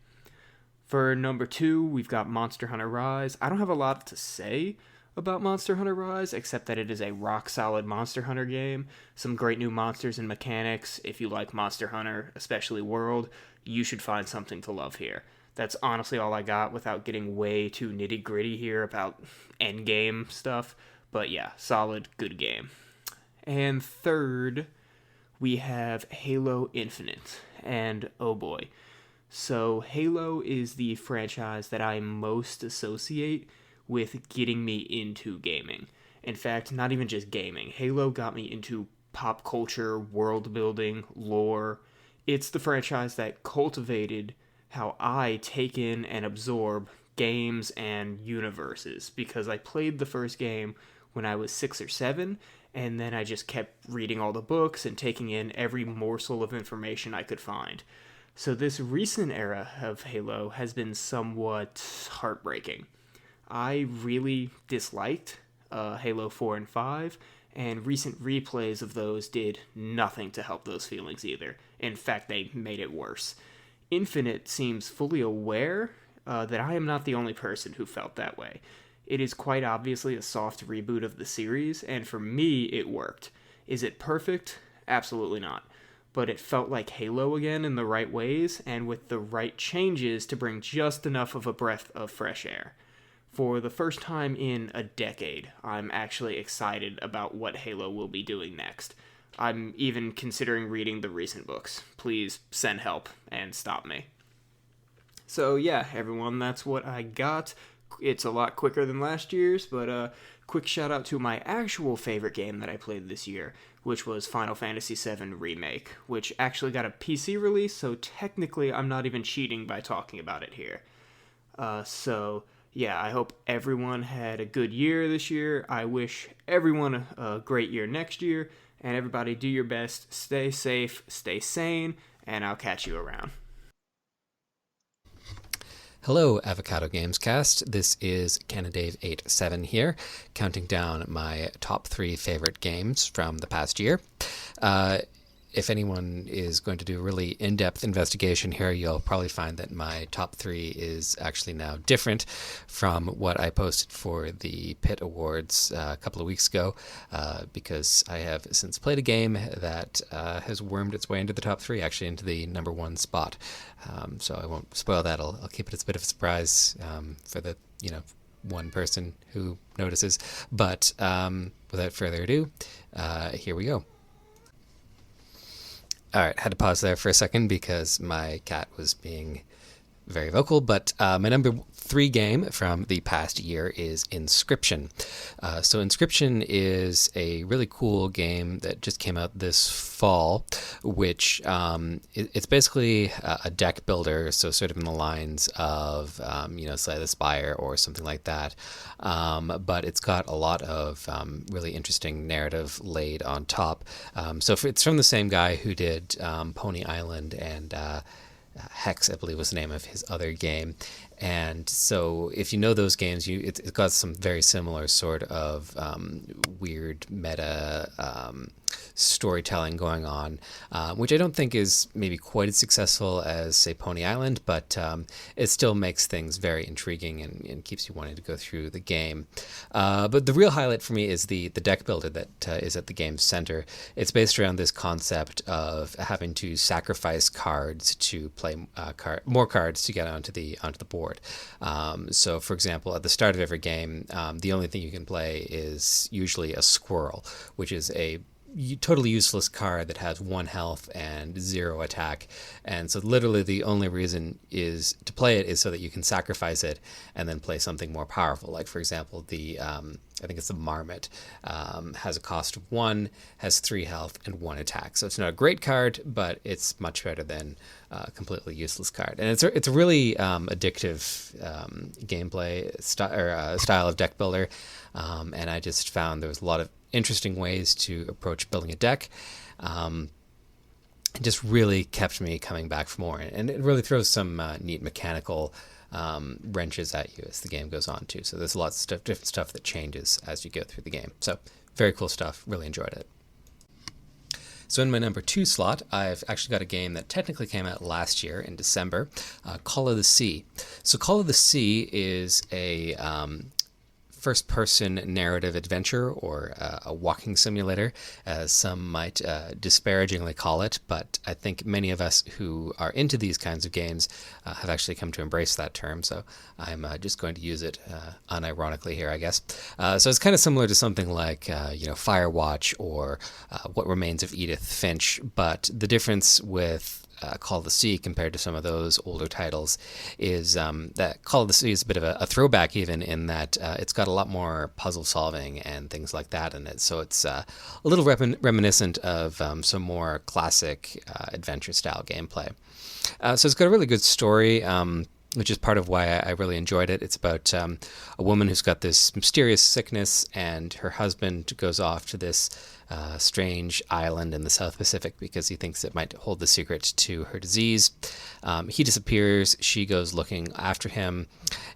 For number two, we've got Monster Hunter Rise. I don't have a lot to say about Monster Hunter Rise, except that it is a rock solid Monster Hunter game. Some great new monsters and mechanics. If you like Monster Hunter, especially World, you should find something to love here. That's honestly all I got without getting way too nitty gritty here about endgame stuff. But yeah, solid, good game. And third, we have Halo Infinite. And oh boy. So, Halo is the franchise that I most associate with getting me into gaming. In fact, not even just gaming. Halo got me into pop culture, world building, lore. It's the franchise that cultivated how I take in and absorb games and universes because I played the first game when I was 6 or 7, and then I just kept reading all the books and taking in every morsel of information I could find. So, this recent era of Halo has been somewhat heartbreaking. I really disliked Halo 4 and 5, and recent replays of those did nothing to help those feelings either. In fact, they made it worse. Infinite seems fully aware that I am not the only person who felt that way. It is quite obviously a soft reboot of the series, and for me, it worked. Is it perfect? Absolutely not. But it felt like Halo again in the right ways, and with the right changes to bring just enough of a breath of fresh air. For the first time in a decade, I'm actually excited about what Halo will be doing next. I'm even considering reading the recent books. Please send help and stop me. So, yeah, everyone, that's what I got. It's a lot quicker than last year's, but quick shout out to my actual favorite game that I played this year, which was Final Fantasy VII Remake, which actually got a PC release, so technically I'm not even cheating by talking about it here. So yeah, I hope everyone had a good year this year. I wish everyone a great year next year. And everybody, do your best, stay safe, stay sane, and I'll catch you around. Hello, Avocado GamesCast. This is CanadaDave87 here, counting down my top 3 favorite games from the past year. If anyone is going to do a really in-depth investigation here, you'll probably find that my top 3 is actually now different from what I posted for the Pit Awards a couple of weeks ago, because I have since played a game that has wormed its way into the top 3, actually into the number 1 spot. So I won't spoil that. I'll keep it as a bit of a surprise for the one person who notices. But without further ado, here we go. All right, had to pause there for a second because my cat was being very vocal, but my number 3 game from the past year is Inscription. So Inscription is a really cool game that just came out this fall, which it's basically a deck builder, so sort of in the lines of, Slay the Spire or something like that, but it's got a lot of really interesting narrative laid on top. It's from the same guy who did Pony Island and Hex, I believe was the name of his other game. And so if you know those games, it's got some very similar sort of weird meta storytelling going on, which I don't think is maybe quite as successful as, say, Pony Island, but it still makes things very intriguing and keeps you wanting to go through the game. But the real highlight for me is the deck builder that is at the game's center. It's based around this concept of having to sacrifice cards to play more cards to get onto the board. So, for example, at the start of every game, the only thing you can play is usually a squirrel, which is a totally useless card that has 1 health and 0 attack, and so literally the only reason is to play it is so that you can sacrifice it and then play something more powerful. Like, for example, I think it's the Marmot, has a cost of 1, has 3 health and 1 attack. So it's not a great card, but it's much better than a completely useless card. And it's a really addictive gameplay style of deck builder, and I just found there was a lot of interesting ways to approach building a deck. It just really kept me coming back for more, and it really throws some neat mechanical wrenches at you as the game goes on too. So there's lots of different stuff that changes as you go through the game. So very cool stuff. Really enjoyed it. So in my number 2 slot, I've actually got a game that technically came out last year in December, Call of the Sea. So Call of the Sea is a first-person narrative adventure, or a walking simulator, as some might disparagingly call it, but I think many of us who are into these kinds of games have actually come to embrace that term, so I'm just going to use it unironically here, I guess. So it's kind of similar to something like Firewatch or What Remains of Edith Finch, but the difference with Call of the Sea compared to some of those older titles is that Call of the Sea is a bit of a throwback, even in that it's got a lot more puzzle solving and things like that in it. So it's a little reminiscent of some more classic adventure style gameplay. So it's got a really good story, which is part of why I really enjoyed it. It's about a woman who's got this mysterious sickness, and her husband goes off to this strange island in the South Pacific because he thinks it might hold the secret to her disease. He disappears. She goes looking after him,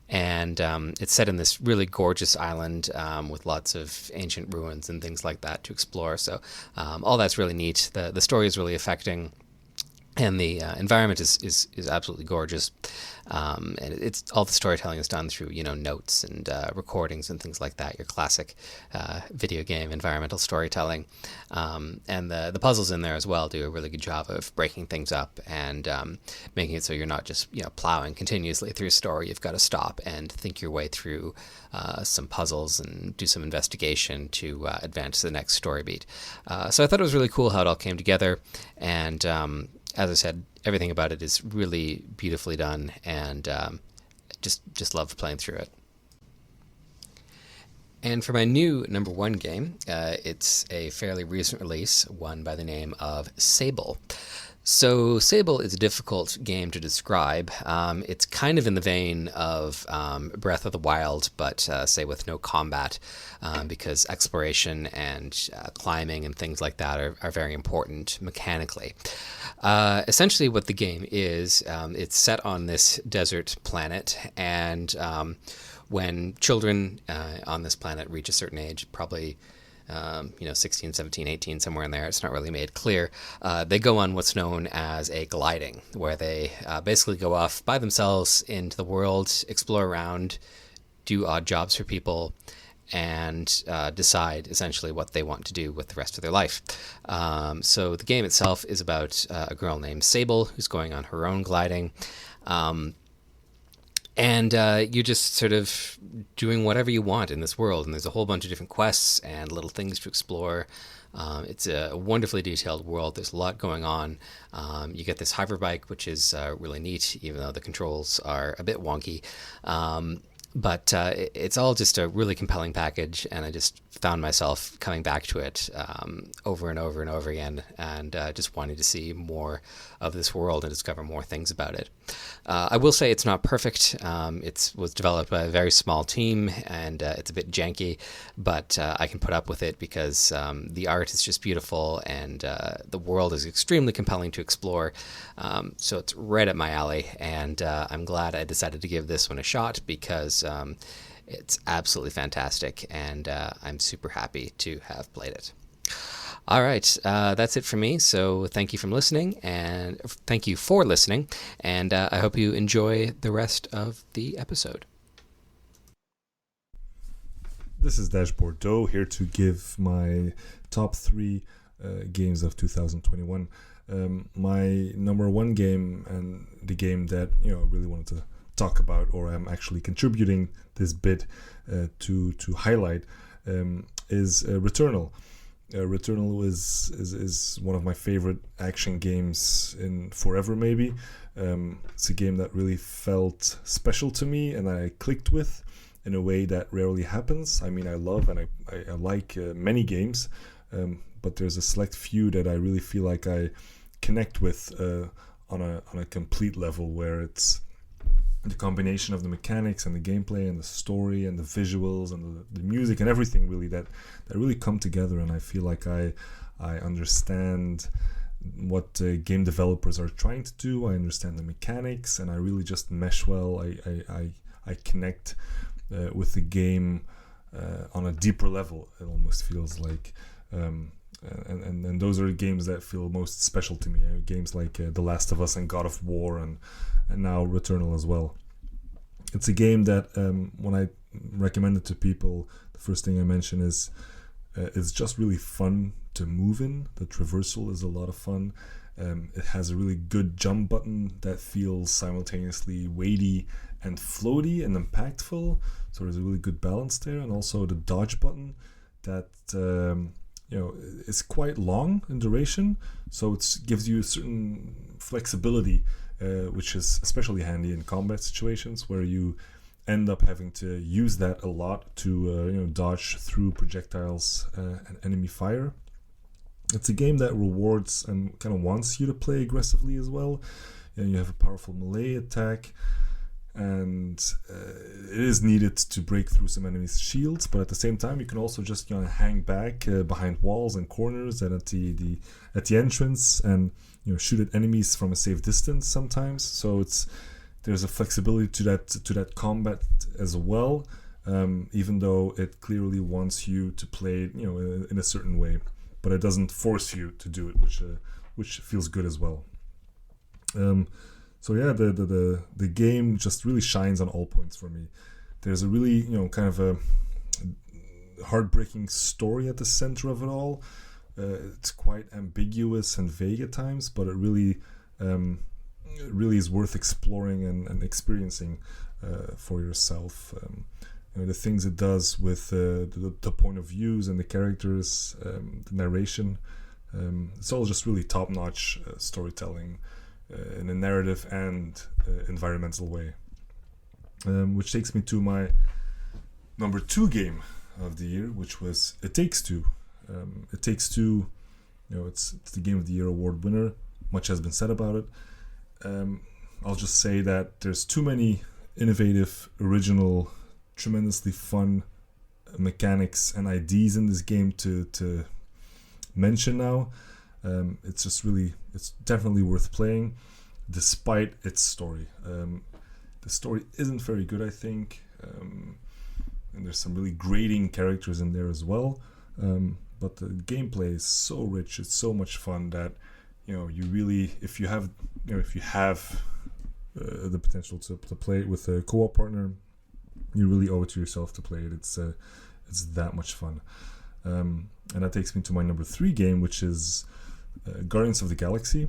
and it's set in this really gorgeous island with lots of ancient ruins and things like that to explore. So all that's really neat. The story is really affecting, and the environment is absolutely gorgeous. And it's all the storytelling is done through notes and recordings and things like that. Your classic video game environmental storytelling, and the puzzles in there as well do a really good job of breaking things up and making it so you're not just plowing continuously through a story. You've got to stop and think your way through some puzzles and do some investigation to advance to the next story beat. So I thought it was really cool how it all came together, and as I said, everything about it is really beautifully done, and just loved playing through it. And for my new number 1 game, it's a fairly recent release, one by the name of Sable. So Sable is a difficult game to describe. It's kind of in the vein of Breath of the Wild, but say with no combat, because exploration and climbing and things like that are very important mechanically. Essentially what the game is, it's set on this desert planet, and when children on this planet reach a certain age, probably 16, 17, 18, somewhere in there. It's not really made clear. They go on what's known as a gliding, where they basically go off by themselves into the world, explore around, do odd jobs for people, and decide essentially what they want to do with the rest of their life. So the game itself is about a girl named Sable who's going on her own gliding. And you're just sort of doing whatever you want in this world. And there's a whole bunch of different quests and little things to explore. It's a wonderfully detailed world. There's a lot going on. You get this hoverbike, which is really neat, even though the controls are a bit wonky. But it's all just a really compelling package, and I just found myself coming back to it over and over and over again, and just wanting to see more of this world and discover more things about it. I will say it's not perfect. It was developed by a very small team, and it's a bit janky, but I can put up with it because the art is just beautiful, and the world is extremely compelling to explore. So it's right up my alley, and I'm glad I decided to give this one a shot because it's absolutely fantastic, and I'm super happy to have played it. All right, that's it for me. So thank you for listening, and I hope you enjoy the rest of the episode. This is DashboardDough here to give my top 3 games of 2021. My number 1 game, and the game that I really wanted to talk about, or I'm actually contributing this bit to highlight, is Returnal. Returnal is one of my favorite action games in forever, maybe. It's a game that really felt special to me, and I clicked with in a way that rarely happens. I mean, I love and I like many games, but there's a select few that I really feel like I connect with on a complete level, where it's the combination of the mechanics and the gameplay and the story and the visuals and the music and everything really that really come together, and I feel like I understand what game developers are trying to do. I understand the mechanics, and I really just mesh well. I connect with the game on a deeper level. It almost feels like, and those are games that feel most special to me. Games like The Last of Us and God of War, and now Returnal as well. It's a game that when I recommend it to people, the first thing I mention is it's just really fun to move in. The traversal is a lot of fun. It has a really good jump button that feels simultaneously weighty and floaty and impactful. So there's a really good balance there. And also the dodge button that is quite long in duration. So it gives you a certain flexibility, which is especially handy in combat situations where you end up having to use that a lot to dodge through projectiles and enemy fire. It's a game that rewards and kind of wants you to play aggressively as well. And you have a powerful melee attack, and it is needed to break through some enemies' shields, but at the same time you can also just hang back behind walls and corners and at the entrance, and shoot at enemies from a safe distance sometimes. So there's a flexibility to that combat as well, even though it clearly wants you to play in a certain way, but it doesn't force you to do it, which feels good as well. So yeah, the game just really shines on all points for me. There's a really kind of a heartbreaking story at the center of it all. It's quite ambiguous and vague at times, but it really is worth exploring and experiencing for yourself. The things it does with the point of views and the characters, the narration, it's all just really top-notch storytelling in a narrative and environmental way. Which takes me to my number 2 game of the year, which was It Takes Two. It Takes Two, it's the Game of the Year award winner, much has been said about it. I'll just say that there's too many innovative, original, tremendously fun mechanics and ideas in this game to mention now. It's definitely worth playing, despite its story. The story isn't very good, I think, and there's some really grating characters in there as well. But the gameplay is so rich, it's so much fun that you really, if you have the potential to play it with a co-op partner, you really owe it to yourself to play it. It's that much fun. And that takes me to my number 3 game, which is Guardians of the Galaxy,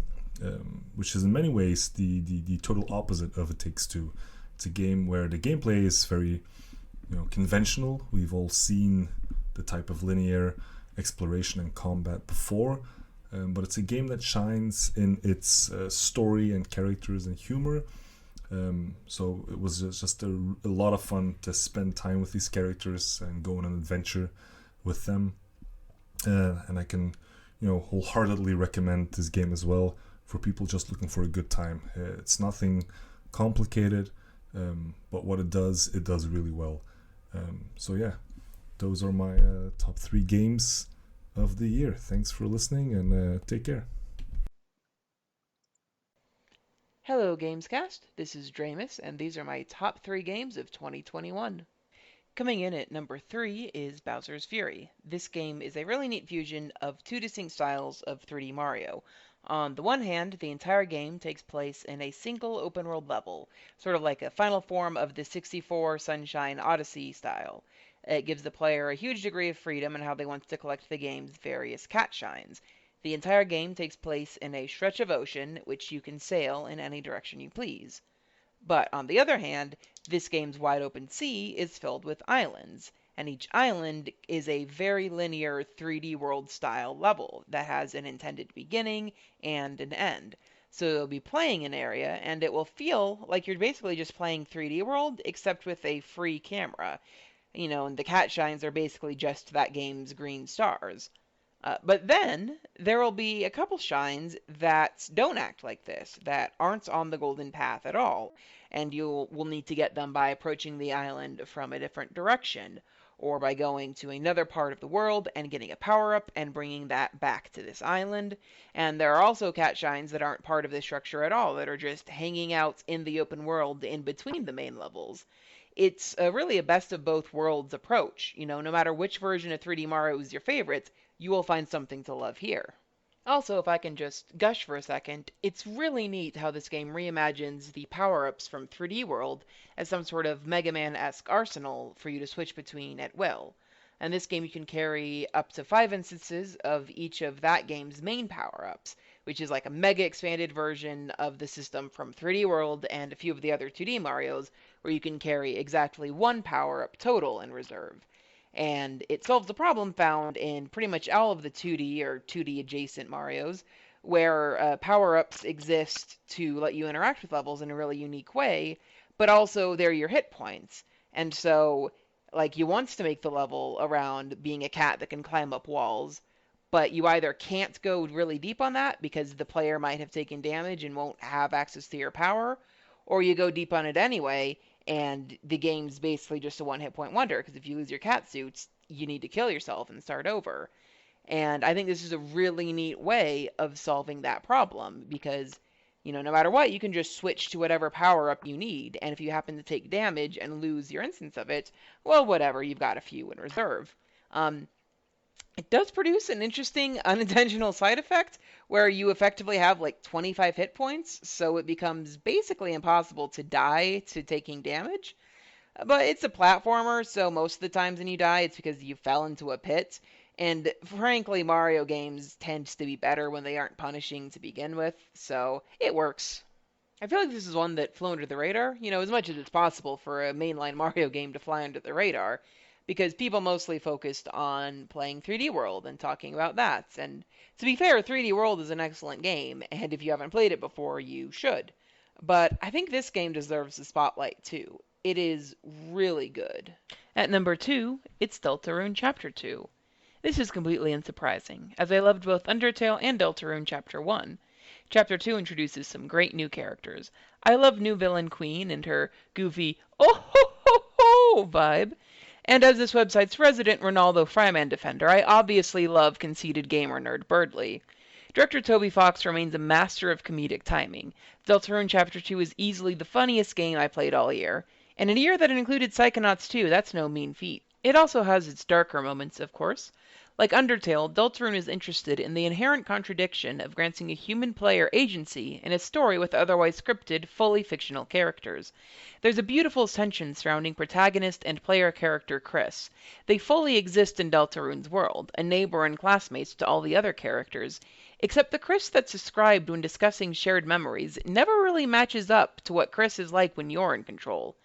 which is in many ways the total opposite of It Takes Two. It's a game where the gameplay is very conventional. We've all seen the type of linear exploration and combat before, but it's a game that shines in its story and characters and humor. So it was just a lot of fun to spend time with these characters and go on an adventure with them. And I can, wholeheartedly recommend this game as well for people just looking for a good time. It's nothing complicated, but what it does really well. So yeah, those are my top 3 games of the year. Thanks for listening, and take care. Hello, GamesCast. This is Dramus, and these are my top 3 games of 2021. Coming in at number 3 is Bowser's Fury. This game is a really neat fusion of 2 distinct styles of 3D Mario. On the one hand, the entire game takes place in a single open-world level, sort of like a final form of the 64 Sunshine Odyssey style. It gives the player a huge degree of freedom in how they want to collect the game's various cat shines. The entire game takes place in a stretch of ocean, which you can sail in any direction you please. But on the other hand, this game's wide open sea is filled with islands, and each island is a very linear 3D world style level that has an intended beginning and an end. So you'll be playing an area, and it will feel like you're basically just playing 3D World, except with a free camera. And the cat shines are basically just that game's green stars. But then there will be a couple shines that don't act like this, that aren't on the golden path at all, and you will need to get them by approaching the island from a different direction, or by going to another part of the world and getting a power-up and bringing that back to this island. And there are also cat shines that aren't part of this structure at all, that are just hanging out in the open world in between the main levels. It's really a best of both worlds approach. No matter which version of 3D Mario is your favorite, you will find something to love here. Also, if I can just gush for a second, it's really neat how this game reimagines the power-ups from 3D World as some sort of Mega Man-esque arsenal for you to switch between at will. In this game, you can carry up to 5 instances of each of that game's main power-ups, which is like a mega expanded version of the system from 3D World and a few of the other 2D Marios, where you can carry exactly 1 power-up total in reserve. And it solves the problem found in pretty much all of the 2D or 2D adjacent Marios, where power-ups exist to let you interact with levels in a really unique way, but also they're your hit points. And so, you want to make the level around being a cat that can climb up walls, but you either can't go really deep on that because the player might have taken damage and won't have access to your power, or you go deep on it anyway, and the game's basically just a one-hit point wonder, because if you lose your cat suits, you need to kill yourself and start over. And I think this is a really neat way of solving that problem, because, no matter what, you can just switch to whatever power-up you need, and if you happen to take damage and lose your instance of it, well, whatever, you've got a few in reserve. It does produce an interesting unintentional side effect where you effectively have 25 hit points, so it becomes basically impossible to die to taking damage. But it's a platformer, so most of the times when you die, it's because you fell into a pit. And frankly, Mario games tend to be better when they aren't punishing to begin with, so it works. I feel like this is one that flew under the radar, as much as it's possible for a mainline Mario game to fly under the radar, because people mostly focused on playing 3D World and talking about that. And to be fair, 3D World is an excellent game, and if you haven't played it before, you should. But I think this game deserves the spotlight too. It is really good. At number 2, it's Deltarune Chapter 2. This is completely unsurprising, as I loved both Undertale and Deltarune Chapter 1. Chapter 2 introduces some great new characters. I love new villain Queen and her goofy oh ho ho ho vibe. And as this website's resident Ronaldo Fryman defender, I obviously love conceited gamer nerd Birdley. Director Toby Fox remains a master of comedic timing. Deltarune Chapter 2 is easily the funniest game I played all year. And in a year that included Psychonauts 2, that's no mean feat. It also has its darker moments, of course. Like Undertale, Deltarune is interested in the inherent contradiction of granting a human player agency in a story with otherwise scripted, fully fictional characters. There's a beautiful tension surrounding protagonist and player character Chris. They fully exist in Deltarune's world, a neighbor and classmates to all the other characters, except the Chris that's described when discussing shared memories never really matches up to what Chris is like when you're in control.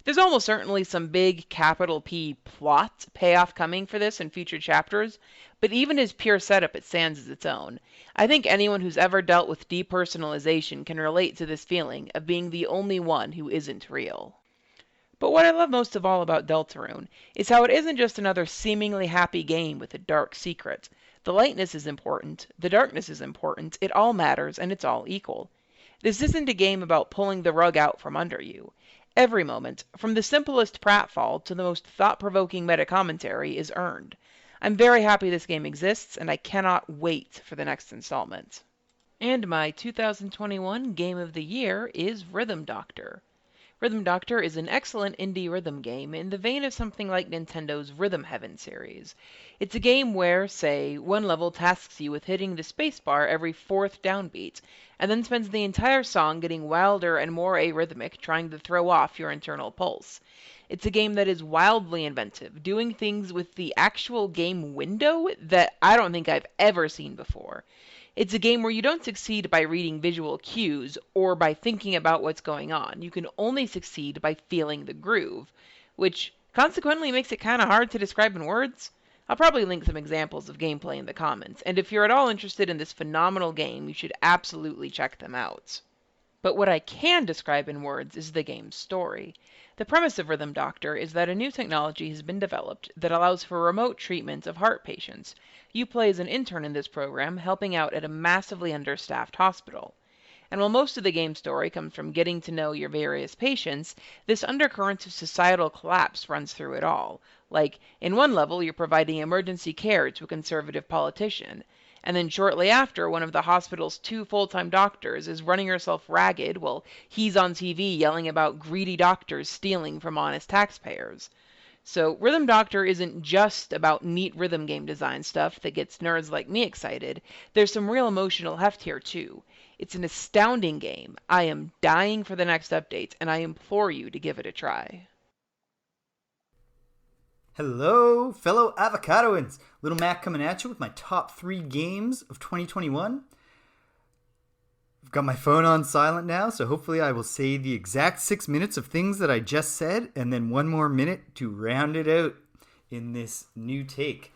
There's almost certainly some big capital P plot payoff coming for this in future chapters, but even as pure setup it stands as its own. I think anyone who's ever dealt with depersonalization can relate to this feeling of being the only one who isn't real. But what I love most of all about Deltarune is how it isn't just another seemingly happy game with a dark secret. The lightness is important, the darkness is important, it all matters, and it's all equal. This isn't a game about pulling the rug out from under you. Every moment, from the simplest pratfall to the most thought-provoking meta-commentary, is earned. I'm very happy this game exists, and I cannot wait for the next installment. And my 2021 Game of the Year is Rhythm Doctor. Rhythm Doctor is an excellent indie rhythm game in the vein of something like Nintendo's Rhythm Heaven series. It's a game where, say, one level tasks you with hitting the spacebar every fourth downbeat, and then spends the entire song getting wilder and more arrhythmic trying to throw off your internal pulse. It's a game that is wildly inventive, doing things with the actual game window that I don't think I've ever seen before. It's a game where you don't succeed by reading visual cues or by thinking about what's going on. You can only succeed by feeling the groove, which consequently makes it kind of hard to describe in words. I'll probably link some examples of gameplay in the comments, and if you're at all interested in this phenomenal game, you should absolutely check them out. But what I can describe in words is the game's story. The premise of Rhythm Doctor is that a new technology has been developed that allows for remote treatment of heart patients. You play as an intern in this program, helping out at a massively understaffed hospital. And while most of the game's story comes from getting to know your various patients, this undercurrent of societal collapse runs through it all. Like, in one level, you're providing emergency care to a conservative politician. And then shortly after, one of the hospital's 2 full-time doctors is running herself ragged while he's on TV yelling about greedy doctors stealing from honest taxpayers. So Rhythm Doctor isn't just about neat rhythm game design stuff that gets nerds like me excited. There's some real emotional heft here too. It's an astounding game. I am dying for the next update, and I implore you to give it a try. Hello, fellow avocadoans! LittleMac coming at you with my top 3 games of 2021. I've got my phone on silent now, so hopefully I will say the exact 6 minutes of things that I just said, and then 1 more minute to round it out in this new take.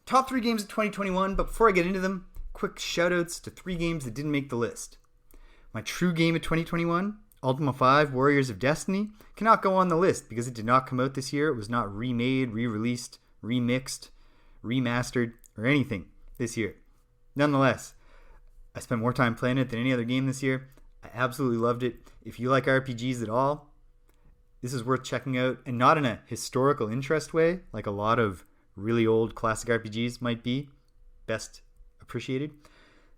Top 3 games of 2021, but before I get into them, quick shoutouts to 3 games that didn't make the list. My true game of 2021, Ultima 5 Warriors of Destiny, cannot go on the list because it did not come out this year. It was not remade, re-released, remixed, remastered, or anything this year. Nonetheless, I spent more time playing it than any other game this year. I absolutely loved it. If you like RPGs at all, this is worth checking out, and not in a historical interest way, like a lot of really old classic RPGs might be best appreciated.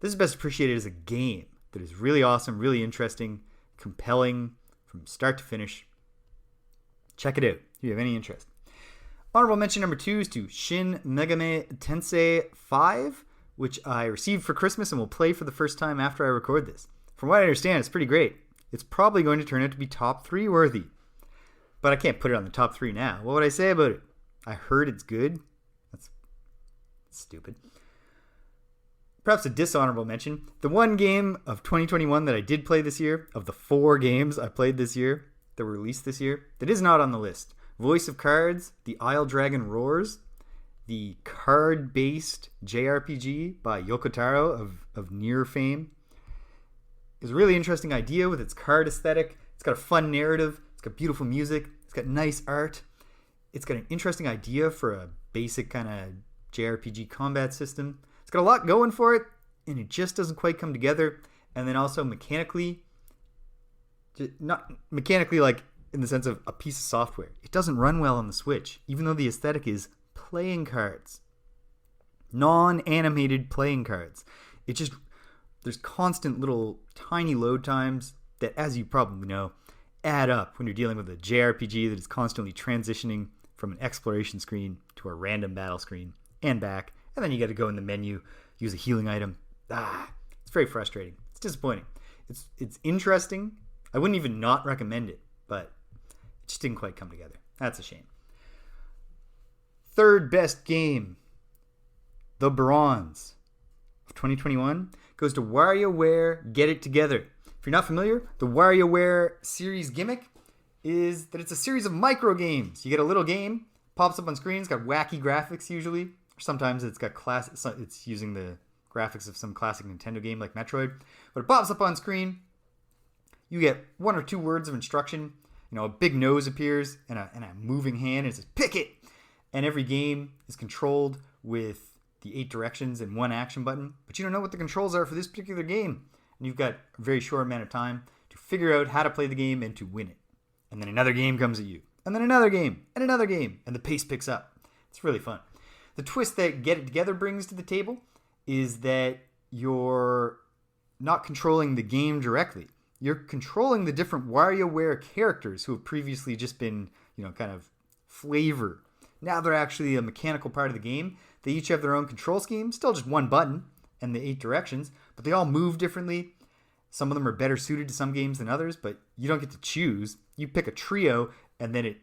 This is best appreciated as a game that is really awesome, really interesting, compelling from start to finish. Check it out if you have any interest. Honorable mention number 2 is to Shin Megami Tensei 5, which I received for Christmas and will play for the first time after I record this. From what I understand, it's pretty great. It's probably going to turn out to be top 3 worthy. But I can't put it on the top 3 now. What would I say about it? I heard it's good. That's stupid. Perhaps a dishonorable mention. The one game of 2021 that I did play this year, of the 4 games I played this year, that were released this year, that is not on the list. Voice of Cards, The Isle Dragon Roars, the card-based JRPG by Yoko Taro of Nier fame. It's a really interesting idea with its card aesthetic. It's got a fun narrative. It's got beautiful music. It's got nice art. It's got an interesting idea for a basic kind of JRPG combat system. It's got a lot going for it, and it just doesn't quite come together. And then also mechanically, not mechanically like in the sense of a piece of software, it doesn't run well on the Switch, even though the aesthetic is playing cards, non-animated playing cards. It just, there's constant little tiny load times that, as you probably know, add up when you're dealing with a JRPG that is constantly transitioning from an exploration screen to a random battle screen and back, and then you got to go in the menu, use a healing item. It's very frustrating. It's disappointing. It's interesting. I wouldn't even not recommend it, but it just didn't quite come together. That's a shame. Third best game, the bronze of 2021, goes to WarioWare Get It Together. If you're not familiar, the WarioWare series gimmick is that it's a series of micro games. You get a little game, pops up on screen, it's got wacky graphics usually, or sometimes it's got it's using the graphics of some classic Nintendo game like Metroid, but it pops up on screen. You get one or two words of instruction. A big nose appears and a moving hand, and it says pick it. And every game is controlled with the 8 directions and one action button, but you don't know what the controls are for this particular game. And you've got a very short amount of time to figure out how to play the game and to win it. And then another game comes at you, and then another game, and another game, and the pace picks up. It's really fun. The twist that Get It Together brings to the table is that you're not controlling the game directly. You're controlling the different WarioWare characters who have previously just been, kind of flavor. Now they're actually a mechanical part of the game. They each have their own control scheme, still just one button and the 8 directions, but they all move differently. Some of them are better suited to some games than others, but you don't get to choose. You pick a trio, and then it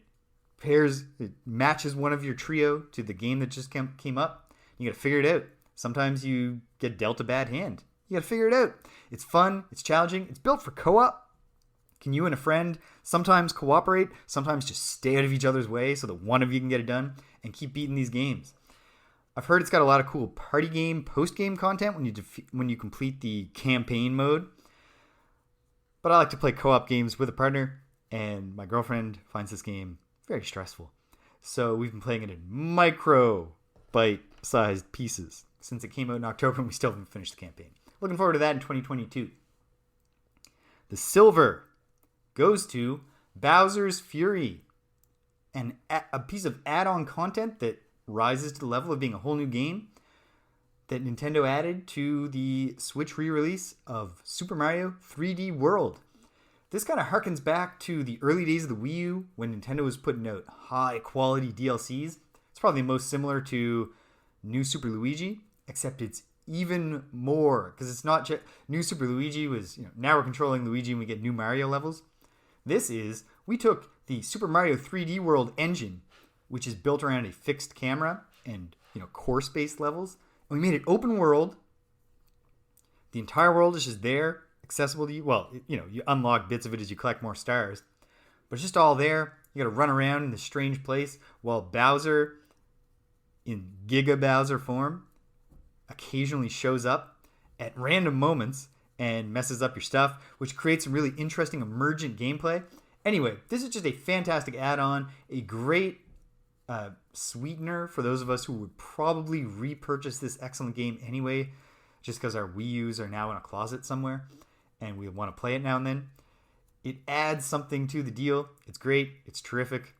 matches one of your trio to the game that just came up. You got to figure it out. Sometimes you get dealt a bad hand. You got to figure it out. It's fun. It's challenging. It's built for co-op. Can you and a friend sometimes cooperate, sometimes just stay out of each other's way so that one of you can get it done and keep beating these games? I've heard it's got a lot of cool party game, post-game content when you complete the campaign mode. But I like to play co-op games with a partner, and my girlfriend finds this game very stressful. So we've been playing it in micro bite-sized pieces since it came out in October, and we still haven't finished the campaign. Looking forward to that in 2022. The silver goes to Bowser's Fury, a piece of add-on content that rises to the level of being a whole new game that Nintendo added to the Switch re-release of Super Mario 3D World. This kind of harkens back to the early days of the Wii U when Nintendo was putting out high-quality DLCs. It's probably most similar to New Super Luigi, except it's even more, because it's not just New Super Luigi was, now we're controlling Luigi and we get new Mario levels. This is, we took the Super Mario 3D World engine, which is built around a fixed camera and, course-based levels, and we made it open world. The entire world is just there, accessible to you. Well, you unlock bits of it as you collect more stars, but it's just all there. You got to run around in this strange place while Bowser, in Giga Bowser form, occasionally shows up at random moments and messes up your stuff, which creates some really interesting emergent gameplay. Anyway, this is just a fantastic add-on, a great sweetener for those of us who would probably repurchase this excellent game anyway, just because our Wii U's are now in a closet somewhere and we want to play it now and then. It adds something to the deal. It's great. It's terrific.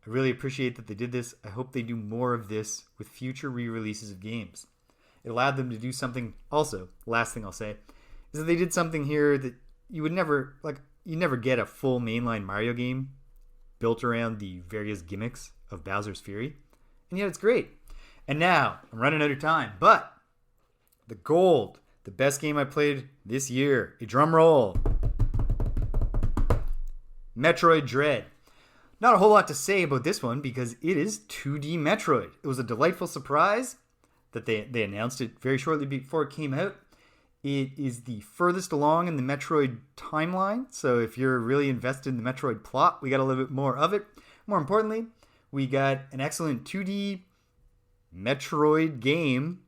I really appreciate that they did this. I hope they do more of this with future re-releases of games. It allowed them to do something also. Last thing I'll say is that they did something here that you would never, you never get a full mainline Mario game built around the various gimmicks of Bowser's Fury. And yet it's great. And now, I'm running out of time, but the gold, the best game I played this year, a drum roll, Metroid Dread. Not a whole lot to say about this one because it is 2D Metroid. It was a delightful surprise that they announced it very shortly before it came out. It is the furthest along in the Metroid timeline, so if you're really invested in the Metroid plot, we got a little bit more of it. More importantly, we got an excellent 2D Metroid game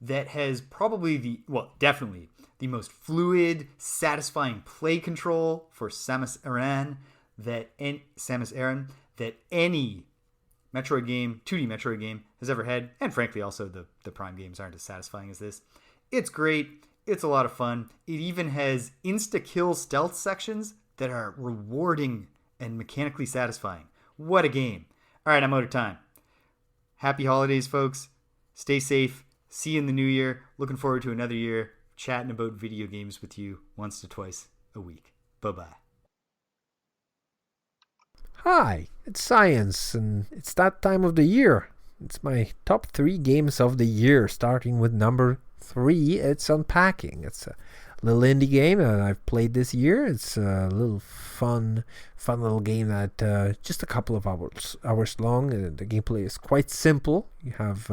that has probably definitely the most fluid, satisfying play control for Samus Aran that any Metroid game, 2D Metroid game, has ever had, and frankly also the Prime games aren't as satisfying as this. It's great. It's a lot of fun. It even has insta-kill stealth sections that are rewarding and mechanically satisfying. What a game. All right, I'm out of time. Happy holidays, folks. Stay safe. See you in the new year. Looking forward to another year chatting about video games with you once to twice a week. Bye-bye. Hi, it's Science, and it's that time of the year. It's my top 3 games of the year, starting with number 3. It's Unpacking. It's a little indie game that I've played this year. It's a little fun little game that just a couple of hours long. The gameplay is quite simple. You have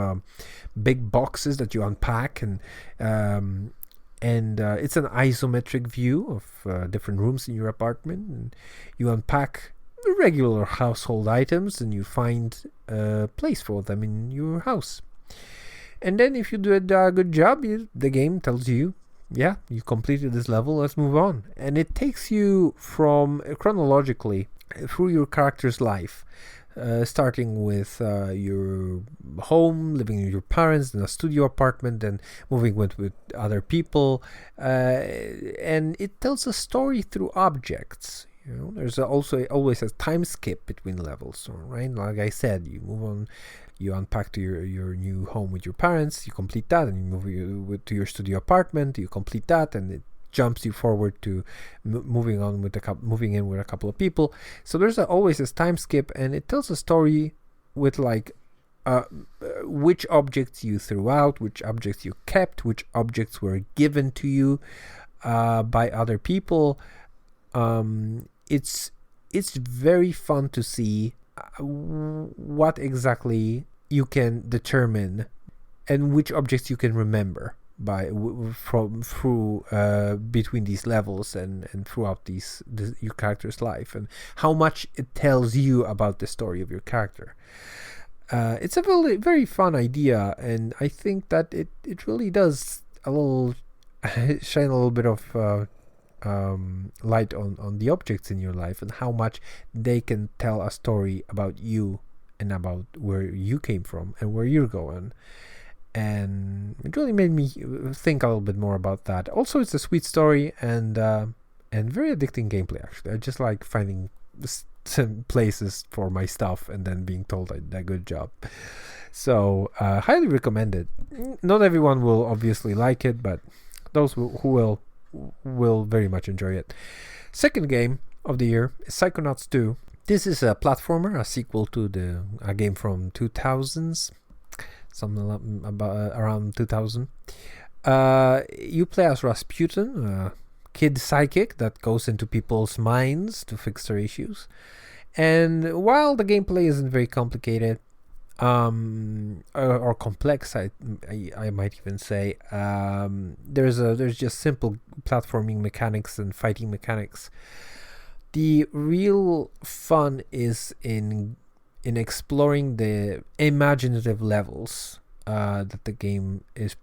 big boxes that you unpack, and it's an isometric view of different rooms in your apartment, and you unpack regular household items and you find a place for them in your house. And then if you do a good job, the game tells you, yeah, you completed this level, let's move on. And it takes you from chronologically through your character's life, starting with your home, living with your parents in a studio apartment, and moving with other people. And it tells a story through objects. You know, there's also always a time skip between levels, right? Like I said, you move on, you unpack to your new home with your parents, you complete that, and you move to your studio apartment, you complete that, and it jumps you forward to moving in with a couple of people. So there's always this time skip, and it tells a story with like which objects you threw out, which objects you kept, which objects were given to you by other people. It's very fun to see what exactly you can determine and which objects you can remember between these levels and throughout your character's life, and how much it tells you about the story of your character. It's a very, very fun idea, and I think that it really does shine a little bit of light on the objects in your life and how much they can tell a story about you and about where you came from and where you're going. And it really made me think a little bit more about that. Also, it's a sweet story and very addicting gameplay, actually. I just like finding some places for my stuff and then being told I did a good job. So highly recommend it. Not everyone will obviously like it, but those who will very much enjoy it. Second game of the year is Psychonauts 2. This is a platformer, a sequel to a game from 2000s, something about around 2000. You play as Rasputin, a kid psychic that goes into people's minds to fix their issues. And while the gameplay isn't very complicated, or complex, I might even say, there's just simple platforming mechanics and fighting mechanics. The real fun is in exploring the imaginative levels that the game is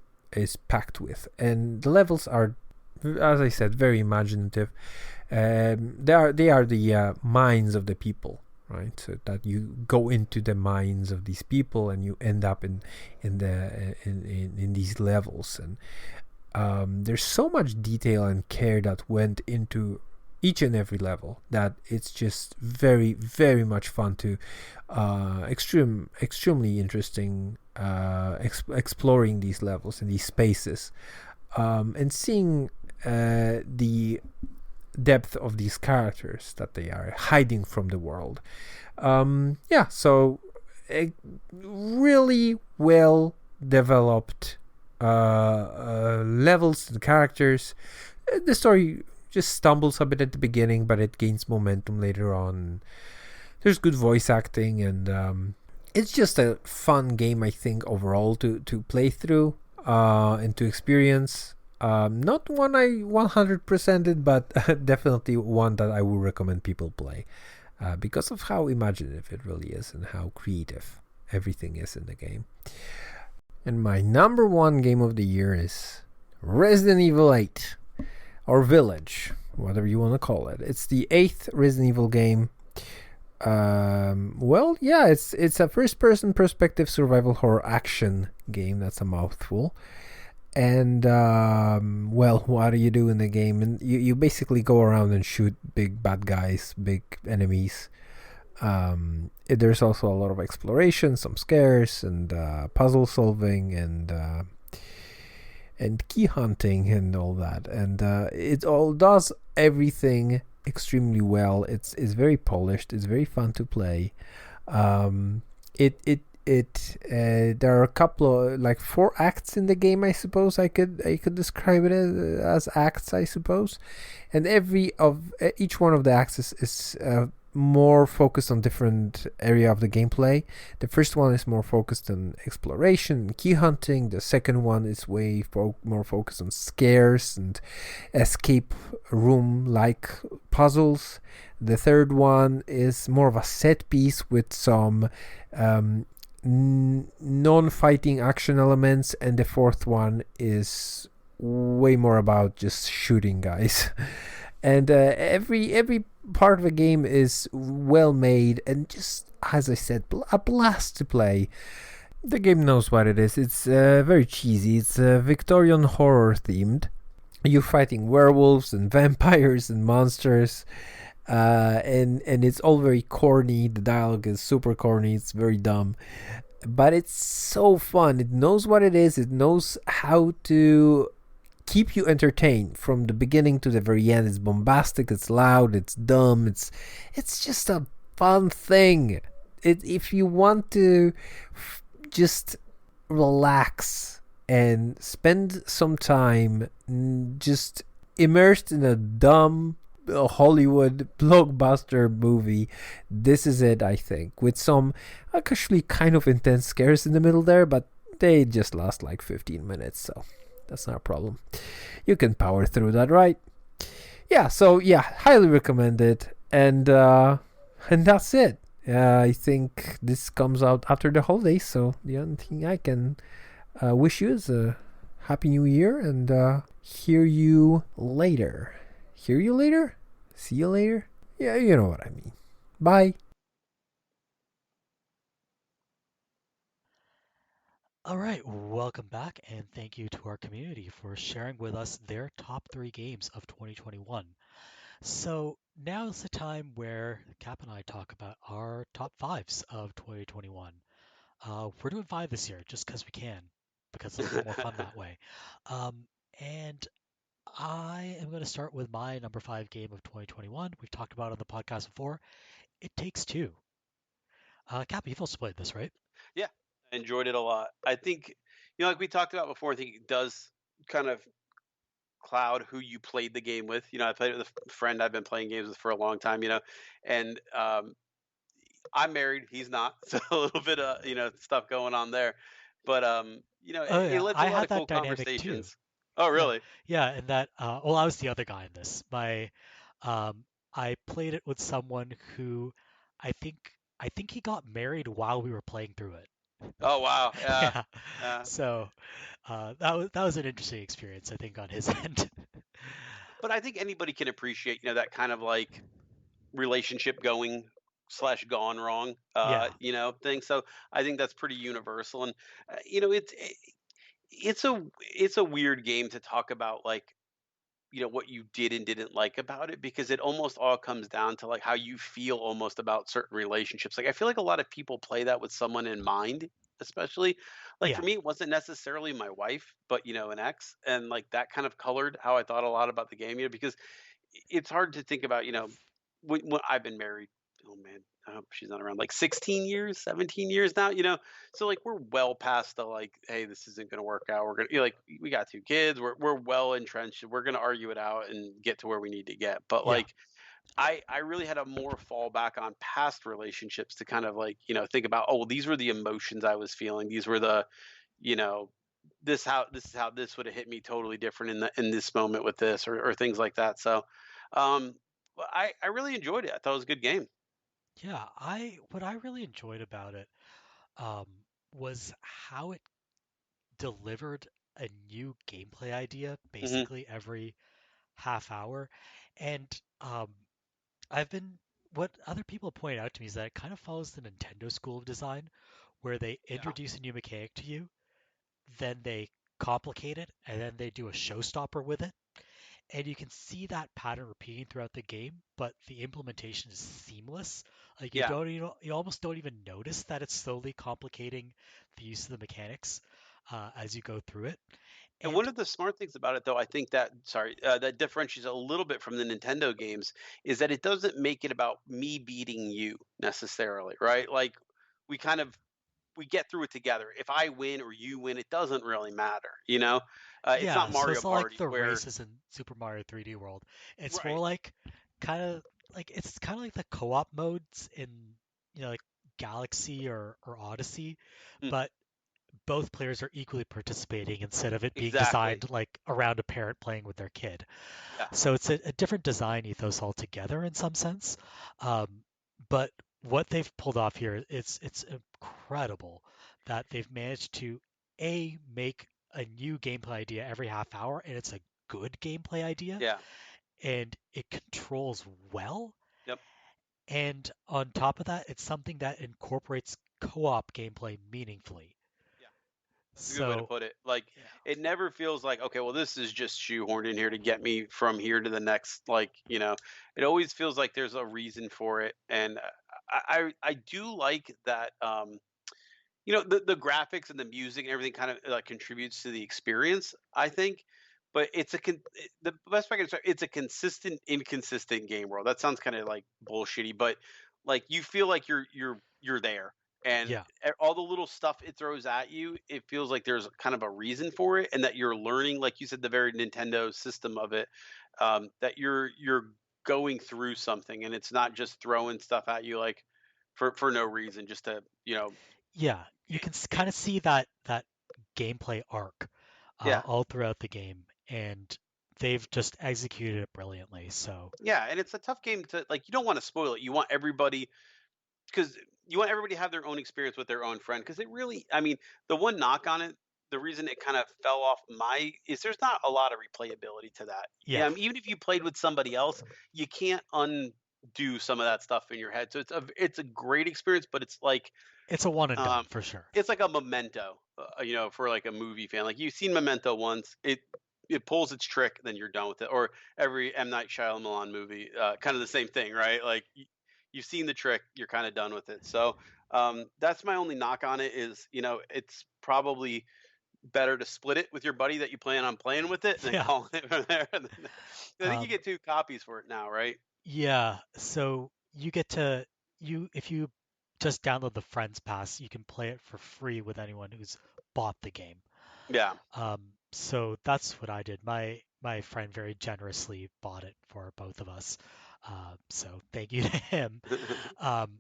packed with, and the levels are, as I said, very imaginative. They are the minds of the people. Right, so that you go into the minds of these people and you end up in these levels, and there's so much detail and care that went into each and every level that it's just very, very much fun to extremely interesting exploring these levels and these spaces, and seeing the depth of these characters that they are hiding from the world. So really well developed levels and characters. The story just stumbles a bit at the beginning, but it gains momentum later on. There's good voice acting, and it's just a fun game, I think, overall to play through and to experience. Not one I 100%ed, but definitely one that I would recommend people play because of how imaginative it really is and how creative everything is in the game. And my number 1 game of the year is Resident Evil 8, or Village, whatever you want to call it. It's the 8th Resident Evil game. It's a first-person perspective survival horror action game. That's a mouthful. And well, what do you do in the game? And you basically go around and shoot big bad guys, big enemies. There's also a lot of exploration, some scares, and puzzle solving, and key hunting and all that. And it all does everything extremely well. It's very polished. It's very fun to play. There are a couple of like 4 acts in the game. I suppose I could describe it as acts. I suppose, and each one of the acts is more focused on different area of the gameplay. The first one is more focused on exploration and key hunting. The second one is way more focused on scares and escape room like puzzles. The third one is more of a set piece with some non-fighting action elements, and the fourth one is way more about just shooting guys. And every part of the game is well made and just, as I said, a blast to play. The game knows what it is. It's very cheesy. It's Victorian horror themed. You're fighting werewolves and vampires and monsters. And it's all very corny. The dialogue is super corny. It's very dumb, but it's so fun. It knows what it is. It knows how to keep you entertained from the beginning to the very end. It's bombastic. It's loud. It's dumb. It's just a fun thing. If you want to just relax and spend some time just immersed in a dumb Hollywood blockbuster movie, this is it, I think, with some actually kind of intense scares in the middle there, but they just last like 15 minutes, so that's not a problem. You can power through that, right? Yeah, so yeah, highly recommend it, and that's it. I think this comes out after the holidays, so the only thing I can wish you is a happy new year, and hear you later. Hear you later? See you later? Yeah, you know what I mean. Bye. All right, welcome back, and thank you to our community for sharing with us their top 3 games of 2021. So now is the time where Cap and I talk about our top 5s of 2021. We're doing 5 this year just because we can, because it's a little more fun that way. And I am going to start with my number 5 game of 2021. We've talked about it on the podcast before. It Takes Two. Cap, you've also played this, right? Yeah, I enjoyed it a lot. I think, like we talked about before, I think it does kind of cloud who you played the game with. I played with a friend I've been playing games with for a long time, and I'm married, he's not, so a little bit of, stuff going on there. But Oh it yeah, led to I a lot had of that cool dynamic too. conversations. Oh, Yeah, really? yeah, and that well, I was the other guy in this. I played it with someone who I think I think he got married while we were playing through it. Oh, wow. Yeah. Yeah, Yeah. so that was an interesting experience, I think, on his end. But I think anybody can appreciate, that kind of like relationship going slash gone wrong, Yeah, thing. So I think that's pretty universal. And, it's a weird game to talk about, like, what you did and didn't like about it, because it almost all comes down to like how you feel almost about certain relationships. Like, I feel like a lot of people play that with someone in mind, especially like for yeah, me, it wasn't necessarily my wife, but an ex, and like that kind of colored how I thought a lot about the game, because it's hard to think about, when I've been married. Oh man, I hope she's not around. Like 16 years, 17 years now. So like we're well past the like, hey, this isn't gonna work out. We're gonna, like, we got 2 kids. We're well entrenched. We're gonna argue it out and get to where we need to get. But yeah, like, I really had a more fallback on past relationships to kind of like, think about, oh, well, these were the emotions I was feeling. These were the, you know, this is how this would have hit me totally different in this moment with this, or things like that. So, um, I really enjoyed it. I thought it was a good game. yeah. What I really enjoyed about it um, was how it delivered a new gameplay idea Hmm. basically every half hour, and um, I've been what other people point out to me is that it kind of follows the Nintendo school of design, where they Yeah. introduce a new mechanic to you, then they complicated, and then they do a showstopper with it. And you can see that pattern repeating throughout the game, but the implementation is seamless. Like Yeah. you almost don't even notice that it's slowly complicating the use of the mechanics as you go through it. And one of the smart things about it, though, I think that that differentiates a little bit from the Nintendo games is that it doesn't make it about me beating you necessarily, right? Like we get through it together. If I win or you win, it doesn't really matter, you know. It's Yeah, not so Mario it's not like Party the where races in Super Mario 3D World. It's more right, like it's kind of like the co-op modes in like Galaxy or Odyssey, mm, but both players are equally participating instead of it being exactly, designed like around a parent playing with their kid. yeah, So it's a different design ethos altogether in some sense. But what they've pulled off here, it's incredible that they've managed to make a new gameplay idea every half hour, and it's a good gameplay idea, yeah, and it controls well. yep. And on top of that, it's something that incorporates co-op gameplay meaningfully. That's a good way to So, put it. Like, yeah. it never feels like, okay, well, this is just shoehorned in here to get me from here to the next. Like, it always feels like there's a reason for it, and I do like that. The graphics and the music and everything kind of like contributes to the experience, I think. But the best way I can describe it's a consistent, inconsistent game world. That sounds kind of like bullshitty, but like you feel like you're there, and Yeah. all the little stuff it throws at you, it feels like there's kind of a reason for it, and that you're learning, like you said, the very Nintendo system of it, that you're going through something, and it's not just throwing stuff at you like for no reason, just to Yeah, you can kind of see that gameplay arc yeah. all throughout the game, and they've just executed it brilliantly. So Yeah, and it's a tough game to like. You don't want to spoil it. You want everybody because you want everybody to have their own experience with their own friend. Because it really, I mean, the one knock on it, the reason it kind of fell off is there's not a lot of replayability to that. Yeah, yeah, I mean, even if you played with somebody else, you can't undo some of that stuff in your head. So it's a great experience, but it's like it's a one and done um, for sure. it's like a Memento, for like a movie fan. Like you've seen Memento once, it pulls its trick, then you're done with it. Or every M. Night Shyamalan movie, kind of the same thing, right? Like you've seen the trick, you're kind of done with it. So that's my only knock on it is, it's probably better to split it with your buddy that you plan on playing with it than Yeah. calling it from there. I think you Um, get 2 copies for it now, right? yeah, so you get to if you just download the Friends Pass, you can play it for free with anyone who's bought the game. Yeah. So that's what I did. My friend very generously bought it for both of us. So thank you to him. Um,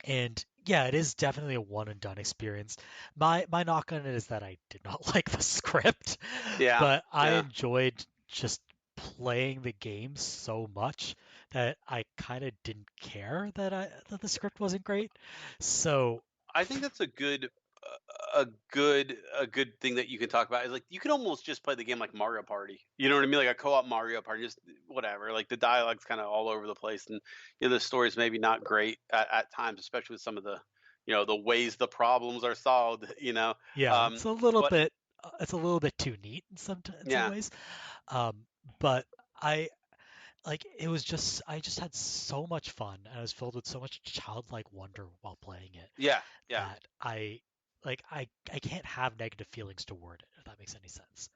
And yeah, it is definitely a one and done experience. My knock on it is that I did not like the script, Yeah. but I Yeah. enjoyed just playing the game so much that I kind of didn't care that the script wasn't great. So I think that's a good thing that you can talk about is like you can almost just play the game like Mario Party. You know what I mean? Like a co-op Mario Party, just whatever. Like the dialogue's kind of all over the place, and the story's maybe not great at times, especially with some of the the ways the problems are solved. yeah, But it's a little bit too neat in some yeah, ways. But I like it was just I just had so much fun and I was filled with so much childlike wonder while playing it yeah, yeah, that I can't have negative feelings toward it, if that makes any sense.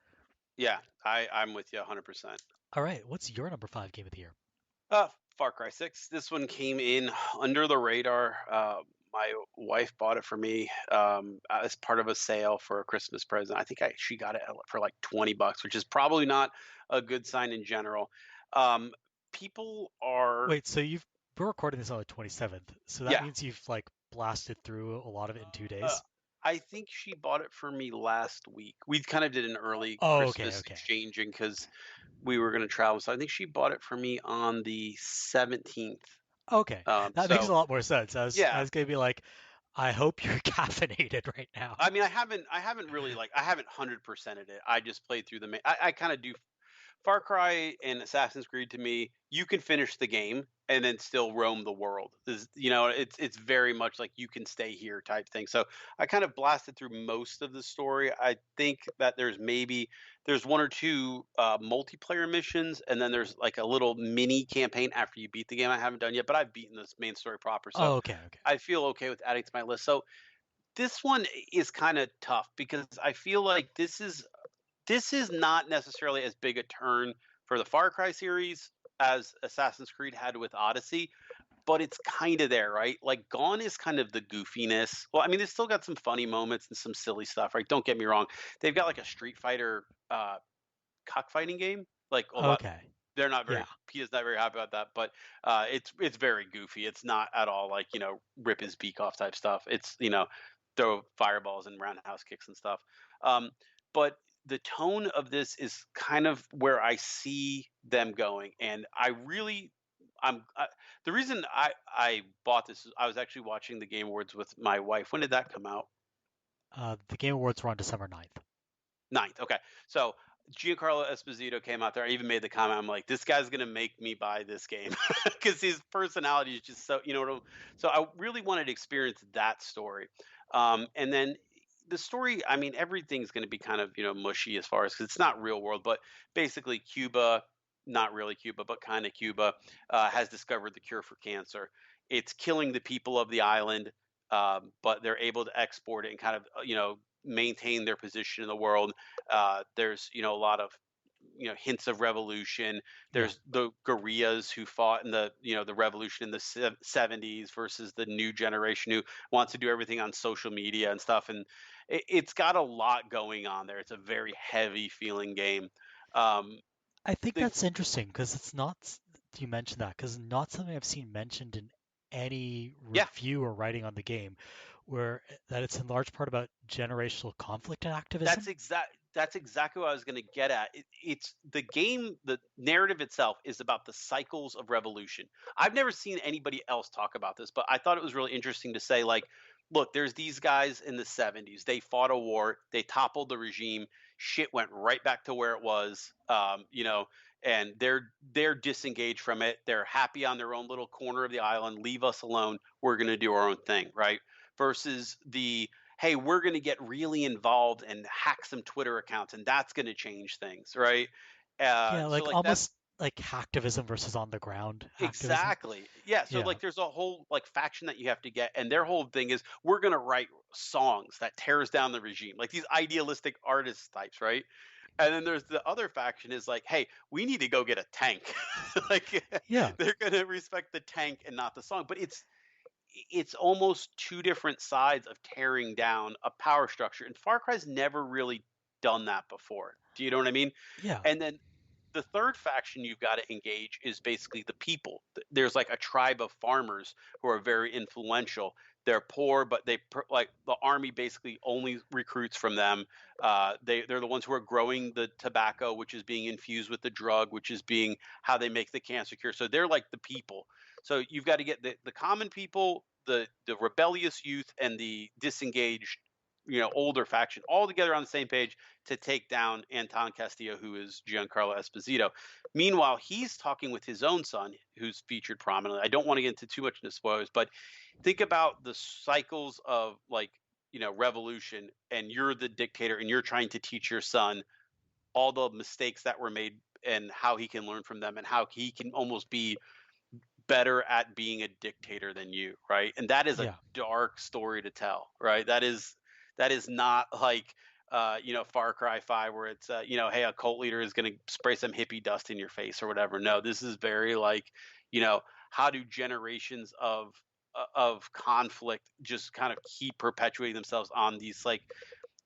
yeah. I'm with you 100%. All right, what's your number 5 game of the year? Far Cry 6. This one came in under the radar. My wife bought it for me as part of a sale for a Christmas present. I think she got it for like $20, which is probably not a good sign in general. People are Wait, so we're recording this on the 27th, so that yeah. means you've like blasted through a lot of it in 2 Uh, days? I think she bought it for me last week. We kind of did an early Oh, Christmas okay. exchanging because we were going to travel. So I think she bought it for me on the 17th. Okay, that makes a So lot more sense. I yeah, was gonna be like, I hope you're caffeinated right now. I mean, I haven't really like I haven't 100%ed it. I just played through the main. I kind of do Far Cry and Assassin's Creed to me, you can finish the game and then still roam the world. It's very much like you can stay here type thing. So I kind of blasted through most of the story. I think that there's one or two multiplayer missions, and then there's like a little mini campaign after you beat the game. I haven't done yet, but I've beaten this main story proper, so Oh, okay. I feel okay with adding to my list. So this one is kind of tough because I feel like this is not necessarily as big a turn for the Far Cry series as Assassin's Creed had with Odyssey, but it's kind of there, right? Like Gone is kind of the goofiness. Well, I mean, they've still got some funny moments and some silly stuff, right? Don't get me wrong. They've got like a Street Fighter cockfighting game, like although Okay. they're not very. Yeah. He is not very happy about that, but it's very goofy. It's not at all like rip his beak off type stuff. It's throw fireballs and roundhouse kicks and stuff. But the tone of this is kind of where I see them going, and the reason I bought this is I was actually watching the Game Awards with my wife. When did that come out? The Game Awards were on December 9th. 9th. Okay, so Giancarlo Esposito came out there. I even made the comment. I'm like, this guy's gonna make me buy this game because his personality is just so So I really wanted to experience that story, and then the story. I mean, everything's gonna be kind of mushy as far as because it's not real world, but basically Cuba, not really Cuba, but kind of Cuba, has discovered the cure for cancer. It's killing the people of the island, but they're able to export it and kind of maintain their position in the world. There's a lot of hints of revolution. There's the guerrillas who fought in the the revolution in the 70s versus the new generation who wants to do everything on social media and stuff. And it's got a lot going on there. It's a very heavy feeling game. I think that's interesting because it's not. You mentioned that because not something I've seen mentioned in any Yeah. review or writing on the game, where that it's in large part about generational conflict and activism. That's exactly what I was going to get at. It's the game. The narrative itself is about the cycles of revolution. I've never seen anybody else talk about this, but I thought it was really interesting to say, like, look, there's these guys in the 70s. They fought a war. They toppled the regime. Shit went right back to where it was. And they're disengaged from it. They're happy on their own little corner of the island. Leave us alone. We're going to do our own thing, right? Versus the hey, we're going to get really involved and hack some Twitter accounts, and that's going to change things, right? Yeah, So like like almost like hacktivism versus on the ground activism. exactly, yeah. So Yeah. like there's a whole like faction that you have to get, and their whole thing is we're going to write songs that tears down the regime, like these idealistic artist types, right? And then there's the other faction is like, hey, we need to go get a tank. Like, Yeah. they're going to respect the tank and not the song. But it's almost two different sides of tearing down a power structure. And Far Cry's never really done that before. Do you know what I mean? Yeah. And then the third faction you've got to engage is basically the people. There's like a tribe of farmers who are very influential. They're poor, but like the army basically only recruits from them. They're the ones who are growing the tobacco, which is being infused with the drug, which is being how they make the cancer cure. So they're like the people. So you've got to get the common people, the rebellious youth, and the disengaged, older faction all together on the same page to take down Anton Castillo, who is Giancarlo Esposito. Meanwhile, he's talking with his own son, who's featured prominently. I don't want to get into too much into spoilers, but think about the cycles of like, revolution, and you're the dictator and you're trying to teach your son all the mistakes that were made and how he can learn from them and how he can almost be better at being a dictator than you, right? And that is a dark story to tell, right? That is not like Far Cry 5 where it's hey, a cult leader is going to spray some hippie dust in your face or whatever. No, this is very like, how do generations of conflict just kind of keep perpetuating themselves on these like,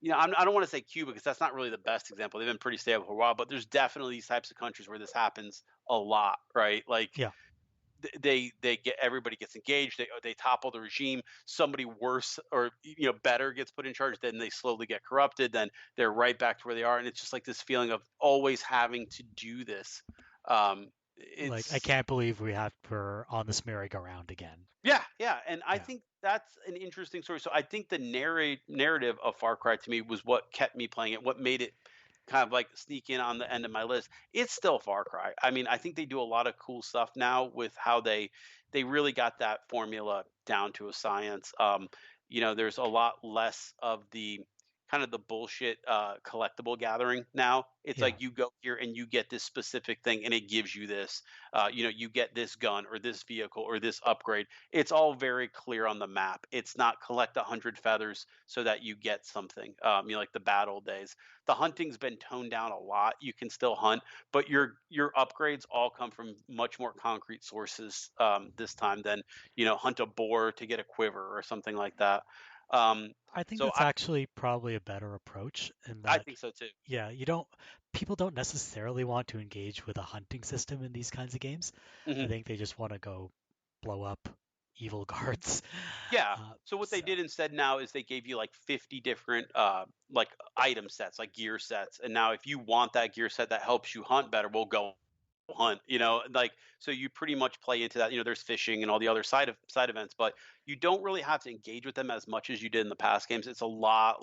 I don't want to say Cuba because that's not really the best example. They've been pretty stable for a while, but there's definitely these types of countries where this happens a lot, right? Like, they get, everybody gets engaged, they topple the regime, somebody worse or better gets put in charge, then they slowly get corrupted, then they're right back to where they are, and it's just like this feeling of always having to do this. Like, I can't believe we're on this merry-go-round again. Yeah, and I think that's an interesting story. So I think the narrative of Far Cry to me was what kept me playing it, what made it kind of like sneak in on the end of my list. It's still Far Cry. I mean, I think they do a lot of cool stuff now with how they really got that formula down to a science. There's a lot less of the kind of the bullshit collectible gathering now. It's Yeah. like you go here and you get this specific thing and it gives you this. You get this gun or this vehicle or this upgrade. It's all very clear on the map. It's not collect 100 feathers so that you get something. Like the bad old days. The hunting's been toned down a lot. You can still hunt, but your upgrades all come from much more concrete sources this time than hunt a boar to get a quiver or something like that. I think So that's actually probably a better approach in I that, think so too. yeah, people don't necessarily want to engage with a hunting system in these kinds of games. I Mhm. think they just want to go blow up evil guards. Yeah. Uh, So what they so did instead now is they gave you like 50 different like item sets, like gear sets. And now if you want that gear set that helps you hunt better, we'll go hunt, like so you pretty much play into that. There's fishing and all the other side events, but you don't really have to engage with them as much as you did in the past games. It's a lot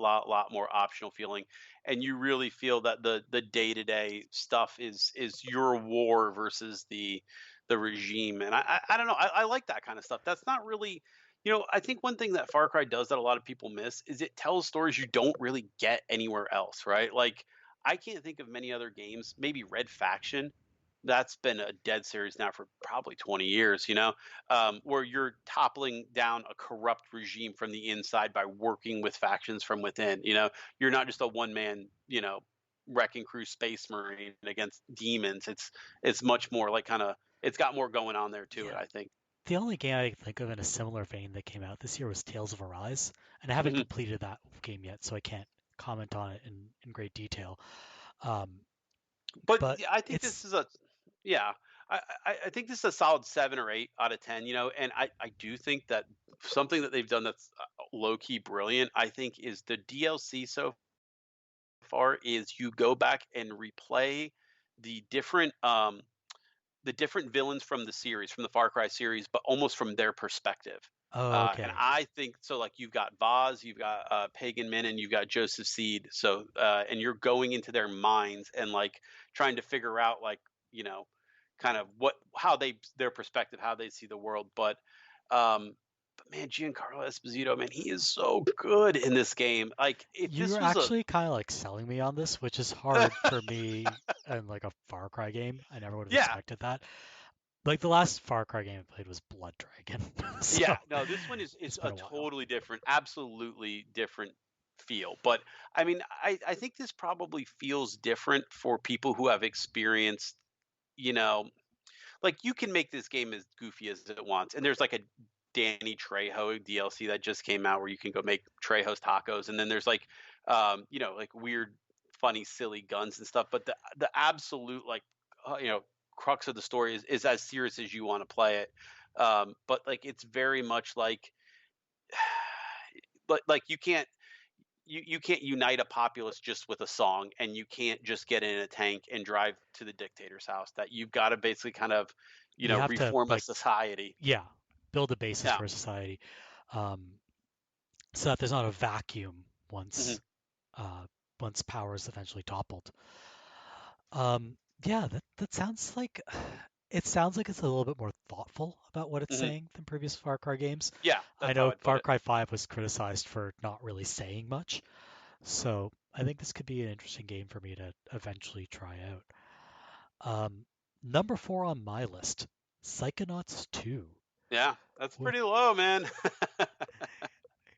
more optional feeling, and you really feel that the day-to-day stuff is your war versus the regime. And I don't know, I like that kind of stuff. That's not really, I think one thing that Far Cry does that a lot of people miss is it tells stories you don't really get anywhere else, right? Like I can't think of many other games, maybe Red Faction, that's been a dead series now for probably 20 years, where you're toppling down a corrupt regime from the inside by working with factions from within. You're not just a one man, wrecking crew space marine against demons. It's much more like kind of, it's got more going on there to it, yeah, I think. the only game I can think of in a similar vein that came out this year was Tales of Arise, and I haven't Mhm. completed that game yet, so I can't comment on it in great detail. Um, But but yeah, I think this it's is a, yeah, I think this is a solid 7 or 8 out of 10, and I do think that something that they've done that's low key brilliant, I think, is the DLC so far is you go back and replay the different villains from the series, from the Far Cry series, but almost from their perspective. oh, And okay. I think so. Like you've got Vaz, you've got Pagan Min, and you've got Joseph Seed. So and you're going into their minds and like trying to figure out like kind of how their perspective, how they see the world. But man, Giancarlo Esposito, man, he is so good in this game. Like if You're this was a actually kind of like selling me on this, which is hard for me in like a Far Cry game. I never would have yeah, expected that. Like the last Far Cry game I played was Blood Dragon, so yeah, no, this one it's is been a a while. totally different, absolutely different feel. But I mean, I think this probably feels different for people who have experienced, you know, like you can make this game as goofy as it wants. And there's like a Danny Trejo DLC that just came out where you can go make Trejo's tacos, and then there's like like weird, funny, silly guns and stuff. But the absolute like crux of the story is as serious as you want to play it. But like it's very much like you can't unite a populace just with a song, and you can't just get in a tank and drive to the dictator's house. That you've got to basically kind of You have to reform a like, society. yeah, build a basis Yeah. for a society, um, so that there's not a vacuum Hmm. uh, once power is eventually toppled. Yeah, that sounds like it sounds like it's a little bit more thoughtful about what it's Hmm. saying than previous Far Cry games. Yeah, I that's how know I'd put Far it. Cry 5 was criticized for not really saying much, so I think this could be an interesting game for me to eventually try out. Number 4 on my list, Psychonauts 2. Yeah, that's What, pretty low, man.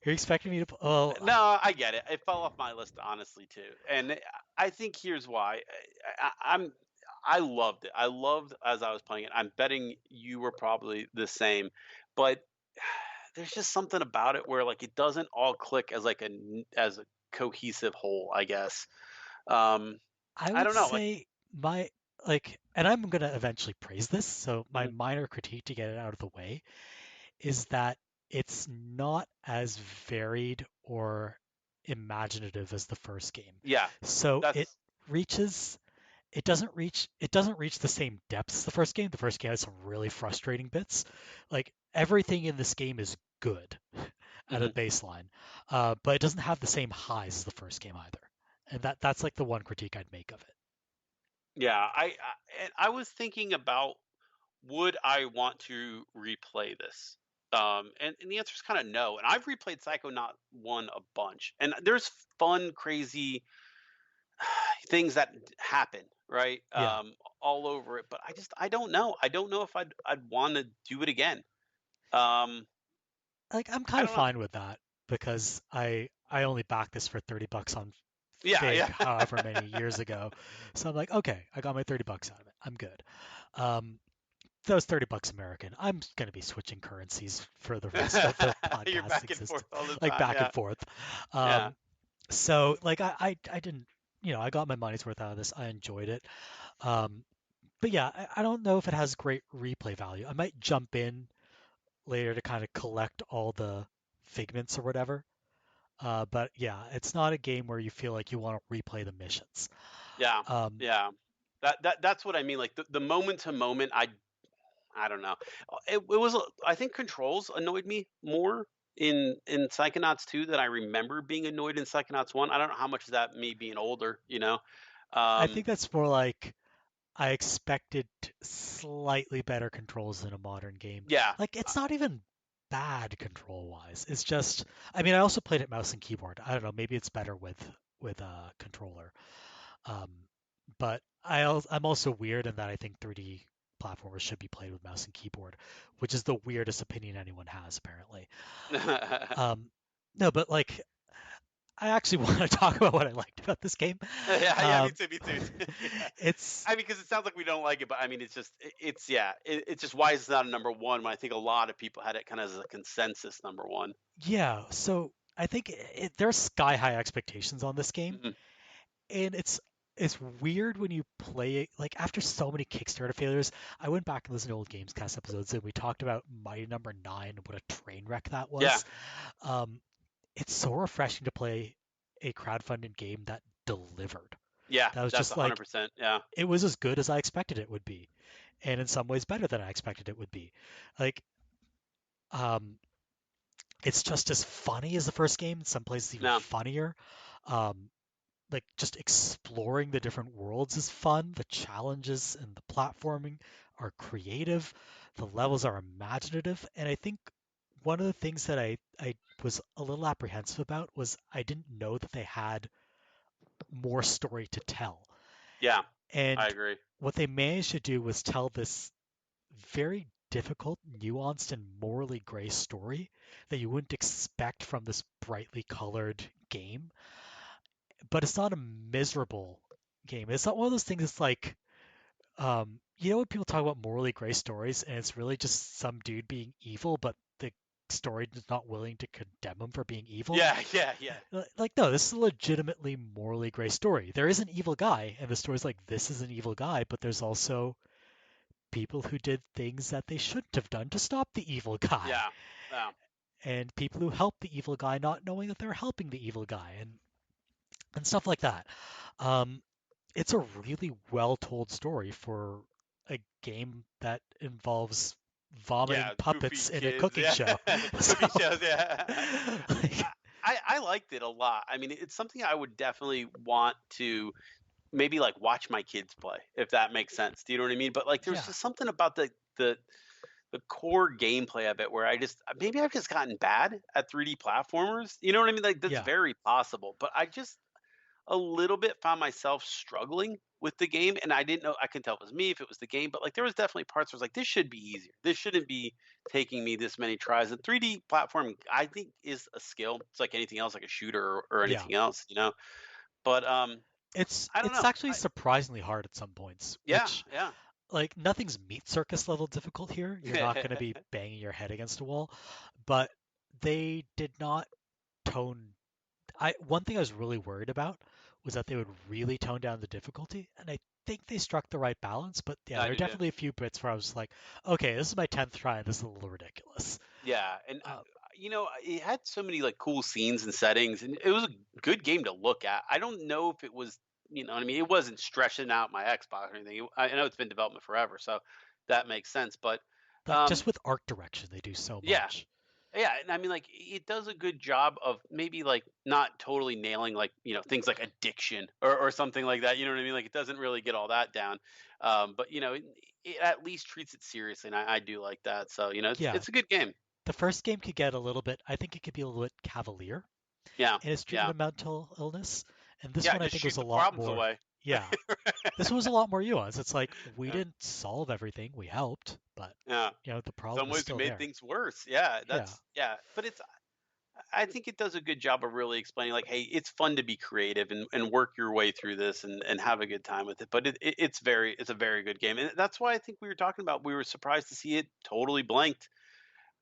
you're expecting me to? Oh, No, I get it. It fell off my list honestly too, and I think here's why. I loved it. I loved as I was playing it. I'm betting you were probably the same, but there's just something about it where like it doesn't all click as like as a cohesive whole, I guess. Um, I I would don't know. Like, say my and I'm gonna eventually praise this. So my mhm. minor critique to get it out of the way is that it's not as varied or imaginative as the first game. Yeah, So that's. reaches it doesn't reach the same depths as the first game. The first game has some really frustrating bits. Like everything in this game is good at a Mhm. baseline, but it doesn't have the same highs as the first game either. and that's like the one critique I'd make of it. Yeah, I was thinking about, would I want to replay this? And the answer is kind of no. And I've replayed Psychonaut 1 a bunch, and there's fun, crazy things that happen, right? Yeah. All over it. But I don't know. I don't know if I'd want to do it again. Um, Like I'm I kind of don't know. fine with that because I only backed this for $30 on Yeah, Fig yeah. however many years ago. So I'm like, okay, I got my $30 out of it. I'm good. That was $30 American. I'm gonna be switching currencies for the rest of the You're podcast back and existence, forth all the like time. back Yeah, and forth. yeah. So like I didn't, I got my money's worth out of this. I enjoyed it. But yeah, I don't know if it has great replay value. I might jump in later to kind of collect all the figments or whatever. But yeah, it's not a game where you feel like you want to replay the missions. Yeah, Um, yeah. That's what I mean. Like the moment to moment, I don't know. It was I think controls annoyed me more in Psychonauts 2 than I remember being annoyed in Psychonauts 1. I don't know how much of that me being older, you know. I Um, think that's more like I expected slightly better controls in a modern game. yeah, Like it's not even bad control wise. It's just, I mean, I also played it mouse and keyboard. I don't know, maybe it's better with a controller. Um, but I'm also weird in that I think 3D platformers should be played with mouse and keyboard, which is the weirdest opinion anyone has apparently. yeah, No, but like I actually want to talk about what I liked about this game. yeah. Me Um, too, me too. Yeah. it's I mean, because it sounds like we don't like it, but I mean, it's just it's yeah, it's just why it's not a number one when I think a lot of people had it kind of as a consensus number one. Yeah, so I think there's sky high expectations on this game, Mhm. and it's weird when you play it. Like after so many Kickstarter failures, I went back and listened to old GamesCast episodes, and we talked about Mighty Number Nine, what a train wreck that Yeah, was. Um, it's so refreshing to play a crowdfunded game that delivered. yeah, That was that's just like 100%. Yeah, it was as good as I expected it would be, and in some ways better than I expected it would be. Like, um, it's just as funny as the first game. In some places, even no, funnier. Um, like just exploring the different worlds is fun. The challenges and the platforming are creative. The levels are imaginative, and I think one of the things that I was a little apprehensive about was I didn't know that they had more story to tell. yeah, I And agree. what they managed to do was tell this very difficult, nuanced, and morally gray story that you wouldn't expect from this brightly colored game. But it's not a miserable game. It's not one of those things that's like, when people talk about morally gray stories and it's really just some dude being evil, but the story is not willing to condemn him for being evil. Yeah, yeah, yeah, Like, no, this is a legitimately morally gray story. There is an evil guy, and the story's like, this is an evil guy, but there's also people who did things that they shouldn't have done to stop the evil guy, yeah, yeah, and people who help the evil guy not knowing that they're helping the evil guy, and stuff like that. Um, it's a really well told story for a game that involves vomiting yeah. Goofy puppets in a kids, cooking yeah, show. So, goofy shows, yeah. like, I liked it a lot. I mean, it's something I would definitely want to maybe like watch my kids play, if that makes sense. Do you know what I mean? But like, there's yeah, just something about the core gameplay of it where maybe I've just gotten bad at 3D platformers. You know what I mean? Like that's yeah, very possible. But I just a little bit found myself struggling with the game, and I didn't know. I couldn't tell if it was me, if it was the game, but like there was definitely parts where I was like, this should be easier. This shouldn't be taking me this many tries. And 3D platforming, I think, is a skill. It's like anything else, like a shooter or yeah. anything else, you know. But I don't It's know. actually surprisingly hard at some points, Yeah, which yeah, like nothing's meat circus level difficult here. You're not going to be banging your head against a wall, but they did not tone. One thing I was really worried about was that they would really tone down the difficulty, and I think they struck the right balance. But yeah, I there are do too. definitely a few bits where I was like, okay, this is my 10th try, and this is a little ridiculous. Yeah, and Uh, it had so many like cool scenes and settings, and it was a good game to look at. I don't know if it was, you know what I mean? It wasn't stretching out my Xbox or anything. I know it's been in development forever, so that makes sense. But like just with art direction, they do so yeah, much. Yeah, and I mean, like, it does a good job of maybe like not totally nailing like things like addiction or something like that. You know what I mean? Like, it doesn't really get all that down, but it at least treats it seriously, and I do like that. So Yeah, it's a good game. the first game could get a little bit. I think it could be a little bit cavalier Yeah, in its treatment yeah, of mental illness, and this yeah. one I Just think was shoot a the lot problems more. away. Yeah, this one was a lot more nuanced. It's like we Yeah, didn't solve everything, we helped, but yeah. the problem Some was ways we still made there. things worse. Yeah, Yeah, yeah. But I think it does a good job of really explaining, like, hey, it's fun to be creative and work your way through this and have a good time with it. But it's a very good game, and that's why I think we were talking about. We were surprised to see it totally blanked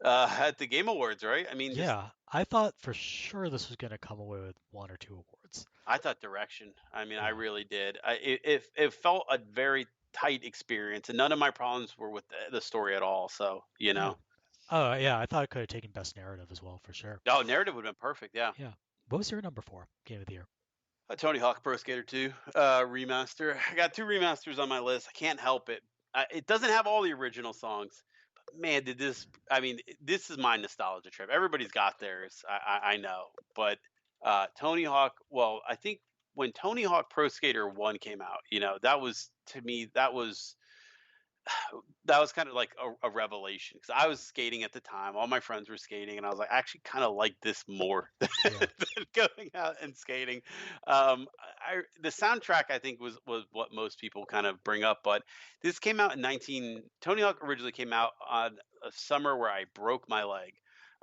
at the Game Awards, right? I mean, just yeah. I thought for sure this was going to come away with 1 or 2 awards. I thought direction. I mean, I Yeah. really did. It felt a very tight experience, and none of my problems were with the story at all. So Yeah. Oh, yeah. I thought it could have taken best narrative as well, for sure. oh, narrative would have been perfect. Yeah. Yeah. What was your number 4 game of the year? Tony Hawk Pro Skater 2 remaster. I got 2 remasters on my list. I can't help it. It doesn't have all the original songs, but man, did this! I mean, this is my nostalgia trip. Everybody's got theirs. I know, but Tony Hawk. Well, I think when Tony Hawk Pro Skater 1 came out, that was to me that was kind of like a revelation because I was skating at the time. All my friends were skating, and I was like, I actually kind of like this more Yeah. than going out and skating. The soundtrack I think was what most people kind of bring up, but this came out in 19. Tony Hawk originally came out on a summer where I broke my leg.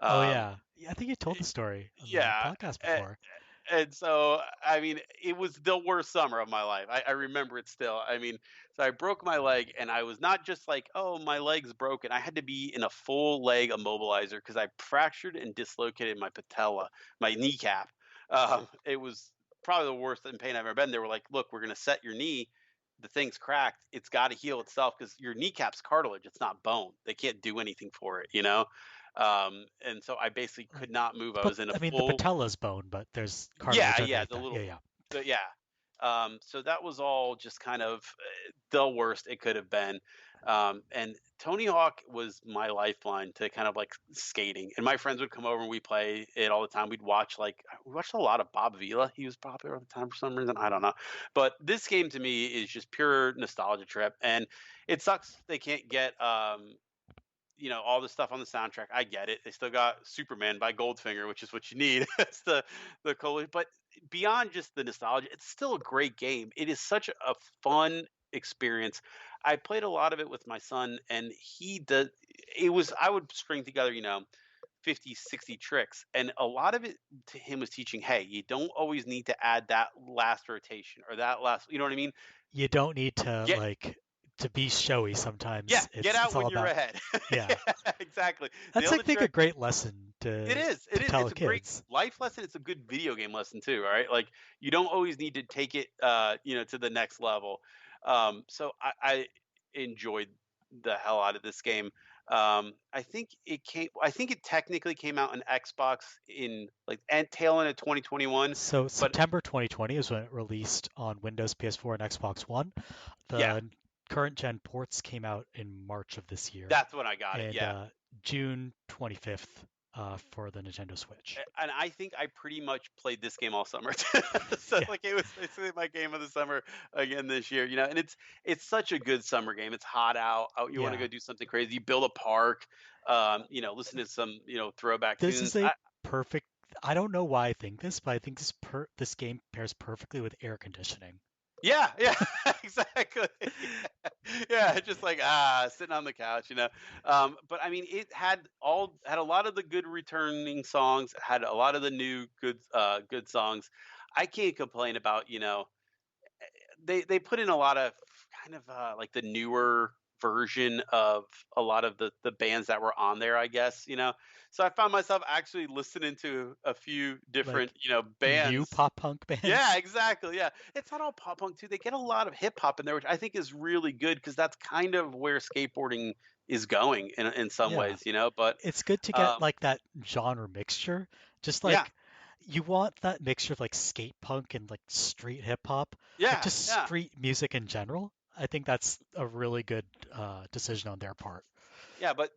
Oh, Um, yeah. Yeah, I think you told the story on the yeah, podcast before. and so I mean, it was the worst summer of my life. I remember it still. I mean, so I broke my leg, and I was not just like, oh, my leg's broken. I had to be in a full leg immobilizer because I fractured and dislocated my patella, my kneecap. It was probably the worst in pain I've ever been. They were like, look, we're gonna set your knee. The thing's cracked. It's got to heal itself because your kneecap's cartilage. It's not bone. They can't do anything for it, and so I basically could not move. I But was in a I mean, the full patella's bone, but there's yeah, cartilage yeah, underneath the that. Yeah, little, yeah. yeah. So that was all just kind of the worst it could have been. And Tony Hawk was my lifeline to kind of like skating. And my friends would come over and we play it all the time. We watched a lot of Bob Vila. He was popular at the time for some reason. I don't know. But this game to me is just pure nostalgia trip. And it sucks they can't get all the stuff on the soundtrack. I get it. They still got Superman by Goldfinger, which is what you need. That's the cool. But beyond just the nostalgia, it's still a great game. It is such a fun experience. I played a lot of it with my son, and he does. It was I would string together, 50, 60 tricks, and a lot of it to him was teaching. Hey, you don't always need to add that last rotation or that last. You know what I mean? You don't need to Get to be showy sometimes. Yeah, get out It's all when you're about ahead. yeah. Yeah, exactly. That's Nail I the think a trick. great lesson It is. to tell It's a great kids. life lesson. It's a good video game lesson too, right? Like you don't always need to take it, to the next level. So I enjoyed the hell out of this game. I think it technically came out on Xbox in like tail end of 2021. So September 2020 is when it released on Windows, PS4, and Xbox One. Yeah, The current gen ports came out in March of this year, that's when I got it. and Yeah. June 25th for the Nintendo Switch. And I think I pretty much played this game all summer. So Yeah, like it was basically my game of the summer again this year, and it's such a good summer game. It's hot out. You want to yeah. go do something crazy. You build a park, listen to some, throwback This tunes. is a perfect. I don't know why I think this, but I think this game pairs perfectly with air conditioning. Yeah, exactly. Yeah, just like sitting on the couch. But I mean, it had a lot of the good returning songs, had a lot of the new good songs. I can't complain about, they put in a lot of kind of like the newer version of a lot of the bands that were on there, I guess. So I found myself actually listening to a few different, bands. New pop punk bands. Yeah, exactly. Yeah, it's not all pop punk too. They get a lot of hip hop in there, which I think is really good because that's kind of where skateboarding is going in some Yeah. ways, But It's good to get like that genre mixture. Just yeah, like you want that mixture of like skate punk and like street hip hop, like yeah, just yeah. street music in general. I think that's a really good decision on their part. Yeah, but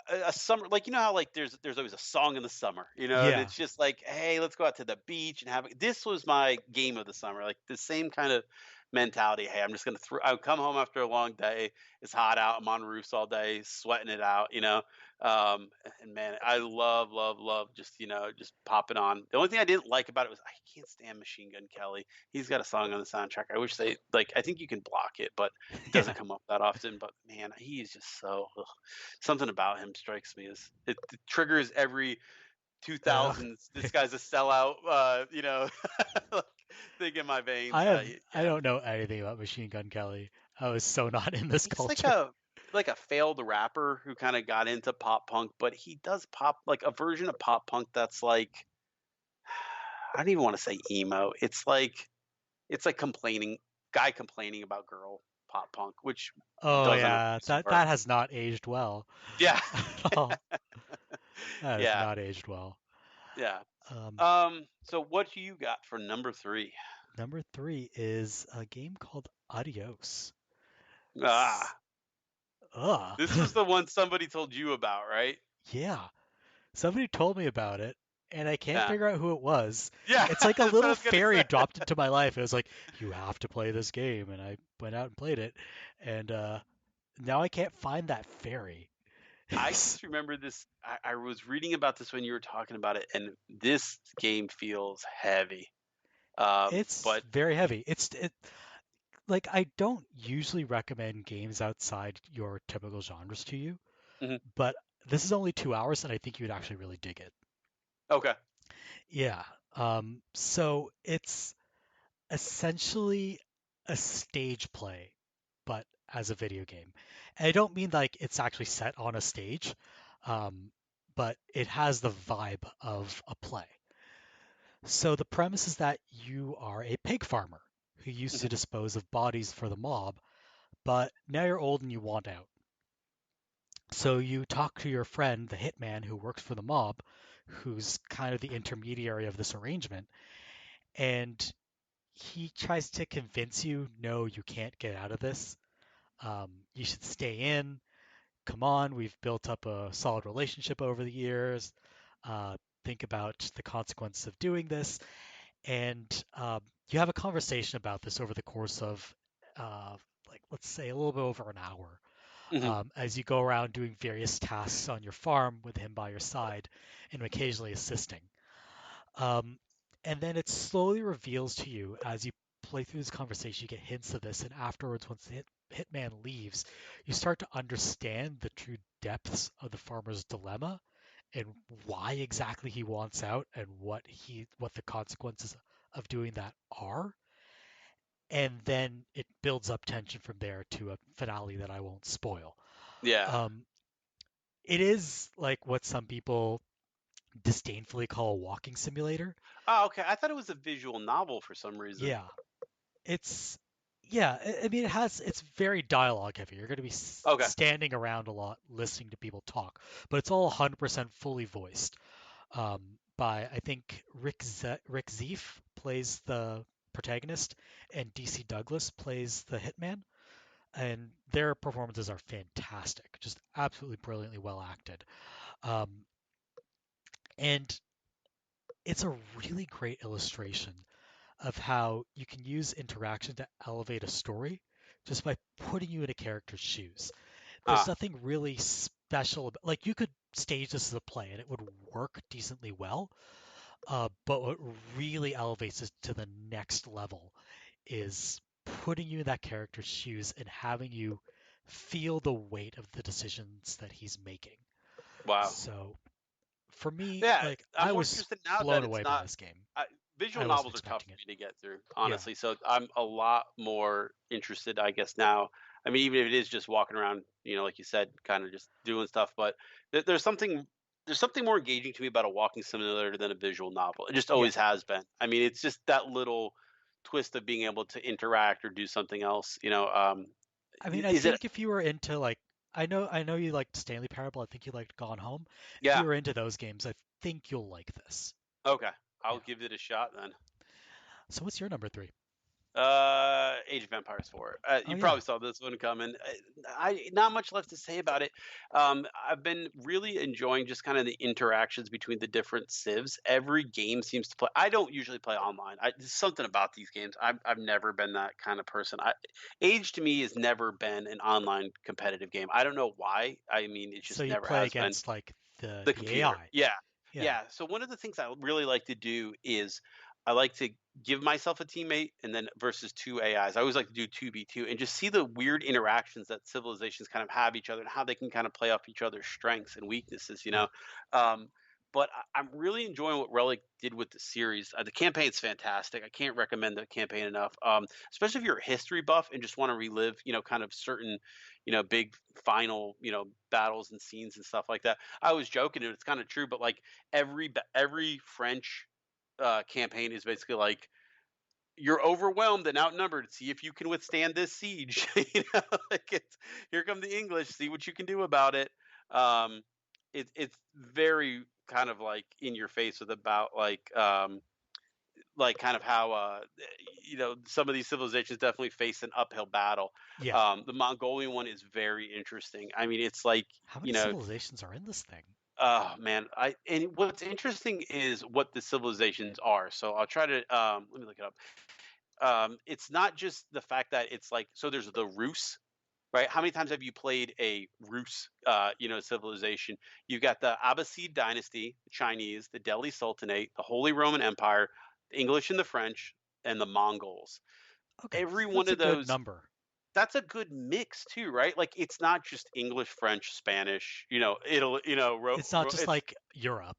a summer, like, you know how, like, there's always a song in the summer, and Yeah. it's just like, hey, let's go out to the beach and have. This was my game of the summer, like the same kind of mentality. Hey, I'm just gonna I come home after a long day. It's hot out. I'm on roofs all day, sweating it out. And man, I love just popping on. The only thing I didn't like about it was I can't stand Machine Gun Kelly. He's got a song on the soundtrack. I wish they like. I think you can block it, but it doesn't Yeah. come up that often. But man, he is just so. Ugh. Something about him strikes me as it triggers every Uh, 2000s. This guy's a sellout. Like, thing in my veins. I Yeah, don't know anything about Machine Gun Kelly. I was so not in this he's culture. like a failed rapper who kind of got into pop punk, but he does pop like a version of pop punk that's like I don't even want to say emo. It's like complaining about girl pop punk, which Oh doesn't yeah, always that work. that has not aged well Yeah, at all. That has yeah, not aged well. yeah. Um, So what do you got for number 3? Number 3 is a game called Adios. S- Ah, Ugh. this was the one somebody told you about, right? Yeah. Somebody told me about it, and I can't Yeah. figure out who it was. Yeah, It's like a that's what I little was gonna fairy say. dropped into my life. It was like, you have to play this game, and I went out and played it, and now I can't find that fairy. I just remember this. I was reading about this when you were talking about it, and this game feels heavy. It's But very heavy. Like I don't usually recommend games outside your typical genres to you, mhm, but this is only 2 hours, and I think you would actually really dig it. okay. Yeah. So it's essentially a stage play, but as a video game. And I don't mean like it's actually set on a stage, um, but it has the vibe of a play. So the premise is that you are a pig farmer who used Mhm, to dispose of bodies for the mob, but now you're old and you want out. So you talk to your friend, the hitman who works for the mob, who's kind of the intermediary of this arrangement, and he tries to convince you, no, you can't get out of this. You should stay in. Come on, we've built up a solid relationship over the years. Think about the consequences of doing this. And you have a conversation about this over the course of, like, let's say a little bit over an hour, mhm. as you go around doing various tasks on your farm with him by your side and occasionally assisting. Um, and then it slowly reveals to you as you play through this conversation, you get hints of this, and afterwards, once the hitman leaves, you start to understand the true depths of the farmer's dilemma and why exactly he wants out and what the consequences of doing that are. And then it builds up tension from there to a finale that I won't spoil. Yeah. Um, it is like what some people disdainfully call a walking simulator. Oh, okay. I thought it was a visual novel for some reason. Yeah, it's yeah. I mean, it's very dialogue heavy. You're going to be Okay. standing around a lot, listening to people talk, but it's all 100% fully voiced by I think Rick Zeef plays the protagonist, and DC Douglas plays the hitman, and their performances are fantastic, just absolutely brilliantly well acted. Um, and it's a really great illustration of how you can use interaction to elevate a story just by putting you in a character's shoes. There's Ah, nothing really special about, like you could stage this as a play and it would work decently well, but what really elevates it to the next level is putting you in that character's shoes and having you feel the weight of the decisions that he's making. wow. So for me, Yeah, like I'm I more was interested now that blown it's away by not. this game. Visual I wasn't novels are tough expecting for it. me to get through, Yeah. honestly. So I'm a lot more interested, I guess, now. I mean, even if it is just walking around, like you said, kind of just doing stuff. But there's something more engaging to me about a walking simulator than a visual novel. It just Yeah. always has been. I mean, it's just that little twist of being able to interact or do something else. I mean, I Is it? think if you were into like I know you liked Stanley Parable, I think you liked Gone Home. If you Yeah. were into those games, I think you'll like this. Okay. I'll Yeah. give it a shot then. So what's your number 3? Age of Empires 4. Oh, You yeah. probably saw this one coming. I not much left to say about it. I've been really enjoying just kind of the interactions between the different civs. Every game seems to play. I don't usually play online. There's something about these games. I've never been that kind of person. Age to me has never been an online competitive game. I don't know why. I mean, it just So you never play has been. against like the Computer. AI. Yeah. Yeah. Yeah. So one of the things I really like to do is I like to give myself a teammate and then versus two AIs. I always like to do 2v2 and just see the weird interactions that civilizations kind of have each other and how they can kind of play off each other's strengths and weaknesses, you know. But I'm really enjoying what Relic did with the series. The campaign's fantastic. I can't recommend the campaign enough, especially if you're a history buff and just want to relive, you know, kind of certain, you know, big final, you know, battles and scenes and stuff like that. I was joking, and it's kind of true, but like every French campaign is basically like you're overwhelmed and outnumbered. See if you can withstand this siege. You know, like it's here come the English. See what you can do about it. It's very kind of like in your face with about like kind of how you know, some of these civilizations definitely face an uphill battle. Yeah. The Mongolian one is very interesting. I mean, it's like, How you many know, civilizations are in this thing? oh man, and what's interesting is what the civilizations are. So I'll try to let me look it up. It's not just the fact that it's like, so there's the Rus, right? How many times have you played a Rus, you know, civilization? You've got the Abbasid dynasty, the Chinese, the Delhi Sultanate, the Holy Roman Empire, the English and the French, and the Mongols. Okay, Every so one that's a of good those, number. that's a good mix too, right? Like it's not just English, French, Spanish, you know, Italy, you know, It's not just like Europe.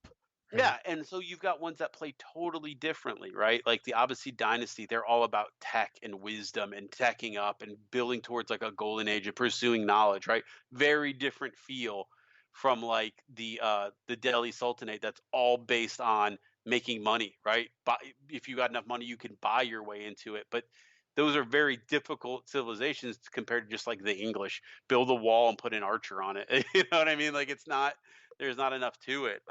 Right? yeah, and so you've got ones that play totally differently, right? Like the Abbasid dynasty, they're all about tech and wisdom and teching up and building towards like a golden age and pursuing knowledge, right? Very different feel from like the Delhi Sultanate that's all based on making money, right? But if you got enough money, you can buy your way into it. But those are very difficult civilizations compared to just like the English. Build a wall and put an archer on it. You know what I mean? Like it's not, there's not enough to it.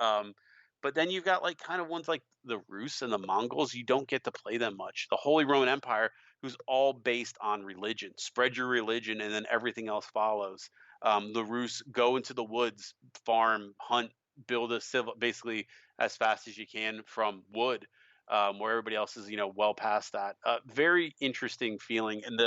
But then you've got like kind of ones like the Rus and the Mongols. You don't get to play them much. The Holy Roman Empire, who's all based on religion. Spread your religion, and then everything else follows. The Rus go into the woods, farm, hunt, build a civil, basically as fast as you can from wood. Where everybody else is, you know, well past that. Very interesting feeling, and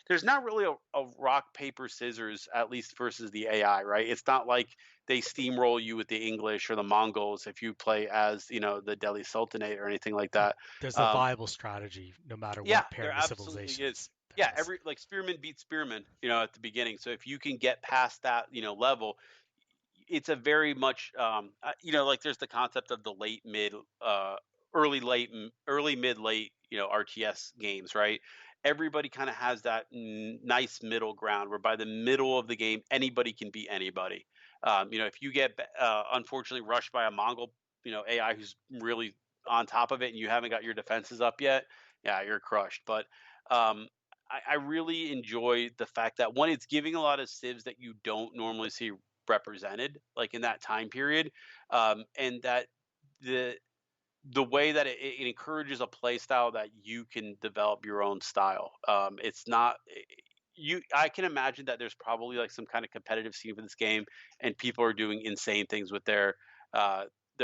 there's not really a rock paper scissors, at least versus the AI, right? It's not like they steamroll you with the English or the Mongols if you play as, you know, the Delhi Sultanate or anything like that. There's a viable strategy no matter Yeah, what there pairing of absolutely is. civilizations. Yeah, every like spearman beats spearman, you know, at the beginning. So if you can get past that, you know, level, it's a very much you know, like there's the concept of the late mid early mid late, you know, RTS games, right? Everybody kind of has that nice middle ground where by the middle of the game anybody can beat anybody. You know, if you get unfortunately rushed by a Mongol, you know, AI who's really on top of it and you haven't got your defenses up yet, yeah, you're crushed. But I really enjoy the fact that one, it's giving a lot of civs that you don't normally see represented like in that time period, and that the way that it encourages a play style that you can develop your own style. It's not you. I can imagine that there's probably like some kind of competitive scene for this game, and people are doing insane things with their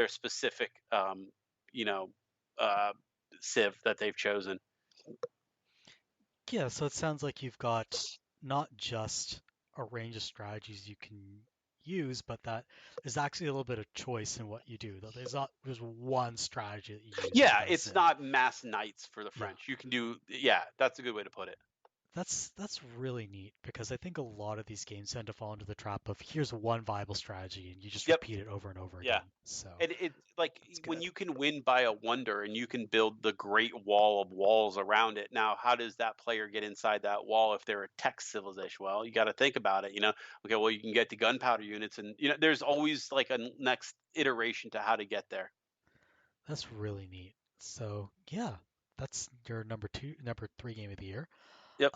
specific, you know, uh, civ that they've chosen. Yeah, so it sounds like you've got not just a range of strategies you can use, but that there's actually a little bit of choice in what you do. Though there's not just one strategy that you use. Yeah, it's not mass knights for the Yeah. French. You can do, yeah, that's a good way to put it. That's really neat because I think a lot of these games tend to fall into the trap of here's one viable strategy and you just repeat it over and over Yeah. again. So And it like That's when good. you can win by a wonder and you can build the great wall of walls around it. Now, how does that player get inside that wall if they're a tech civilization? Well, you got to think about it, you know. Okay, well, you can get the gunpowder units, and you know, there's always like a next iteration to how to get there. That's really neat. So yeah, that's your number 3 game of the year. Yep.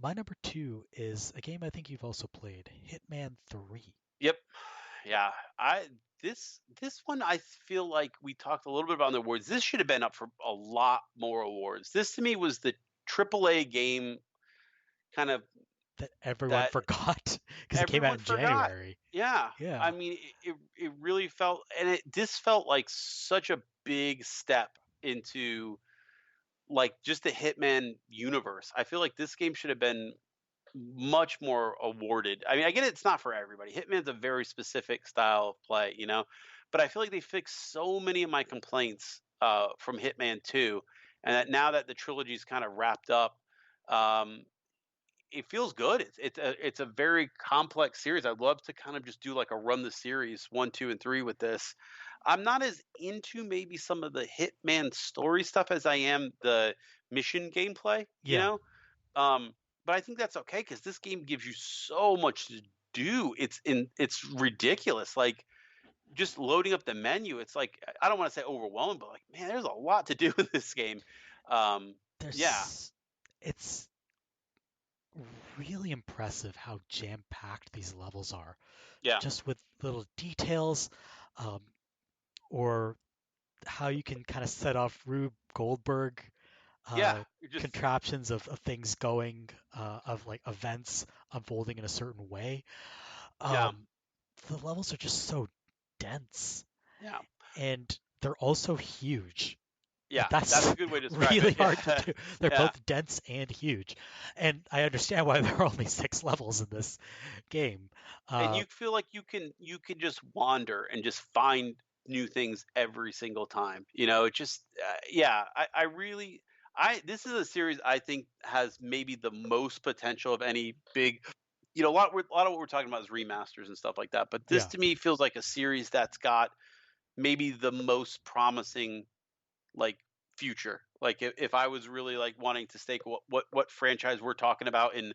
My number 2 is a game I think you've also played, Hitman 3. Yep. Yeah. This one I feel like we talked a little bit about in the awards. This should have been up for a lot more awards. This to me was the AAA game kind of that everyone that forgot because it came out everyone in forgot. January. Yeah. Yeah. I mean, it really felt, and this felt like such a big step into like just the Hitman universe. I feel like this game should have been much more awarded. I mean, I get it's not for everybody. Hitman's a very specific style of play, you know, but I feel like they fixed so many of my complaints from Hitman 2, and that now that the trilogy's kind of wrapped up, um, it feels good. It's a very complex series. I'd love to kind of just do like a run the series 1, 2, and 3 with this. I'm not as into maybe some of the Hitman story stuff as I am the mission gameplay, you Yeah. know? But I think that's okay because this game gives you so much to do. It's ridiculous. Like just loading up the menu, it's like I don't want to say overwhelming, but like man, there's a lot to do in this game. Yeah, It's really impressive how jam-packed these levels are, yeah, just with little details, um, or how you can kind of set off Rube Goldberg yeah. Just contraptions of things going, of like events unfolding in a certain way. yeah, Um, the levels are just so dense, yeah, and they're also huge. yeah. That's That's a good way to describe really it. hard to Yeah, do. They're yeah. both dense and huge. And I understand why there are only 6 levels in this game. And Uh, you feel like you can just wander and just find new things every single time. You know, it just yeah. I really I this is a series I think has maybe the most potential of any big. You know, a lot of what we're talking about is remasters and stuff like that. But this yeah, to me feels like a series that's got maybe the most promising like future. Like if I was really like wanting to stake what franchise we're talking about in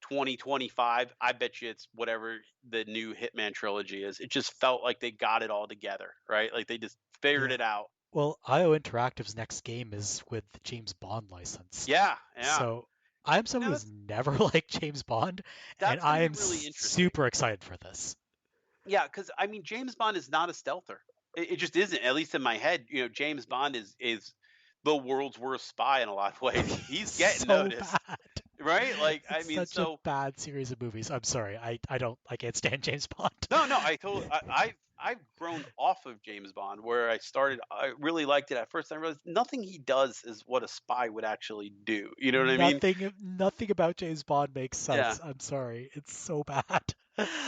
2025, I bet you it's whatever the new Hitman trilogy is. It just felt like they got it all together, right? Like they just figured yeah. it out. Well, IO Interactive's next game is with the James Bond license. Yeah, yeah. So I'm someone Now who's never liked James Bond, and that's going I to be am really interesting. super excited for this. Yeah, because I mean, James Bond is not a stealther. It just isn't. At least in my head, you know, James Bond is the world's worst spy in a lot of ways. He's getting So noticed, bad. right? Like, I It's mean, such a so bad series of movies. I'm sorry. I can't stand James Bond. no, I've grown off of James Bond where I started. I really liked it at first. I realized nothing he does is what a spy would actually do. You know what I mean? Nothing about James Bond makes Yeah, sense. I'm sorry. It's so bad.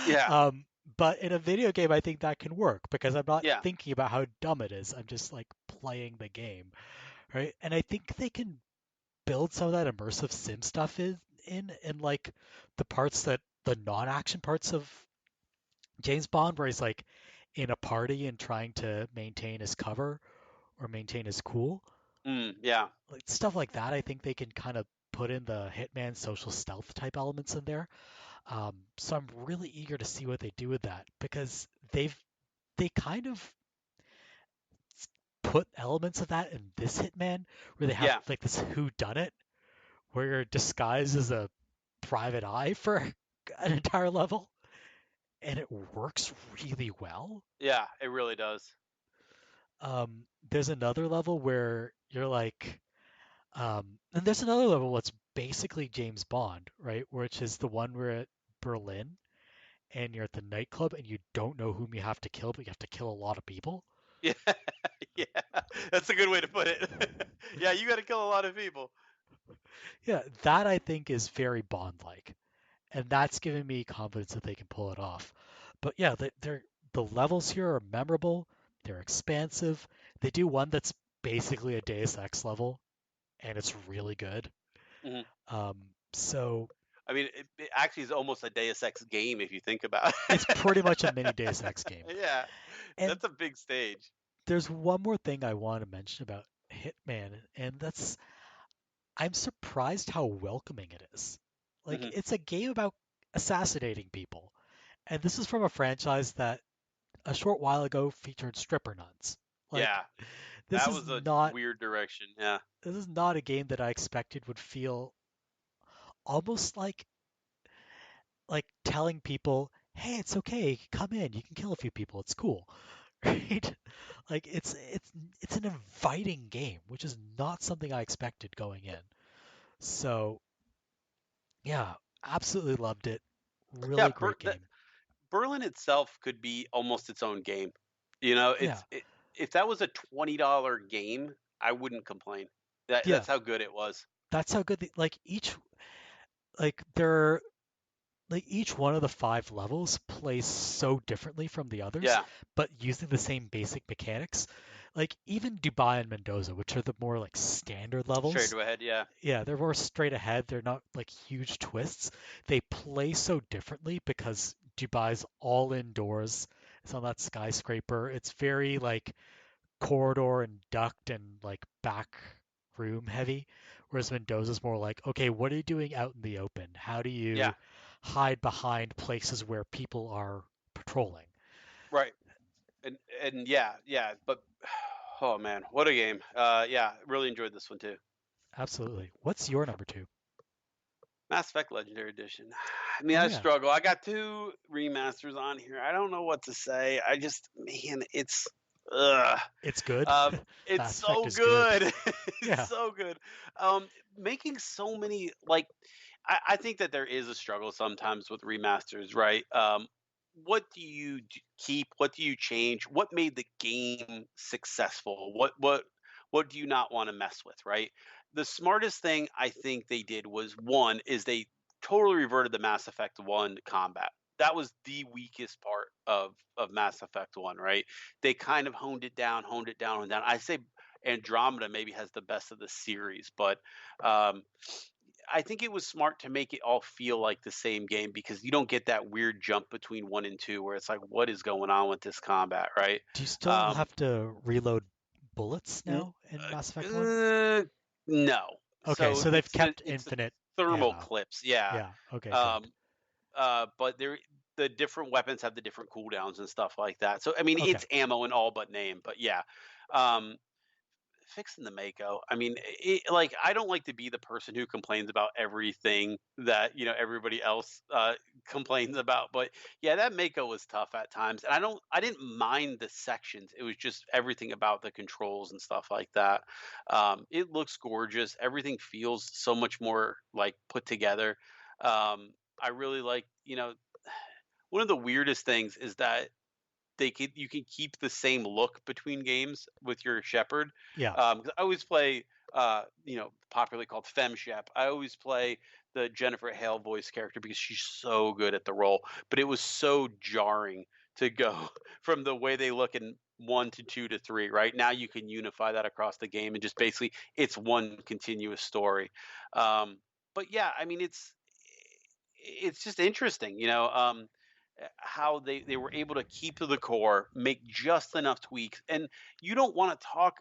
yeah, But in a video game, I think that can work because I'm not yeah, thinking about how dumb it is. I'm just like playing the game, right? And I think they can build some of that immersive sim stuff in like the parts that the non-action parts of James Bond, where he's like in a party and trying to maintain his cover or maintain his cool. yeah, Like stuff like that, I think they can kind of put in the Hitman social stealth type elements in there. So I'm really eager to see what they do with that because they kind of put elements of that in this Hitman where they have yeah, like this who done it where you're disguised as a private eye for an entire level and it works really well. yeah. It really does. There's another level where you're like, and there's another level that's basically James Bond, right? Which is the one where at Berlin and you're at the nightclub and you don't know whom you have to kill, but you have to kill a lot of people. Yeah, yeah. That's a good way to put it. Yeah, you got to kill a lot of people. Yeah, that I think is very Bond-like, and that's giving me confidence that they can pull it off. But yeah, the levels here are memorable. They're expansive. They do one that's basically a Deus Ex level, and it's really good. Mhm. So I mean, it actually is almost a Deus Ex game if you think about it. it's pretty much a mini Deus Ex game. Yeah, And that's a big stage. there's one more thing I want to mention about Hitman, and that's I'm surprised how welcoming it is. Like Hmm. it's a game about assassinating people. And this is from a franchise that a short while ago featured stripper nuns. Like Yeah, this that is was a not weird direction. Yeah, this is not a game that I expected would feel almost like telling people, "Hey, it's okay. Come in. You can kill a few people. It's cool." Right? Like it's an inviting game, which is not something I expected going in. So yeah, absolutely loved it. Yeah, Really great game. Berlin itself could be almost its own game. You know, Yeah, if that was a $20 game, I wouldn't complain. yeah. That's how good it was. That's how good like they're like each one of the 5 levels plays so differently from the others, Yeah, but using the same basic mechanics. Like even Dubai and Mendoza, which are the more like standard straight levels, ahead. Yeah, yeah, they're more straight ahead. They're not like huge twists. They play so differently because Dubai's all indoors. It's on that skyscraper. It's very like corridor and duct and like back room heavy, whereas Mendoza's more like, okay, what are you doing out in the open? How do yeah, you hide behind places where people are patrolling? right. And yeah. But oh man, what a game. Yeah, really enjoyed this one too. Absolutely. What's your number 2? Mass Effect Legendary Edition. I mean, Oh I yeah, struggle. I got 2 remasters on here. I don't know what to say. I just, man, it's, ugh. it's good. It's Mass Effect so is good. good. It's Yeah. so good. Making so many like, I think that there is a struggle sometimes with remasters, right? What do you keep? What do you change? What made the game successful? What do you not want to mess with, right? The smartest thing I think they did was one is they totally reverted the Mass Effect 1 combat. That was the weakest part of Mass Effect 1, right? They kind of honed it down, honed it down, honed it down. I say Andromeda maybe has the best of the series, but um, I think it was smart to make it all feel like the same game because you don't get that weird jump between 1 and 2 where it's like, what is going on with this combat, right? Do you still Um, have to reload bullets n- now in Mass Effect 1? no. Okay, So so they've kept it's the infinite thermal ammo. clips, yeah. Yeah, okay, good. Um, but the different weapons have the different cooldowns and stuff like that. So I mean, Okay. it's ammo in all but name, but yeah. Um, fixing the Mako. I mean, like I don't like to be the person who complains about everything that everybody else complains about, but yeah, that Mako was tough at times, and I didn't mind the sections. It was just everything about the controls and stuff like that. It looks gorgeous. Everything feels so much more like put together. I really like one of the weirdest things is that you can keep the same look between games with your Shepherd. Yeah. 'Cause I always play, popularly called Fem Shep. I always play the Jennifer Hale voice character because she's so good at the role. But it was so jarring to go from the way they look in 1 to 2 to 3. Right now, you can unify that across the game and just basically it's one continuous story. But yeah, I mean it's just interesting, how they were able to keep to the core, make just enough tweaks, and you don't want to talk.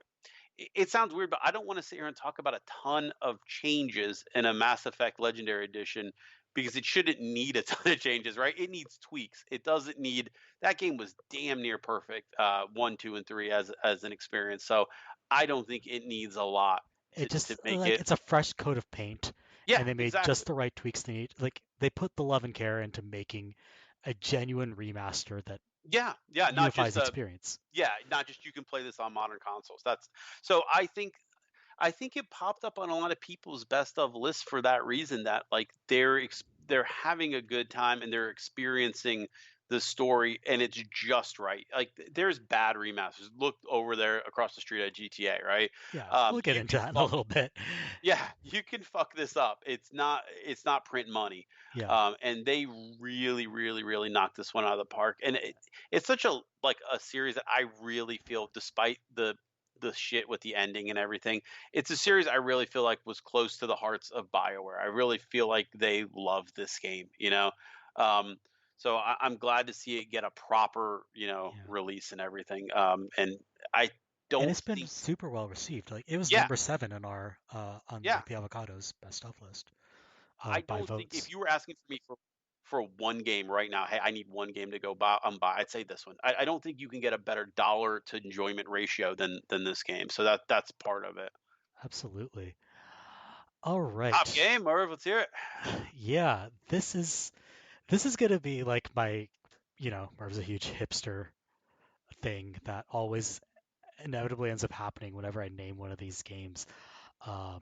It sounds weird, but I don't want to sit here and talk about a ton of changes in a Mass Effect Legendary Edition because it shouldn't need a ton of changes, right? It needs tweaks. It doesn't need that game was damn near perfect, 1, 2, and 3 as an experience. So I don't think it needs a lot It to just make like it. it's a fresh coat of paint, Yeah, and they made just exactly. the right tweaks they need. Like they put the love and care into making a genuine remaster that Yeah, not unifies just the experience. not just you can play this on modern consoles. That's so I think it popped up on a lot of people's best of lists for that reason that like they're having a good time and they're experiencing the story and it's just right. Like there's bad remasters. Look over there across the street at GTA, right? Yeah, we'll get You into can that in a fuck little bit. yeah, you can fuck this up. It's not print money. Yeah, And they really, really, really knocked this one out of the park. And it's such a series that I really feel, despite the shit with the ending and everything, it's a series I really feel like was close to the hearts of BioWare. I really feel like they love this game. Um, so I'm glad to see it get a proper, yeah. release and everything. And I And don't it's been think, super well received. Like it was yeah, number 7 in our on yeah. like the Avocados best of list I by don't think if votes. you were asking for me for one game right now, hey, I need one game to go buy. I'd say this one. I don't think you can get a better dollar to enjoyment ratio than this game. So that's part of it. Absolutely. All Top right. game, Merv. Let's hear it. Yeah, this is gonna be like my, Merv's a huge hipster thing that always inevitably ends up happening whenever I name one of these games. Um,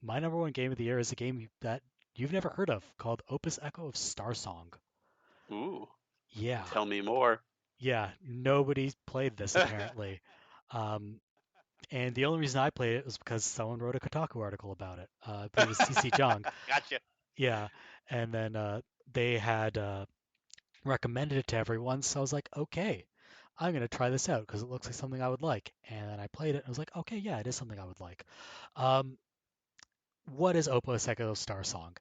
my number one game of the year is a game that you've never heard of called Opus Echo of Starsong. Ooh, Yeah, tell me more. yeah, nobody played this apparently. Um, and the only reason I played it was because someone wrote a Kotaku article about it. I believe it was CC Jung. Gotcha. Yeah, and then they had recommended it to everyone, so I was like, okay, I'm gonna try this out because it looks like something I would like. And then I played it, and I was like, okay, yeah, it is something I would like. Um, what is Opus Echo Starsong?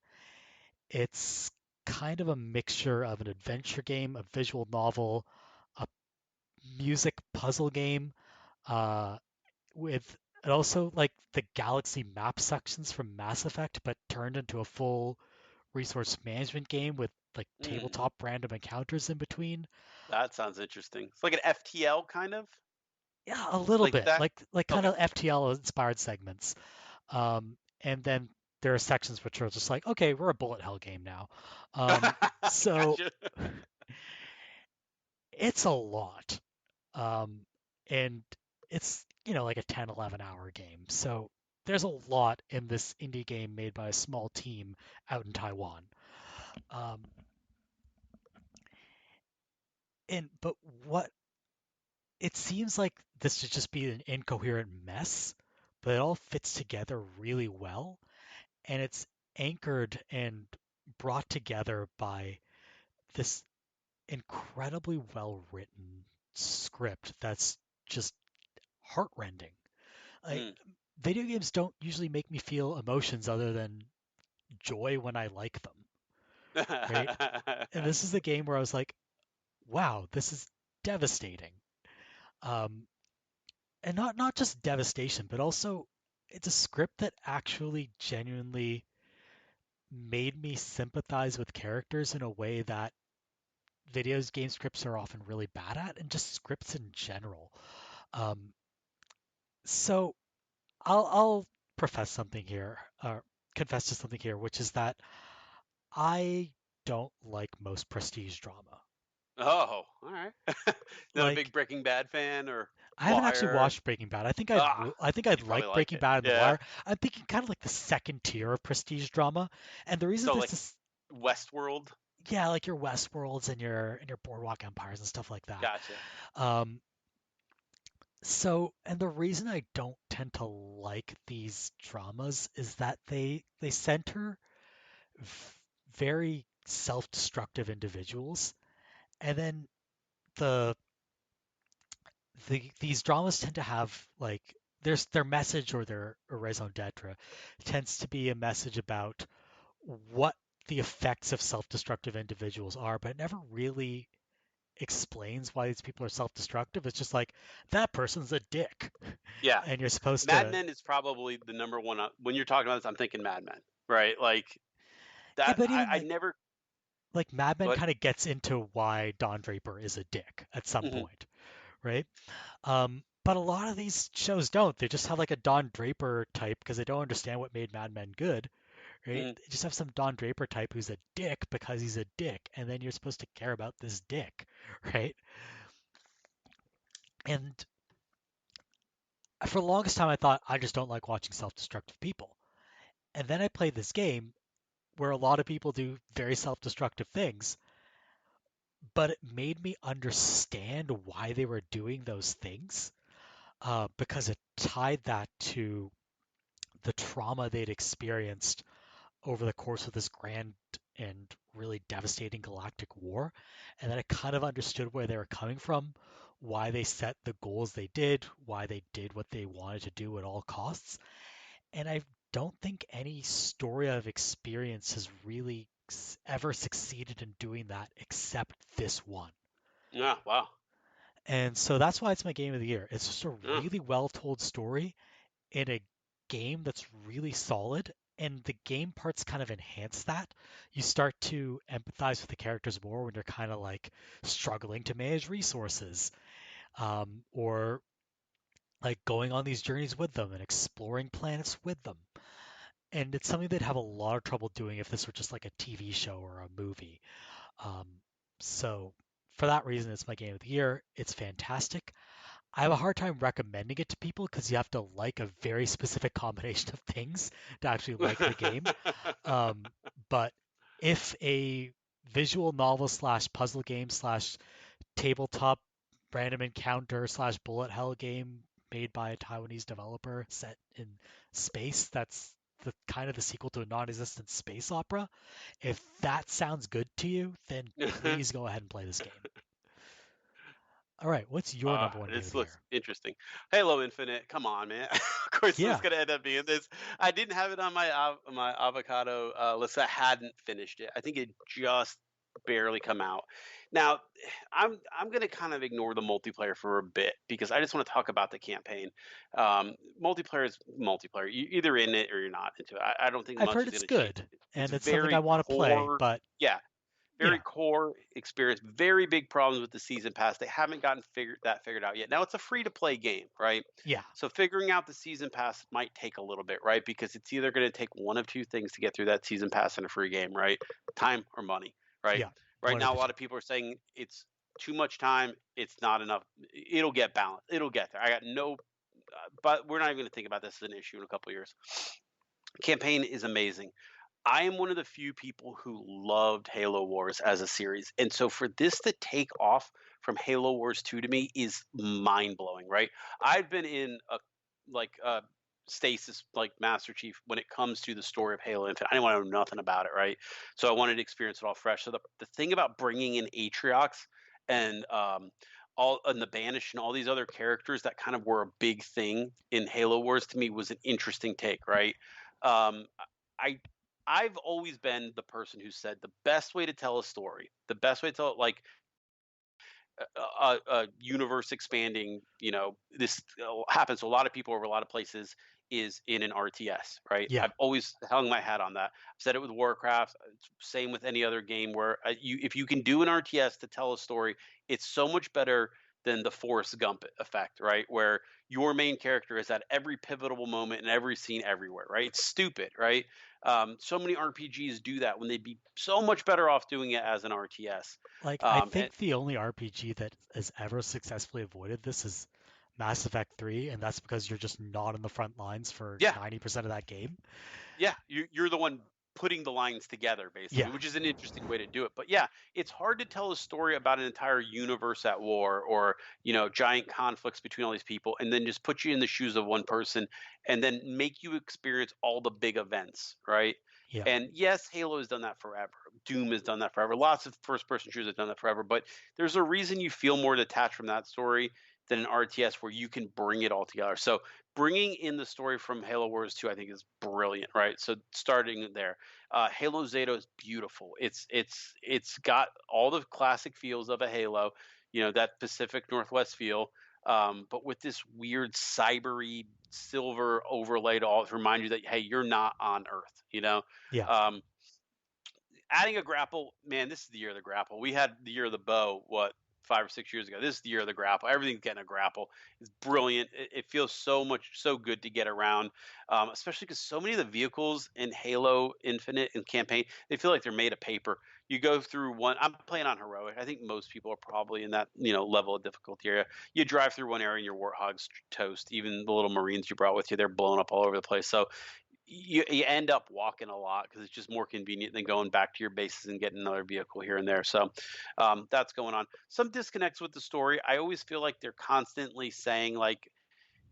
It's kind of a mixture of an adventure game, a visual novel, a music puzzle game, uh, with and also like the galaxy map sections from Mass Effect, but turned into a full resource management game with like Mm, tabletop random encounters in between. that sounds interesting. It's like an FTL kind of Yeah, a little like bit, that. like kind Okay. of FTL inspired segments. And then there are sections which are just like, okay, we're a bullet hell game now. So Gotcha. it's a lot. Um, and it's, like a 10, 11-hour game. So there's a lot in this indie game made by a small team out in Taiwan. Um, but what it seems like this should just be an incoherent mess, but it all fits together really well, and it's anchored and brought together by this incredibly well written script that's just heartrending. Like, Mm. video games don't usually make me feel emotions other than joy when I like them, right? And this is a game where I was like, wow, this is devastating. Um, and not just devastation, but also it's a script that actually genuinely made me sympathize with characters in a way that videos game scripts are often really bad at, and just scripts in general. Um, so I'll profess something here, or confess to something here, which is that I don't like most prestige drama. Oh, all right. Not a big Like, Breaking Bad fan or I The haven't actually Wire. watched Breaking Bad. Ah, I think I'd you probably like like Breaking it. Bad and The Yeah. Wire. I'm thinking kind of like the second tier of prestige drama. And the reason So this like is, Westworld. yeah, like your Westworlds and your Boardwalk Empires and stuff like that. Gotcha. Um, and the reason I don't tend to like these dramas is that they center very self-destructive individuals, and then the these dramas tend to have like their message or their raison d'etre tends to be a message about what the effects of self-destructive individuals are, but it never really explains why these people are self-destructive. It's just like that person's a dick, Yeah. and you're supposed Mad to. Men is probably the number one. When you're talking about this, I'm thinking Mad Men, right? Like Yeah, that. but even I never. like Mad Men But kind of gets into why Don Draper is a dick at some mhm. point, right? But a lot of these shows don't. They just have like a Don Draper type because they don't understand what made Mad Men good, right? Mhm. They just have some Don Draper type who's a dick because he's a dick, and then you're supposed to care about this dick, right? And for the longest time, I thought I just don't like watching self-destructive people. And then I played this game where a lot of people do very self-destructive things, but it made me understand why they were doing those things because it tied that to the trauma they'd experienced over the course of this grand and really devastating galactic war, and then I kind of understood where they were coming from, why they set the goals they did, why they did what they wanted to do at all costs. And I don't think any story I've experienced has really ever succeeded in doing that except this one. Yeah. Wow. And so that's why it's my game of the year. It's just a Yeah. really well told story in a game that's really solid, and the game parts kind of enhance that. You start to empathize with the characters more when you're kind of like struggling to manage resources, or like going on these journeys with them and exploring planets with them. And it's something they'd have a lot of trouble doing if this were just like a TV show or a movie. Um, so for that reason, it's my game of the year. It's fantastic. I have a hard time recommending it to people because you have to like a very specific combination of things to actually like the game. But if a visual novel slash puzzle game slash tabletop random encounter slash bullet hell game made by a Taiwanese developer set in space, that's the kind of the sequel to a non-existent space opera. If that sounds good to you, then please go ahead and play this game. All right, what's your number one game of This the looks year? interesting. Halo Infinite, come on, man. Of course, Yeah. it's gonna end up being this. I didn't have it on my avocado list. I hadn't finished it. I think it just barely come out. Now, I'm gonna kind of ignore the multiplayer for a bit because I just want to talk about the campaign. Multiplayer is multiplayer. You're either in it or you're not into it. I don't think I've much heard is it's gonna change. good, It's and it's something I very want to play, core. but Yeah, very yeah, core experience. Very big problems with the season pass. They haven't gotten figured out yet. Now it's a free to play game, right? yeah, So figuring out the season pass might take a little bit, right? Because it's either going to take one of two things to get through that season pass in a free game, right? Time or money, right? yeah. Right One of now, the a lot two. of people are saying it's too much time. It's not enough. It'll get balanced. It'll get there. I got no, but we're not even going to think about this as an issue in a couple of years. Campaign is amazing. I am one of the few people who loved Halo Wars as a series. And so for this to take off from Halo Wars 2 to me is mind-blowing, right? I've been in a stasis like Master Chief when it comes to the story of Halo Infinite. I didn't want to know nothing about it, right? So I wanted to experience it all fresh. So the thing about bringing in Atriox and all and the Banished and all these other characters that kind of were a big thing in Halo Wars to me was an interesting take, right? Um, I I've always been the person who said the best way to tell a story, the best way to tell it, like a universe expanding, this happens to a lot of people over a lot of places, is in an RTS, right? Yeah, I've always hung my hat on that. I've said it with Warcraft, same with any other game where if you can do an RTS to tell a story, it's so much better than the Forrest Gump effect, right? Where your main character is at every pivotal moment in every scene everywhere, right? It's stupid, right? So many RPGs do that when they'd be so much better off doing it as an RTS. like I And think the only RPG that has ever successfully avoided this is Mass Effect 3, and that's because you're just not on the front lines for yeah, 90% of that game. yeah, you're the one putting the lines together, basically, Yeah, which is an interesting way to do it. But yeah, it's hard to tell a story about an entire universe at war, or giant conflicts between all these people, and then just put you in the shoes of one person and then make you experience all the big events, right? yeah. And yes, Halo has done that forever. Doom has done that forever. Lots of first-person shooters have done that forever. But there's a reason you feel more detached from that story than an RTS where you can bring it all together. So bringing in the story from Halo Wars 2, I think, is brilliant, right? So starting there, Halo Zeta is beautiful. It's got all the classic feels of a Halo, that Pacific Northwest feel, but with this weird cybery silver overlay to all to remind you that, hey, you're not on Earth, Yeah. Adding a grapple, man, this is the year of the grapple. We had the year of the bow, 5 or 6 years ago. This is the year of the grapple. Everything's getting a grapple. It's brilliant. It feels so good to get around, especially because so many of the vehicles in Halo Infinite and campaign, they feel like they're made of paper. You go through one. I'm playing on heroic. I think most people are probably in that level of difficulty area. You drive through one area and your warthog's toast. Even the little Marines you brought with you, they're blown up all over the place. So you end up walking a lot because it's just more convenient than going back to your bases and getting another vehicle here and there. So that's going on. Some disconnects with the story. I always feel like they're constantly saying, like,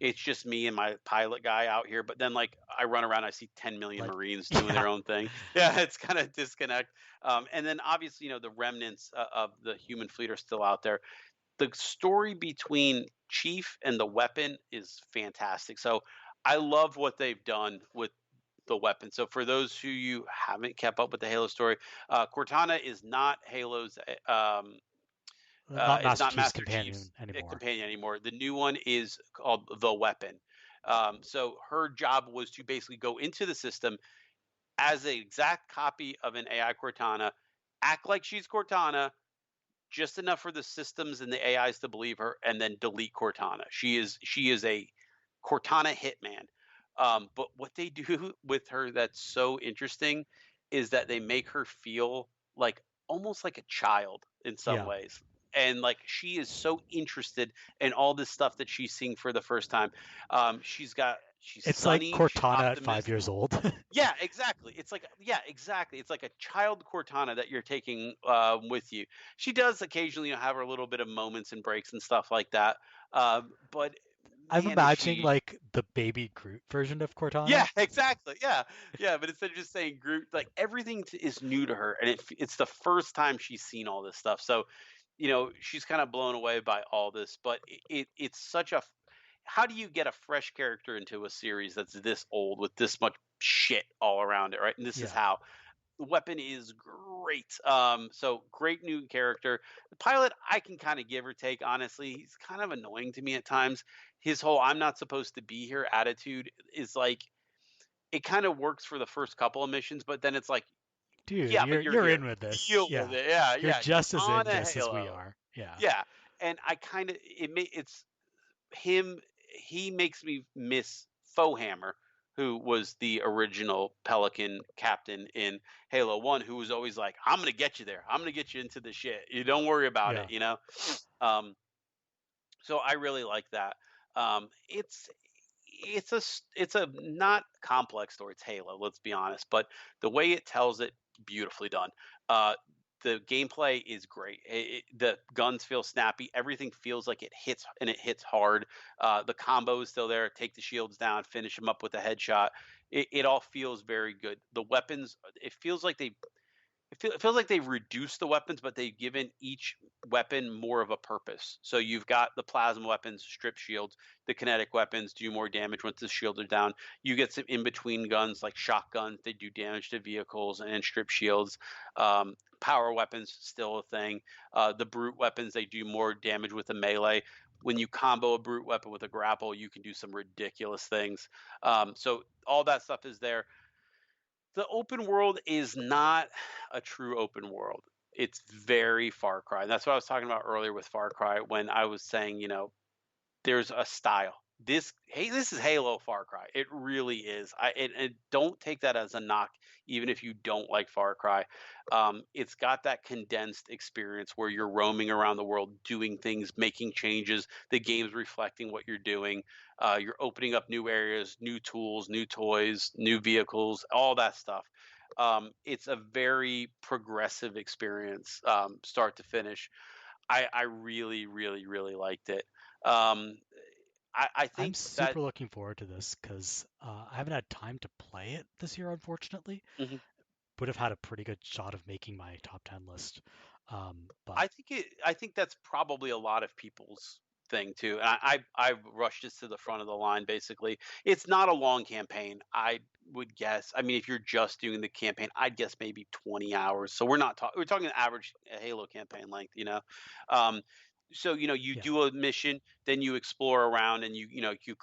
it's just me and my pilot guy out here, but then, like, I run around, I see 10 million Like, Marines doing yeah, their own thing. Yeah, it's kind of disconnect. And then obviously, the remnants of the human fleet are still out there. The story between Chief and the weapon is fantastic. So I love what they've done with the weapon. So for those who you haven't kept up with the Halo story, Cortana is not Halo's not is Master not Chief's Master companion Chief's anymore. companion anymore. The new one is called the Weapon. So her job was to basically go into the system as an exact copy of an AI Cortana, act like she's Cortana, just enough for the systems and the AIs to believe her, and then delete Cortana. She is a Cortana hitman. But what they do with her that's so interesting is that they make her feel like almost like a child in some Yeah. ways. and like she is so interested in all this stuff that she's seeing for the first time. She's It's sunny, like she's Cortana at 5 optimistic. years old. Yeah, exactly. It's like exactly. It's like a child Cortana that you're taking with you. She does occasionally have her little bit of moments and breaks and stuff like that. But I'm man, is imagining she? like the baby Groot version of Cortana. Yeah, exactly. Yeah, yeah. But instead of just saying Groot, like everything is new to her, and it's the first time she's seen all this stuff. So, she's kind of blown away by all this. But it's such a how do you get a fresh character into a series that's this old with this much shit all around it, right? And this is Yeah. how. The weapon is great. So great new character. The pilot, I can kind of give or take, honestly. He's kind of annoying to me at times. His whole "I'm not supposed to be here" attitude is like, it kind of works for the first couple of missions, but then it's like, Dude, yeah, but you're here. in with this. Deal Yeah. with it. Yeah, You're yeah. just as On in a this as we Halo. are. Yeah. Yeah. And I kind of it's him. He makes me miss Fohammer, who was the original Pelican captain in Halo 1, who was always like, "I'm gonna get you there. I'm gonna get you into the shit. You don't worry about it." So I really like that. It's a not complex story. It's Halo, let's be honest, but the way it tells it, beautifully done. The gameplay is great. The guns feel snappy. Everything feels like it hits, and it hits hard. The combo is still there. Take the shields down, finish them up with a headshot. It all feels very good. The weapons, it feels like they've reduced the weapons, but they've given each weapon more of a purpose. So you've got the plasma weapons, strip shields. The kinetic weapons do more damage once the shields are down. You get some in-between guns like shotguns. They do damage to vehicles and strip shields. Power weapons, still a thing. The brute weapons, they do more damage with the melee. When you combo a brute weapon with a grapple, you can do some ridiculous things. So all that stuff is there. The open world is not a true open world. It's very Far Cry. And that's what I was talking about earlier with Far Cry when I was saying, there's a style. This is Halo Far Cry. It really is. And don't take that as a knock, even if you don't like Far Cry. It's got that condensed experience where you're roaming around the world, doing things, making changes. The game's reflecting what you're doing. You're opening up new areas, new tools, new toys, new vehicles, all that stuff. It's a very progressive experience, start to finish. I really, really, really liked it. I I'm think that super looking forward to this because I haven't had time to play it this year, unfortunately. Mhm. Would have had a pretty good shot of making my top 10 list. But I think that's probably a lot of people's thing too. And I rushed this to the front of the line. Basically, it's not a long campaign. I would guess. I mean, if you're just doing the campaign, I'd guess maybe 20 hours. So we're talking average Halo campaign length. So you yeah, do a mission, then you explore around, and you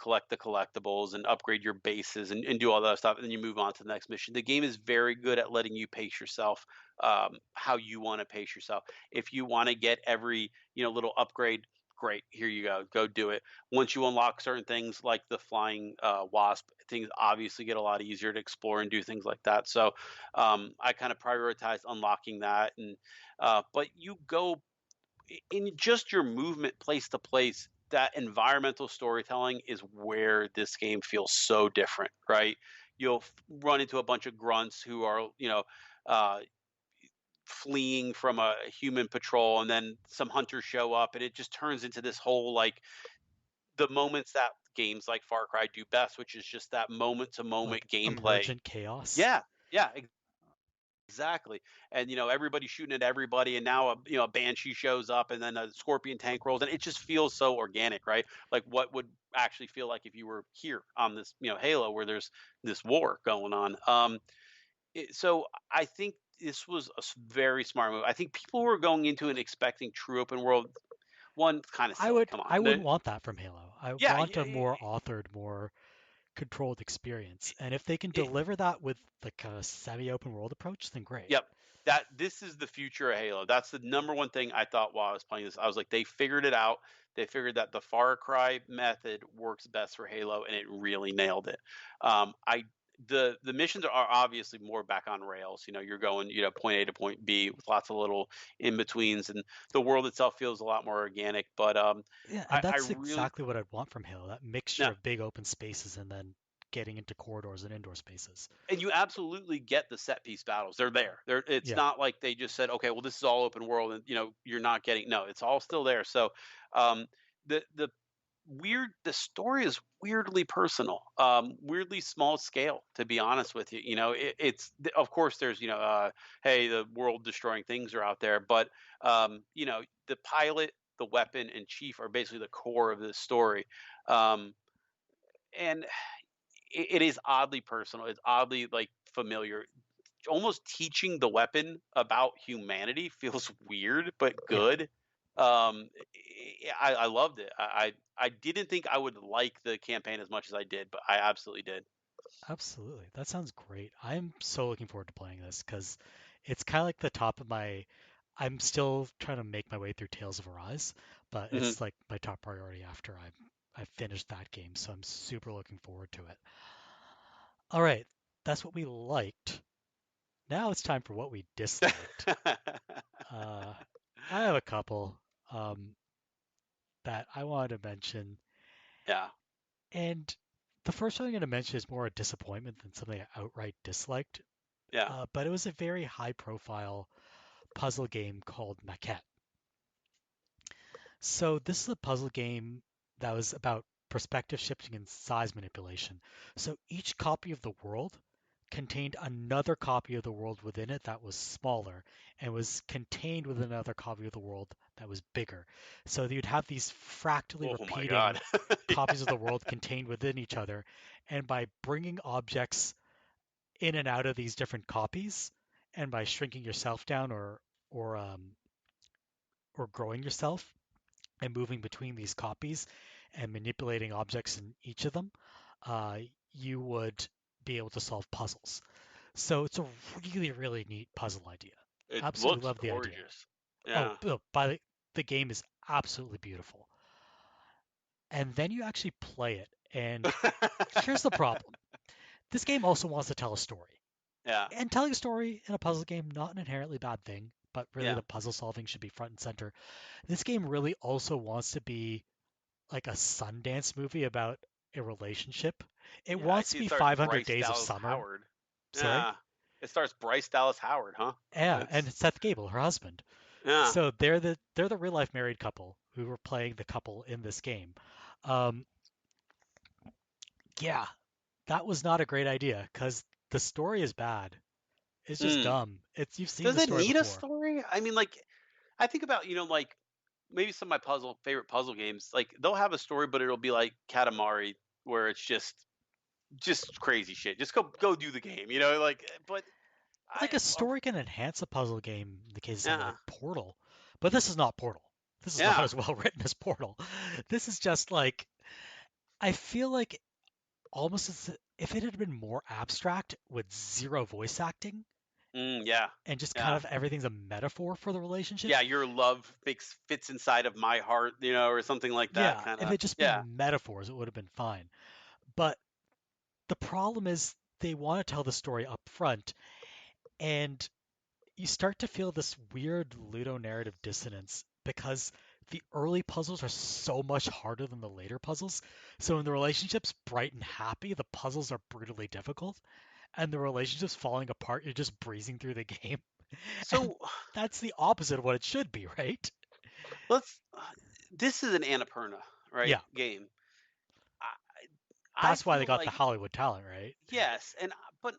collect the collectibles and upgrade your bases and do all that stuff, and then you move on to the next mission. The game is very good at letting you pace yourself, how you want to pace yourself. If you want to get every little upgrade, great, here you go do it. Once you unlock certain things like the flying wasp, things obviously get a lot easier to explore and do things like that. So I kind of prioritize unlocking that. And but you go in just your movement place to place. That environmental storytelling is where this game feels so different, right? You'll run into a bunch of grunts who are uh, fleeing from a human patrol, and then some hunters show up, and it just turns into this whole, like, the moments that games like Far Cry do best, which is just that moment to moment like gameplay. emergent chaos. Yeah, exactly. And everybody's shooting at everybody, and now a banshee shows up, and then a scorpion tank rolls, and it just feels so organic, right? Like what would actually feel like if you were here on this Halo, where there's this war going on. So I think this was a very smart move. I think people who are going into it expecting true open world, one, kind of silly. Come on. I wouldn't want that from Halo. I Yeah, want a more authored, more controlled experience. And if they can deliver that with like a semi-open world approach, then great. Yep. This is the future of Halo. That's the number one thing I thought while I was playing this. I was like, they figured it out. They figured that the Far Cry method works best for Halo, and it really nailed it. I the missions are obviously more back on rails. You're going, point A to point B with lots of little in betweens, and the world itself feels a lot more organic. But Yeah, and I that's really, exactly what I'd want from Halo, that mixture yeah, of big open spaces and then getting into corridors and indoor spaces. and you absolutely get the set piece battles. They're there. It's Yeah. not like they just said, okay, well, this is all open world, and you're not getting. No, it's all still there. So, um, the the story is weirdly personal, weirdly small scale, to be honest with you. It's, of course, there's, hey, the world destroying things are out there, but the pilot, the weapon, and chief are basically the core of this story. And it is oddly personal. It's oddly like familiar. Almost teaching the weapon about humanity feels weird but Yeah. good. I loved it. I didn't think I would like the campaign as much as I did, but I absolutely did. Absolutely. That sounds great. I'm so looking forward to playing this because it's kind of like the top of my. I'm still trying to make my way through Tales of Arise, but Hmm. it's like my top priority after I've finished that game, so I'm super looking forward to it. All right, that's what we liked. Now it's time for what we disliked. Uh, I have a couple um, that I wanted to mention, Yeah, and the first one I'm going to mention is more a disappointment than something I outright disliked. yeah, But it was a very high-profile puzzle game called Maquette. So this is a puzzle game that was about perspective shifting and size manipulation. So each copy of the world contained another copy of the world within it that was smaller and was contained within another copy of the world that was bigger. So you'd have these fractally oh my repeating god. copies of the world contained within each other. And by bringing objects in and out of these different copies, and by shrinking yourself down or um, or growing yourself and moving between these copies and manipulating objects in each of them, uh, you would be able to solve puzzles. So it's a really, really neat puzzle idea. It Absolutely looks love the idea. gorgeous. Oh, Yeah. the game is absolutely beautiful. And then you actually play it, and here's the problem. This game also wants to tell a story. Yeah, And telling a story in a puzzle game, not an inherently bad thing, but really yeah, the puzzle solving should be front and center. This game really also wants to be like a Sundance movie about a relationship. It yeah. I wants to see it be stars 500 Bryce Days of Dallas Summer. Howard. Sorry? Yeah, it stars Bryce Dallas Howard, huh? Yeah, and That's Seth Gable, her husband. yeah. So they're the real life married couple who were playing the couple in this game. Um, yeah, that was not a great idea because the story is bad. It's just Mm. dumb. You've seen Does the it story need a before. story? I mean, like, I think about, like maybe some of my favorite puzzle games, like they'll have a story, but it'll be like Katamari, where it's just crazy shit. Just go do the game, like. But Like a story can enhance a puzzle game in the case of something like yeah, Portal, but this is not Portal. This is not yeah. as well written as Portal. This is just like I feel like almost as if it had been more abstract with zero voice acting Yeah, and just kind yeah, of everything's a metaphor for the relationship. yeah. Your love fits inside of my heart, or something like that, Yeah, kind if of. it just Yeah, been metaphors, it would have been fine. But the problem is they want to tell the story up front, and you start to feel this weird ludonarrative dissonance because the early puzzles are so much harder than the later puzzles. So when the relationship's bright and happy, the puzzles are brutally difficult, and the relationship's falling apart, you're just breezing through the game. And so that's the opposite of what it should be, right? let's. This is an Annapurna, right? Yeah, Game. I, I that's why they feel got the like Hollywood talent, right? yes, but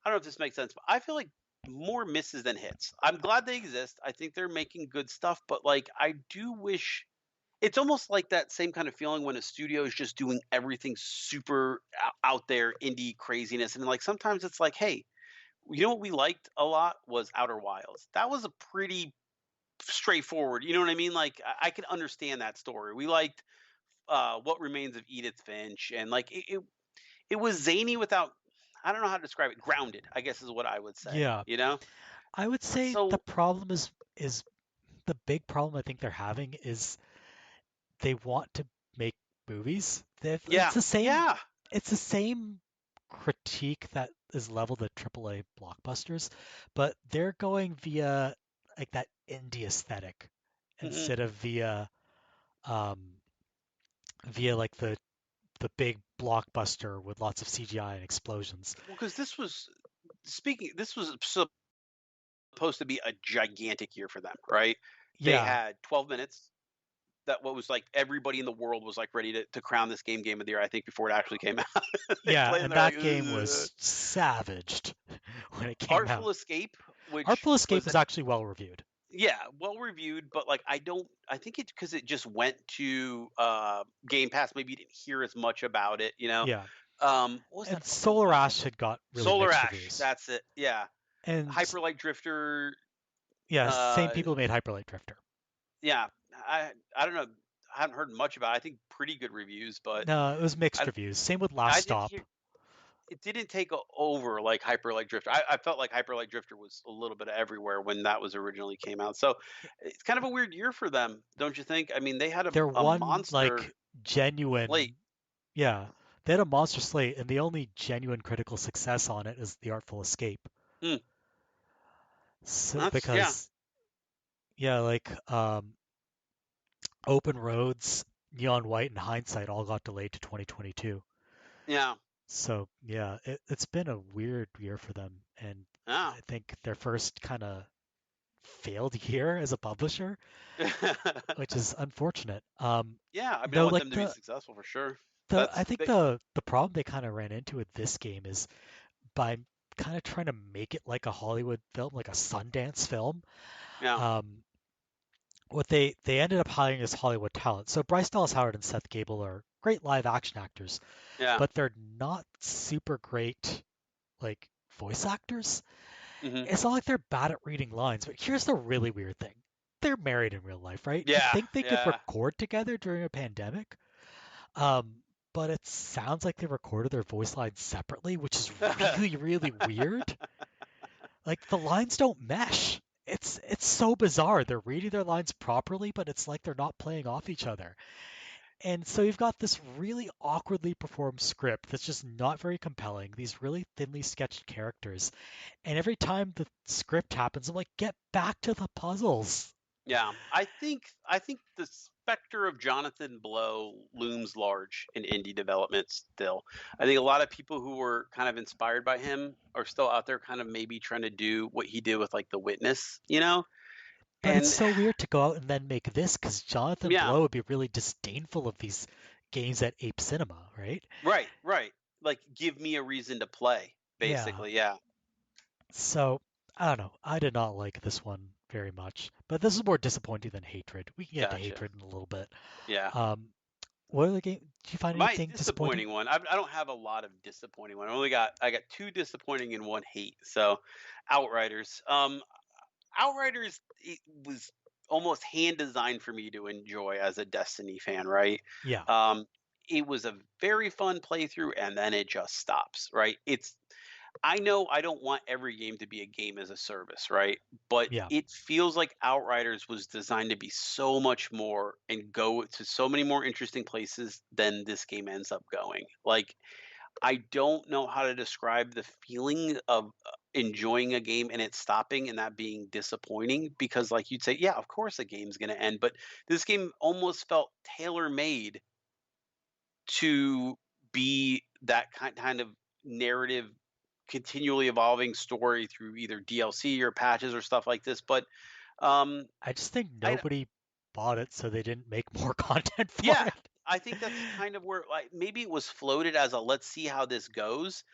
I don't know if this makes sense, but I feel like more misses than hits. I'm glad they exist. I think they're making good stuff, but like I do wish it's almost like that same kind of feeling when a studio is just doing everything super out there indie craziness, and like sometimes it's like, hey, what we liked a lot was Outer Wilds. That was a pretty straightforward. You know what I mean? Like I can understand that story. We liked What Remains of Edith Finch, and like it was zany without. I don't know how to describe it. Grounded, I guess, is what I would say. Yeah, I would say the So problem is the big problem I think they're having is they want to make movies. yeah, It's the same. yeah, It's the same critique that is leveled at AAA blockbusters, but they're going via like that indie aesthetic instead of um, via like the big blockbuster with lots of CGI and explosions. Well, because this was supposed to be a gigantic year for them, right? They Yeah, had 12 minutes. That what was like everybody in the world was like ready to crown this game of the year, I think, before it actually came out. They yeah, played and and they're that like, game "Ugh." was savaged when it came Artful out. Escape, which Artful Escape was was actually well reviewed. yeah, well reviewed, but like I think it's because it just went to Game Pass. Maybe you didn't hear as much about it, you know. Yeah, What was and that fucking Solar one? Ash had got really Solar mixed Ash, reviews. that's it. Yeah. And Hyperlight Drifter, yeah, same uh people made Hyperlight Drifter. yeah. I don't know. I haven't heard much about it. I think pretty good reviews, but No, it was mixed I reviews. Same with I Last didn't Stop. hear it didn't take over like Hyperlight Drifter. I felt like Hyperlight Drifter was a little bit everywhere when that was originally came out. So it's kind of a weird year for them, don't you think? I mean, they had Their a one monster like slate. genuine, yeah, they had a monster slate, and the only genuine critical success on it is The Artful Escape. Hmm, So that's yeah, because yeah, like Open Roads, Neon White, and Hindsight all got delayed to 2022. yeah, So yeah, it's been a weird year for them, and yeah. I think their first kind of failed year as a publisher, which is unfortunate. Yeah, I mean, I No, want like them to be successful for sure. I That's think big. the problem they kind of ran into with this game is by kind of trying to make it like a Hollywood film, like a Sundance film. Yeah, Um, what they ended up hiring is Hollywood talent. So Bryce Dallas Howard and Seth Gable are great live action actors, yeah. but they're not super great like voice actors. Hmm. It's not like they're bad at reading lines, but here's the really weird thing. They're married in real life, right? You Yeah, think they could yeah. record together during a pandemic? Um, but it sounds like they recorded their voice lines separately, which is really, really weird. Like the lines don't mesh. It's so bizarre. They're reading their lines properly, but it's like they're not playing off each other. And so you've got this really awkwardly performed script that's just not very compelling, these really thinly sketched characters. And every time the script happens, I'm like, get back to the puzzles. Yeah, I think the specter of Jonathan Blow looms large in indie development still. I think a lot of people who were kind of inspired by him are still out there kind of maybe trying to do what he did with like The Witness, you know? But it's And so weird to go out and then make this because Jonathan yeah, Blow would be really disdainful of these games at Ape Cinema, right? right, right. Like give me a reason to play, Yeah. basically. Yeah. So I don't know. I did not like this one very much, but this is more disappointing than Hatred. We can get to Gotcha. Hatred in a little bit. Yeah. Um, what other game? Did you find My anything disappointing? disappointing one, I don't have a lot of disappointing one. I got two disappointing and one hate. So Outriders. Outriders it was almost hand designed for me to enjoy as a Destiny fan, right? Yeah, It was a very fun playthrough, and then it just stops, right? I know I don't want every game to be a game as a service, right? But yeah. it feels like Outriders was designed to be so much more and go to so many more interesting places than this game ends up going. Like I don't know how to describe the feeling of enjoying a game and it stopping and that being disappointing because like you'd say, yeah, of course a game's going to end, but this game almost felt tailor-made to be that kind of narrative continually evolving story through either DLC or patches or stuff like this, but um I just think I nobody bought it, so they didn't make more content for yeah, it. I think that's kind of where like maybe it was floated as a let's see how this goes.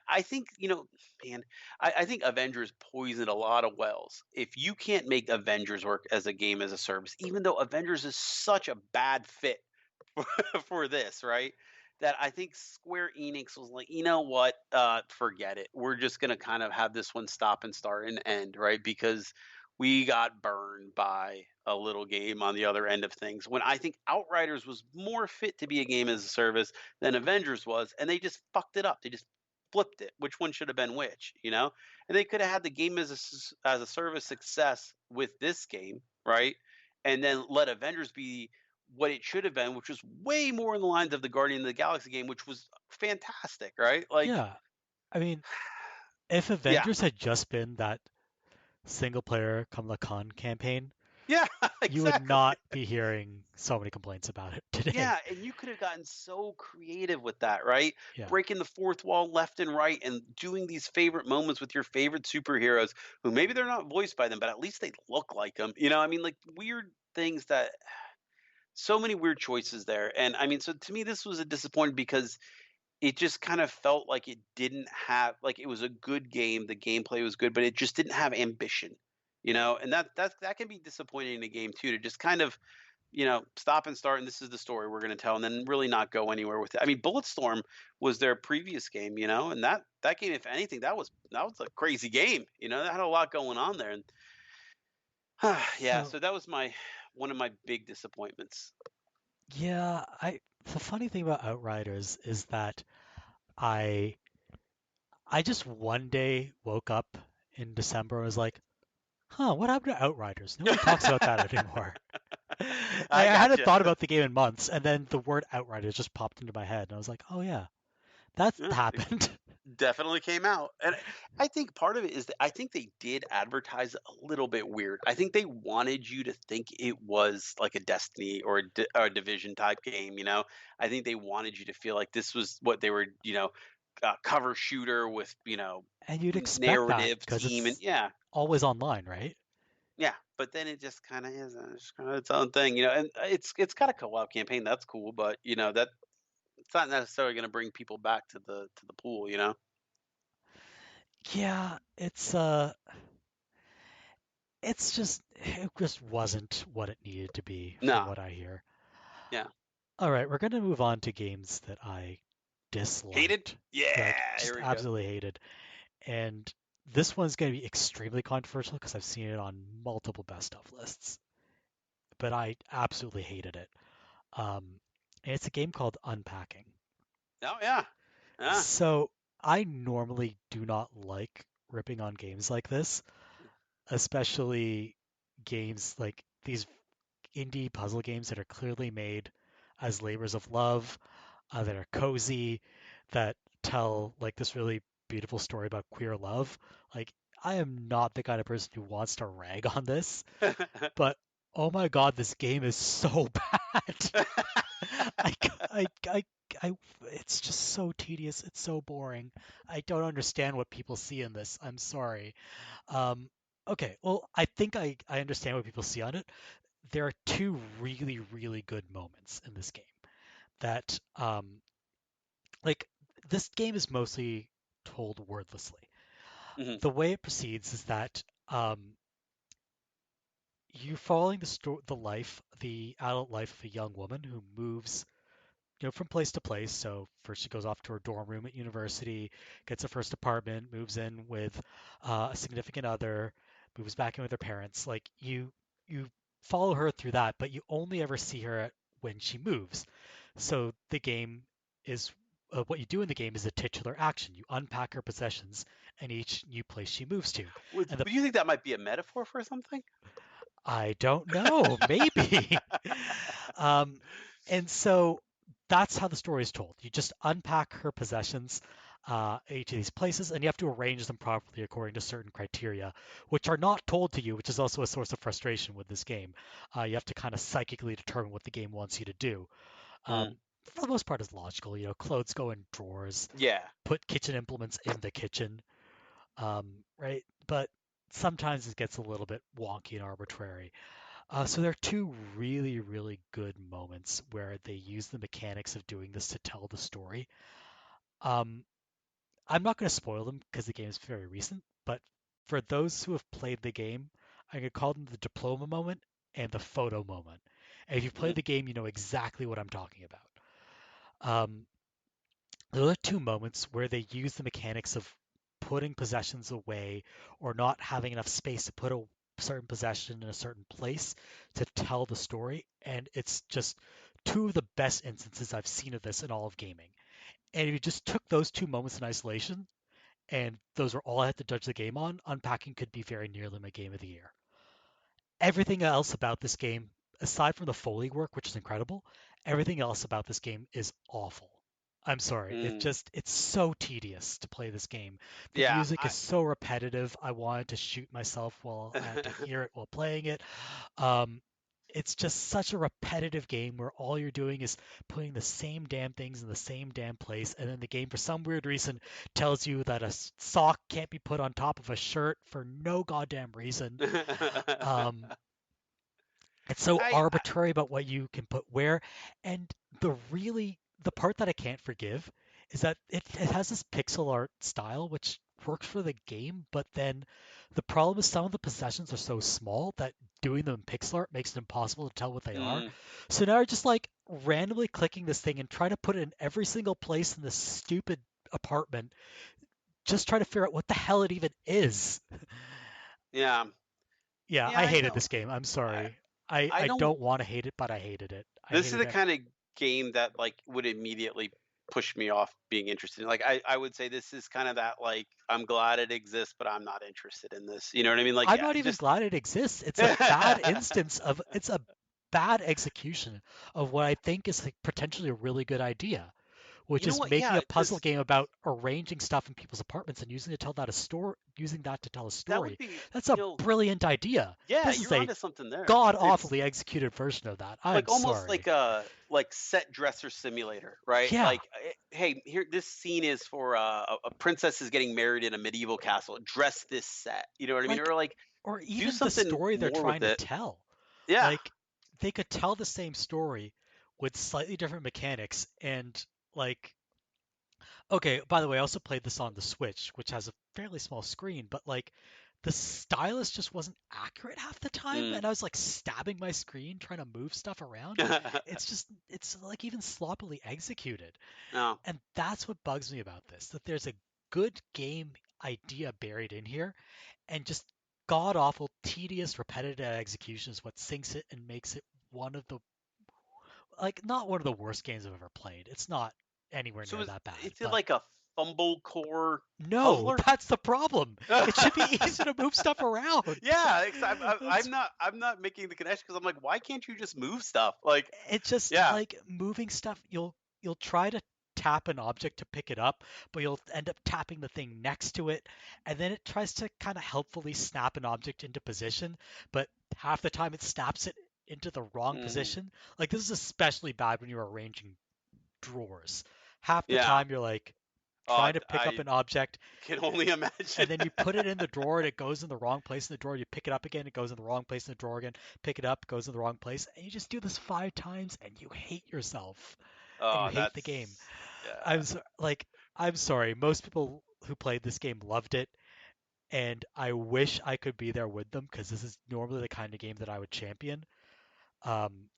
I think, man, I think Avengers poisoned a lot of wells. If you can't make Avengers work as a game as a service, even though Avengers is such a bad fit for this, right? That I think Square Enix was like, you know what? Forget it. We're just gonna kind of have this one stop and start and end, right? Because we got burned by a little game on the other end of things. When I think Outriders was more fit to be a game as a service than Avengers was, and they just fucked it up. They just flipped it. Which one should have been which, you know? And they could have had the game as a service success with this game, right? And then let Avengers be what it should have been, which was way more in the lines of the Guardian of the Galaxy game, which was fantastic, right? Like, Yeah. I mean, if yeah, Avengers had just been that single player Kamala Khan campaign, yeah, you would exactly. not be hearing so many complaints about it today. Yeah, and you could have gotten so creative with that, right? Yeah. Breaking the fourth wall left and right and doing these favorite moments with your favorite superheroes who maybe they're not voiced by them, but at least they look like them. You know, I mean, like weird things that so many weird choices there. And I mean, so to me, this was a disappointment because it just kind of felt like it didn't have like it was a good game, the gameplay was good, but it just didn't have ambition, you know, and that can be disappointing in a game too, to just kind of, you know, stop and start and this is the story we're going to tell and then really not go anywhere with it. I mean, Bulletstorm was their previous game, you know, and that game, if anything, that was a crazy game, you know, that had a lot going on there. And yeah, So so that was one of my big disappointments. yeah, the funny thing about Outriders is that I I just one day woke up in December and was like, huh, what happened to Outriders? Nobody talks about that anymore. I I hadn't gotcha. thought about the game in months, and then the word Outriders just popped into my head, and I was like, oh yeah, that's Yeah, it happened. definitely came out. And I think part of it is that I think they did advertise a little bit weird. I think they wanted you to think it was like a Destiny or a Division type game, you know? I think they wanted you to feel like this was what they were, you know, cover shooter with, you know, And you'd expect that narrative because team and it's yeah. always online, right? Yeah, but then it just kind of is it's kind of its own thing, you know. And it's got a co-op campaign that's cool, but you know that it's not necessarily going to bring people back to the pool, you know. Yeah, it just wasn't what it needed to be from Nah, what I hear. yeah. All right, we're going to move on to games that I Hated? disliked, like Yeah, just here we go. absolutely hated. And this one's going to be extremely controversial because I've seen it on multiple best of lists, but I absolutely hated it. And it's a game called Unpacking. Oh yeah. Yeah. So I normally do not like ripping on games like this, especially games like these indie puzzle games that are clearly made as labors of love, that are cozy, that tell like this really beautiful story about queer love. Like, I am not the kind of person who wants to rag on this, but oh my god, this game is so bad. I, c- I, it's just so tedious. It's so boring. I don't understand what people see in this. I'm sorry. Um, okay, well, I think I understand what people see on it. There are two really, really good moments in this game that, like, this game is mostly told wordlessly. Mhm. The way it proceeds is that you're following the adult life of a young woman who moves, from place to place. So first she goes off to her dorm room at university, gets her first apartment, moves in with a significant other, moves back in with her parents. Like you follow her through that, but you only ever see her when she moves. So the game is what you do in the game is a titular action. You unpack her possessions in each new place she moves to. Would And the you think that might be a metaphor for something? I don't know, maybe. um, and so that's how the story is told. You just unpack her possessions each of these places, and you have to arrange them properly according to certain criteria, which are not told to you, which is also a source of frustration with this game. You have to kind of psychically determine what the game wants you to do. Mm. For the most part, it's logical. Clothes go in drawers, Yeah. put kitchen implements in the kitchen, right? But sometimes it gets a little bit wonky and arbitrary. So there are two really, really good moments where they use the mechanics of doing this to tell the story. Um, I'm not going to spoil them because the game is very recent, but for those who have played the game, I'm going to call them the diploma moment and the photo moment. And if you've played Mm. the game, you know exactly what I'm talking about. Um, there are two moments where they use the mechanics of putting possessions away or not having enough space to put a certain possession in a certain place to tell the story. And it's just two of the best instances I've seen of this in all of gaming. And if you just took those two moments in isolation, and those are all I had to judge the game on, Unpacking could be very nearly my game of the year. Everything else about this game aside from the Foley work, which is incredible, everything else about this game is awful. I'm sorry. It's so tedious to play this game. The Yeah, music is so repetitive. I wanted to shoot myself while I had to hear it while playing it. Um, it's just such a repetitive game where all you're doing is putting the same damn things in the same damn place, and then the game, for some weird reason, tells you that a sock can't be put on top of a shirt for no goddamn reason. Um, it's so I arbitrary about what you can put where, and the part that I can't forgive is that it has this pixel art style which works for the game, but then the problem is some of the possessions are so small that doing them in pixel art makes it impossible to tell what they are. So now you're just like randomly clicking this thing and trying to put it in every single place in this stupid apartment, just trying to figure out what the hell it even is. yeah. Yeah, Yeah, I I hated know. this game. I'm I sorry. I I don't. don't want to hate it, but I hated it. I This is hated the it. kind of game that like would immediately push me off being interested. Like I would say this is kind of that like I'm glad it exists, but I'm not interested in this. You know what I mean? Like I'm not even just glad it exists. It's a bad instance of it's a bad execution of what I think is like potentially a really good idea, which you know is what? making Yeah, a puzzle because game about arranging stuff in people's apartments and using that to tell a that would story. be That's a you know brilliant idea. yeah, This is you're a onto something there. god It's awfully executed version of that. I'm like almost sorry. like a like set dresser simulator, right? Yeah, Like hey, here this scene is for a princess is getting married in a medieval castle. Dress this set. You know what I mean? like Or like or do even the something story they're more trying with to it. tell. Yeah. Like they could tell the same story with slightly different mechanics and like okay, by the way, I also played this on the Switch, which has a fairly small screen, but like the stylus just wasn't accurate half the time, Mm. and I was like stabbing my screen trying to move stuff around. It's like even sloppily executed. No. And that's what bugs me about this, that there's a good game idea buried in here, and just god awful, tedious, repetitive execution is what sinks it and makes it one of the like not one of the worst games I've ever played. It's not anywhere So near that bad, is it but like a fumble core no, puzzler? that's the problem. It should be easy to move stuff around. Yeah, That's I'm not making the connection because I'm like, why can't you just move stuff? Like, it's just yeah, like moving stuff. You'll try to tap an object to pick it up, but you'll end up tapping the thing next to it, and then it tries to kind of helpfully snap an object into position, but half the time it snaps it into the wrong hmm position. Like this is especially bad when you're arranging drawers. Half the yeah. time you're like Oh, trying to pick up I an object can only imagine. and then you put it in the drawer and it goes in the wrong place in the drawer. You pick it up again, it goes in the wrong place in the drawer again. Pick it up, goes in the wrong place, and you just do this 5 times and you hate yourself and you Oh, hate the game. that's yeah. I'm like I'm sorry. Most people who played this game loved it, and I wish I could be there with them because this is normally the kind of game that I would champion. Um,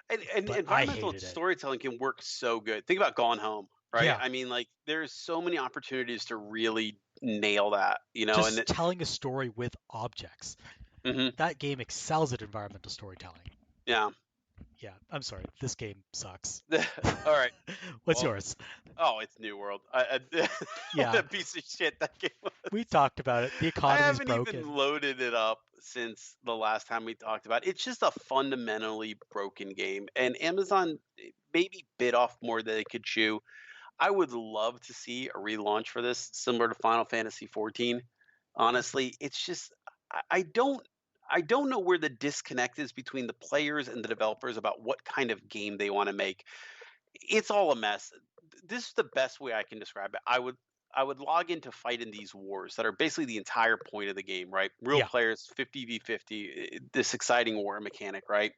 And but I environmental hated it. storytelling can work so good. Think about Gone Home, right? Yeah, I mean, like, there's so many opportunities to really nail that, you know. And just telling a story with objects. mhm, That game excels at environmental storytelling. yeah. Yeah, I'm sorry. This game sucks. All right. What's Well, yours? oh, it's New World. What Yeah, a piece of shit that game was. we talked about it. The I economy's haven't even broken. loaded it up since the last time we talked about it. It's just a fundamentally broken game. And Amazon maybe bit off more than they could chew. I would love to see a relaunch for this, similar to Final Fantasy 14. Honestly, it's just I don't know where the disconnect is between the players and the developers about what kind of game they want to make. It's all a mess. This is the best way I can describe it. I would log in to fight in these wars that are basically the entire point of the game, right? Real Yeah, players, 50v50, this exciting war mechanic, right?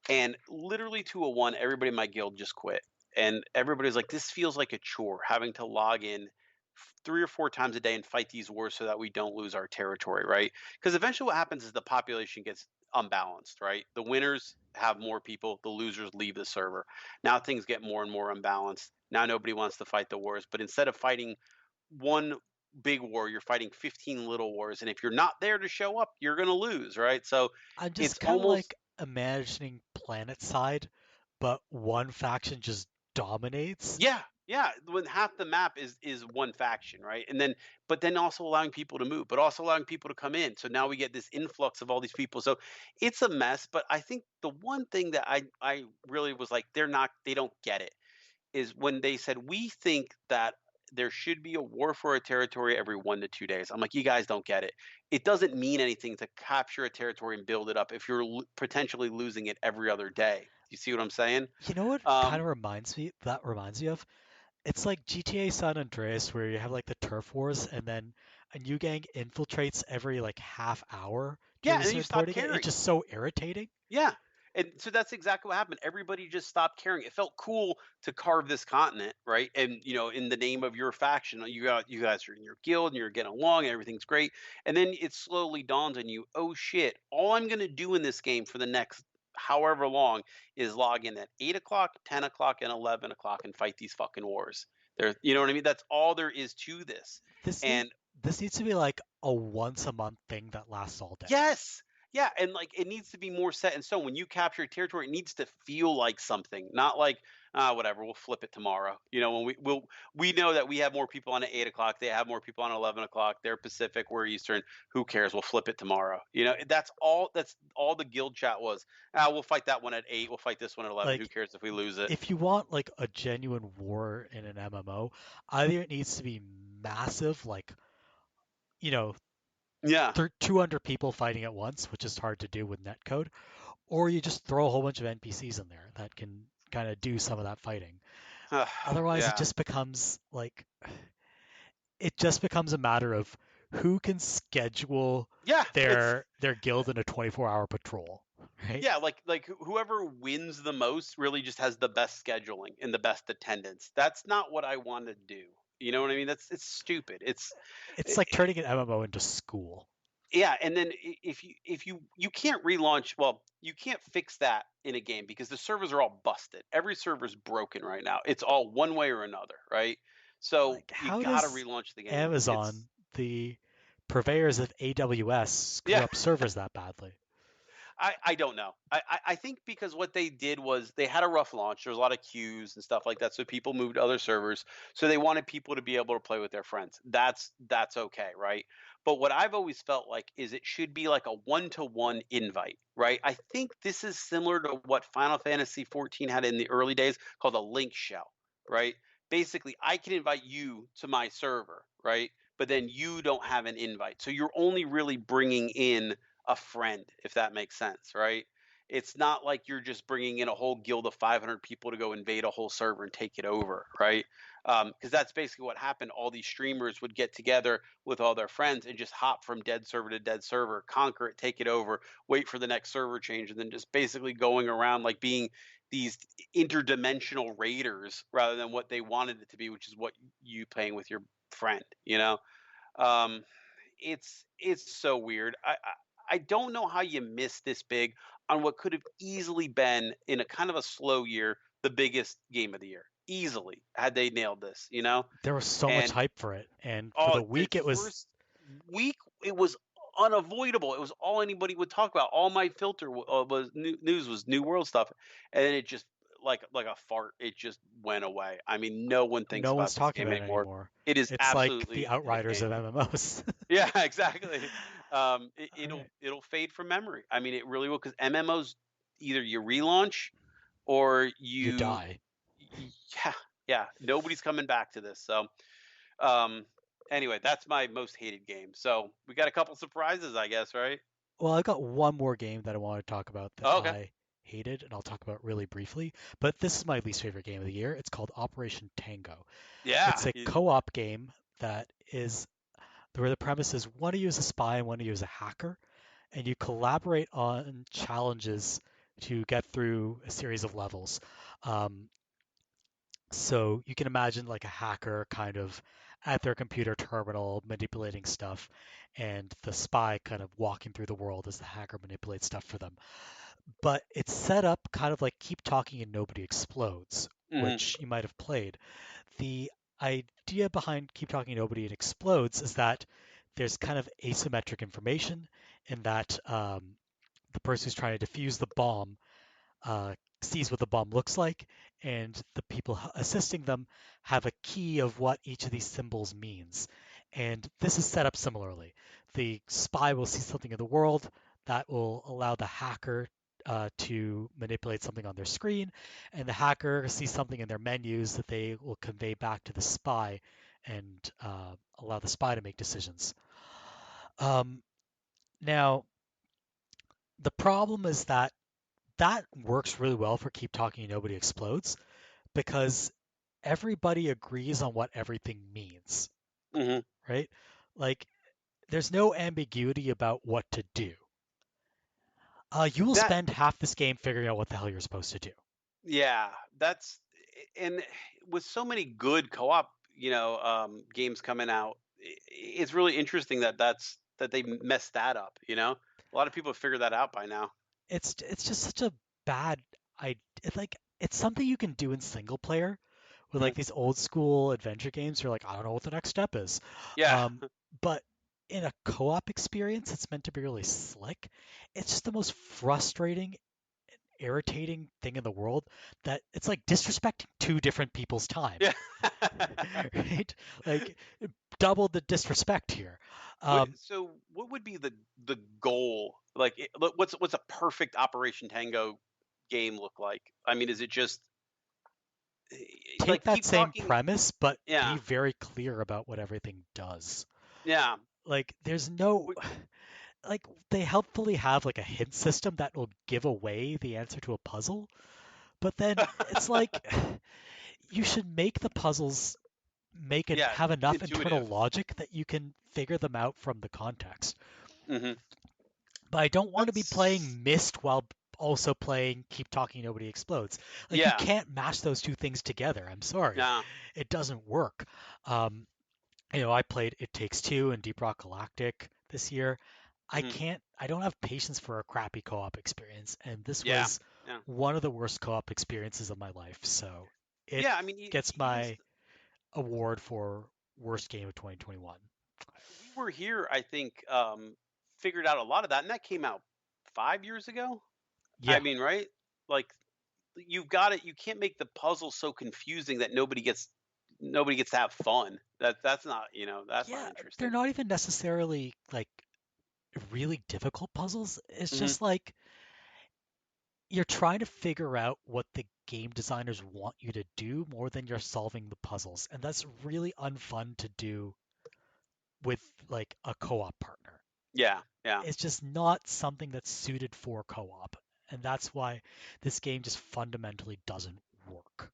And literally 201, everybody in my guild just quit. And everybody's like, this feels like a chore having to log in 3 or 4 times a day and fight these wars so that we don't lose our territory, right? Because eventually what happens is the population gets unbalanced, right? The winners have more people, the losers leave the server. Now things get more and more unbalanced. Now nobody wants to fight the wars, but instead of fighting one big war, you're fighting 15 little wars. And if you're not there to show up, you're going to lose, right? So I'm it's just kind of almost, like imagining Planet Side, but one faction just dominates. yeah, Yeah, when half the map is one faction, right? But then also allowing people to move, but also allowing people to come in. So now we get this influx of all these people. So it's a mess. But I think the one thing that I really was like, they don't get it, is when they said we think that there should be a war for a territory every 1 to 2 days. I'm like, you guys don't get it. It doesn't mean anything to capture a territory and build it up if you're potentially losing it every other day. You see what I'm saying? You know what kind Um, of reminds me of? It's like GTA San Andreas where you have like the turf wars and then a new gang infiltrates every like half hour yeah, towards and a then you certain stop part again. It's caring. just so irritating. Yeah. And so that's exactly what happened. Everybody just stopped caring. It felt cool to carve this continent, right? And in the name of your faction, you guys are in your guild and you're getting along and everything's great. And then it slowly dawns on you, oh shit, all I'm gonna do in this game for the next however long is log in at 8 o'clock, 10 o'clock, and 11 o'clock and fight these fucking wars. You know what I mean? That's all there is to this. This need And this needs to be like a once a month thing that lasts all day. yes. Yeah, and like it needs to be more set in stone. When you capture a territory, it needs to feel like something, not like whatever. We'll flip it tomorrow. When we know that we have more people on at 8 o'clock. They have more people on 11 o'clock. They're Pacific. We're Eastern. Who cares? We'll flip it tomorrow. That's all. That's all the guild chat was. We'll fight that one at 8. We'll fight this one at 11. Who Like cares if we lose it? if you want like a genuine war in an MMO, either it needs to be massive, like you know, Yeah. 200 people fighting at once, which is hard to do with netcode, or you just throw a whole bunch of NPCs in there that can kind of do some of that fighting. Otherwise, Yeah. it just becomes a matter of who can schedule Yeah. their guild in a 24-hour patrol, right? Yeah, like whoever wins the most really just has the best scheduling and the best attendance. That's not what I want to do. You know what I mean? It's stupid. It's like turning an MMO into school. Yeah, and then if you can't relaunch, well, you can't fix that in a game because the servers are all busted. Every server's broken right now. It's all one way or another, right? So Like, you how got to does relaunch the game. Amazon, the purveyors of AWS, screw Yeah. up servers that badly? I don't know. I think because what they did was they had a rough launch. There was a lot of queues and stuff like that, so people moved to other servers. So they wanted people to be able to play with their friends. That's okay, right? But what I've always felt like is it should be like a one-to-one invite, right? I think this is similar to what Final Fantasy 14 had in the early days called a link shell, right? Basically, I can invite you to my server, right? But then you don't have an invite. So you're only really bringing in a friend, if that makes sense, right? It's not like you're just bringing in a whole guild of 500 people to go invade a whole server and take it over, right? Because that's basically what happened. All these streamers would get together with all their friends and just hop from dead server to dead server, conquer it, take it over, wait for the next server change, and then just basically going around like being these interdimensional raiders rather than what they wanted it to be, which is what you playing with your friend, Um, it's so weird. I don't know how you miss this big on what could have easily been in a kind of a slow year, the biggest game of the year. Easily, had they nailed this. There was so much And hype for it, and for the week it was first week it was unavoidable. It was all anybody would talk about. All my filter was news was New World stuff, and then it just like a fart. It just went away. I mean, no one thinks no about one's this talking game about it anymore. anymore. It is It's like absolutely the Outriders of MMOs. yeah, exactly. It'll Alright. it'll fade from memory. I mean, it really will because MMOs either you relaunch or You die. yeah, yeah. Nobody's coming back to this. So, um, anyway, that's my most hated game. So we got a couple surprises, I guess, right? Well, I got one more game that I want to talk about that Oh, okay. I hated, and I'll talk about really briefly. But this is my least favorite game of the year. It's called Operation Tango. Yeah. It's a co-op game that is where the premise is one of you is a spy and one of you is a hacker, and you collaborate on challenges to get through a series of levels. Um, so you can imagine like a hacker kind of at their computer terminal manipulating stuff, and the spy kind of walking through the world as the hacker manipulates stuff for them. But it's set up kind of like Keep Talking and Nobody Explodes, Mhm. which you might have played. The idea behind Keep Talking Nobody and Explodes is that there's kind of asymmetric information in that the person who's trying to defuse the bomb sees what the bomb looks like, and the people assisting them have a key of what each of these symbols means. And this is set up similarly. The spy will see something in the world that will allow the hacker to manipulate something on their screen, and the hacker sees something in their menus that they will convey back to the spy and allow the spy to make decisions. Now, the problem is that works really well for Keep Talking Nobody Explodes because everybody agrees on what everything means, Hmm. right? Like, there's no ambiguity about what to do. You will That spend half this game figuring out what the hell you're supposed to do. Yeah, that's and with so many good co-op, games coming out, it's really interesting that they messed that up. A lot of people have figured that out by now. It's just such a bad it's something you can do in single player with Mhm. like these old school adventure games. You're like, I don't know what the next step is. Yeah, But in a co-op experience, it's meant to be really slick. It's just the most frustrating, irritating thing in the world that it's like disrespecting two different people's time, yeah. right? Like double the disrespect here. Um, So, what would be the goal? Like, what's a perfect Operation Tango game look like? I mean, is it just Take like that keep same talking? premise, but be Yeah, very clear about what everything does. yeah. Like, there's no like they helpfully have like a hint system that will give away the answer to a puzzle, but then it's like you should make the puzzles Yeah, have enough internal intuitive. logic that you can figure them out from the context. Hmm. But I don't want to be That's playing Myst while also playing Keep Talking Nobody Explodes. Like you yeah. can't mash those two things together. I'm sorry. Yeah. It doesn't work. Um, I played It Takes Two and Deep Rock Galactic this year. Mhm. I don't have patience for a crappy co-op experience, and this Yeah. was Yeah. one of the worst co-op experiences of my life. So it Yeah. I mean, gets even my award for worst game of 2021. we were here, I think, figured out a lot of that, and that came out 5 years ago. I Yeah. mean, right? Like, you've got it. You can't make the puzzle so confusing that nobody gets to have fun. That's not that's not Yeah, they're interesting. not even necessarily like really difficult puzzles. It's Hmm. just like you're trying to figure out what the game designers want you to do more than you're solving the puzzles. And that's really unfun to do with like a co-op partner. Yeah. Yeah. It's just not something that's suited for co-op. And that's why this game just fundamentally doesn't work.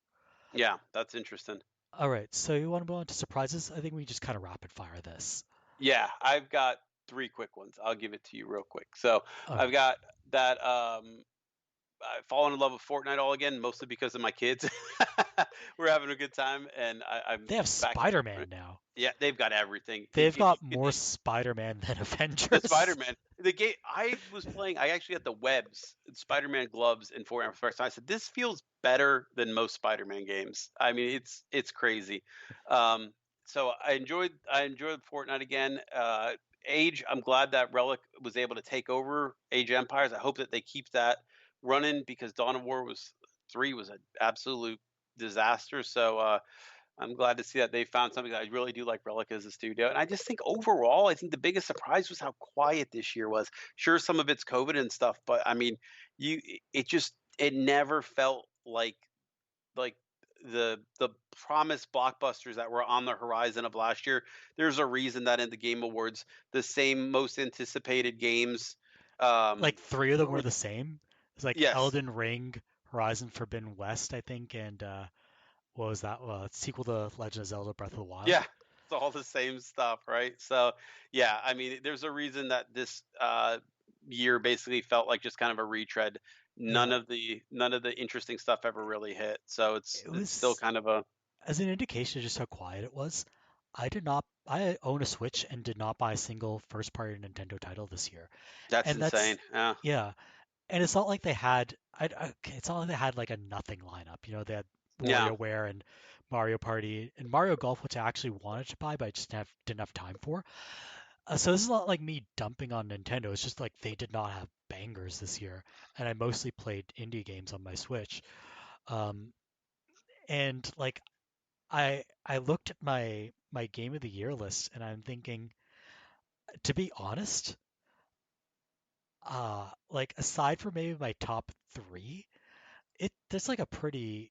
Yeah. That's interesting. All right, so you want to move on to surprises? I think we just kind of rapid fire this. Yeah, I've got three quick ones. I'll give it to you real quick. So All I've right. got that. I've fallen in love with Fortnite all again, mostly because of my kids. We're having a good time, and I'm They have back. Spider-Man now. Yeah, they've got everything. They've got more Spider-Man than The Avengers. Spider-Man, the game I was playing, I actually got the webs, Spider-Man gloves in Fortnite for the first time. I said, this feels better than most Spider-Man games. I mean, it's crazy. Um, so I enjoyed Fortnite again. Age, I'm glad that Relic was able to take over Age of Empires. I hope that they keep that running because Dawn of War was 3 was an absolute disaster. So I'm glad to see that they found something that I really do like Relic as a studio. And I just think overall, I think the biggest surprise was how quiet this year was. Sure, some of it's COVID and stuff, but I mean, it never felt like the promised blockbusters that were on the horizon of last year. There's a reason that in the Game Awards, the same most anticipated games, Like three of them were were the same. It's like yes, Elden Ring, Horizon Forbidden West, I think, and what was that? Sequel to Legend of Zelda: Breath of the Wild. yeah, it's all the same stuff, right? So, yeah, I mean, there's a reason that this year basically felt like just kind of a retread. None Yeah, of the interesting stuff ever really hit. So it it's still was kind of a as an indication of just how quiet it was. I did not. I own a Switch and did not buy a single first-party Nintendo title this year, that's and that's insane. Yeah. yeah. And it's not like they had. It's not like they had like a nothing lineup. They had Yeah. WarioWare and Mario Party and Mario Golf, which I actually wanted to buy, but I just didn't have time for. So this is not like me dumping on Nintendo. It's just like they did not have bangers this year, and I mostly played indie games on my Switch. Um, and like I looked at my game of the year list, and I'm thinking, to be honest, like aside from maybe my top three, there's like a pretty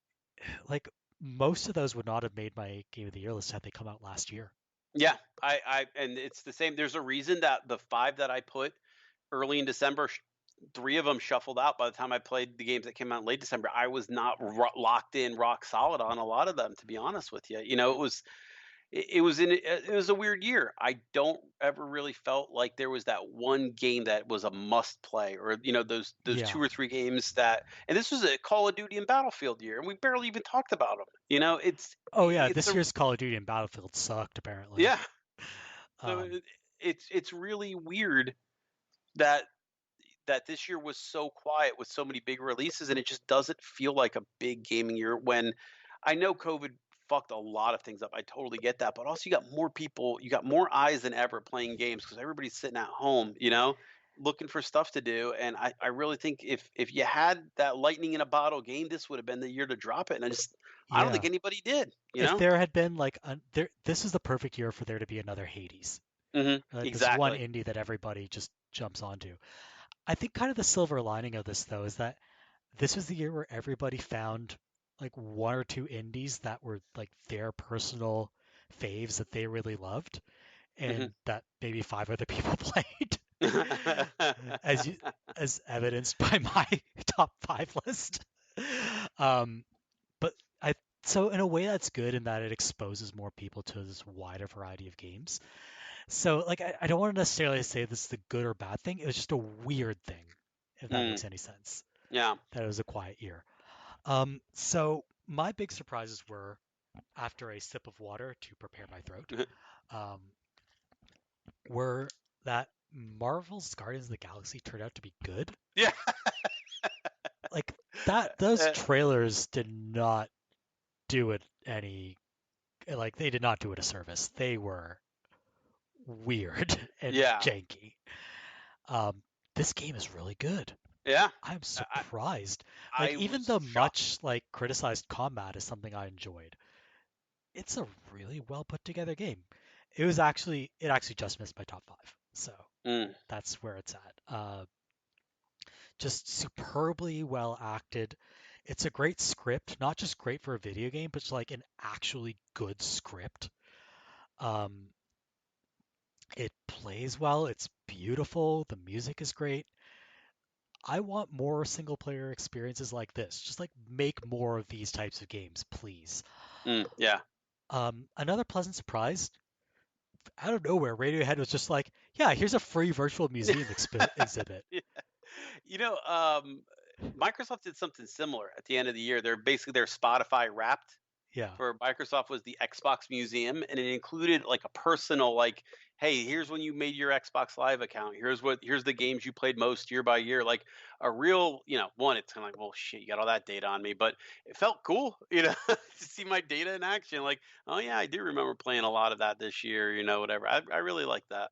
like most of those would not have made my game of the year list had they come out last year. Yeah, and it's the same. There's a reason that the 5 that I put early in December, 3 of them shuffled out by the time I played the games that came out in late December. I was not locked in rock solid on a lot of them, to be honest with you. It was a weird year. I don't ever really felt like there was that one game that was a must play, or those Yeah. 2 or 3 games that. And this was a Call of Duty and Battlefield year, and we barely even talked about them. Oh yeah, it's this year's Call of Duty and Battlefield sucked apparently. yeah. So Um, it's really weird that this year was so quiet with so many big releases, and it just doesn't feel like a big gaming year. When I know COVID fucked a lot of things up, I totally get that, but also you got more people, you got more eyes than ever playing games because everybody's sitting at home, looking for stuff to do. And I really think if you had that lightning in a bottle game, this would have been the year to drop it. And I don't yeah. think anybody did. If there had been like this is the perfect year for there to be another Hades. This one Exactly. indie that everybody just jumps onto. I think kind of the silver lining of this though is that this was the year where everybody found like one or two indies that were like their personal faves that they really loved, and that maybe 5 other people played, as evidenced by my top 5 list. But so in a way that's good in that it exposes more people to this wider variety of games. So like I don't want to necessarily say this is a good or bad thing. It was just a weird thing, if that makes any sense. Yeah. That it was a quiet year. So my big surprises were, after a sip of water to prepare my throat, were that Marvel's Guardians of the Galaxy turned out to be good. Yeah. Like those trailers did not do it any, like they did not do it a service. They were weird and janky. This game is really good. Yeah. I'm surprised. Even the much like criticized combat is something I enjoyed. It's a really well put together game. It actually just missed my top 5. So that's where it's at. Just superbly well acted. It's a great script, not just great for a video game, but it's like an actually good script. It plays well. It's beautiful. The music is great. I want more single player experiences like this. Just like make more of these types of games, please. Yeah. Another pleasant surprise, out of nowhere, Radiohead was just like, yeah, here's a free virtual museum exhibit. Yeah. Microsoft did something similar at the end of the year. They're basically their Spotify Wrapped. Yeah. For Microsoft was the Xbox Museum, and it included like a personal, like, hey, here's when you made your Xbox Live account. Here's the games you played most year by year. Like a real, one, it's kind of like, well, shit, you got all that data on me, but it felt cool, to see my data in action. Like, oh yeah, I do remember playing a lot of that this year, whatever. I really like that.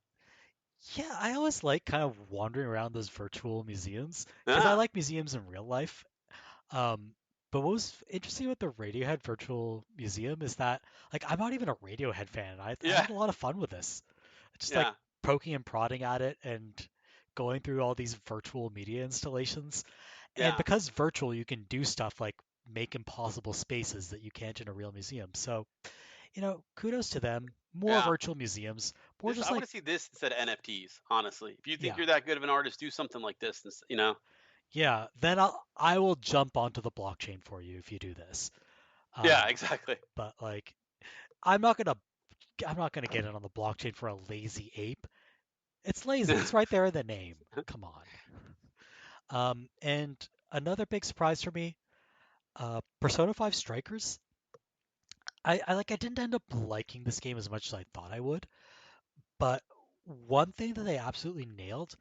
Yeah, I always like kind of wandering around those virtual museums because I like museums in real life. But what was interesting about the Radiohead Virtual Museum is that, like, I'm not even a Radiohead fan. I had a lot of fun with this. Just like poking and prodding at it and going through all these virtual media installations. And because virtual, you can do stuff like make impossible spaces that you can't in a real museum. So, kudos to them. More virtual museums. I want to see this instead of NFTs, honestly. If you think you're that good of an artist, do something like this, Yeah, then I will jump onto the blockchain for you if you do this. Yeah, exactly. But like, I'm not gonna get it on the blockchain for a lazy ape. It's lazy. It's right there in the name. Come on. And another big surprise for me, Persona 5 Strikers. I didn't end up liking this game as much as I thought I would, but one thing that they absolutely nailed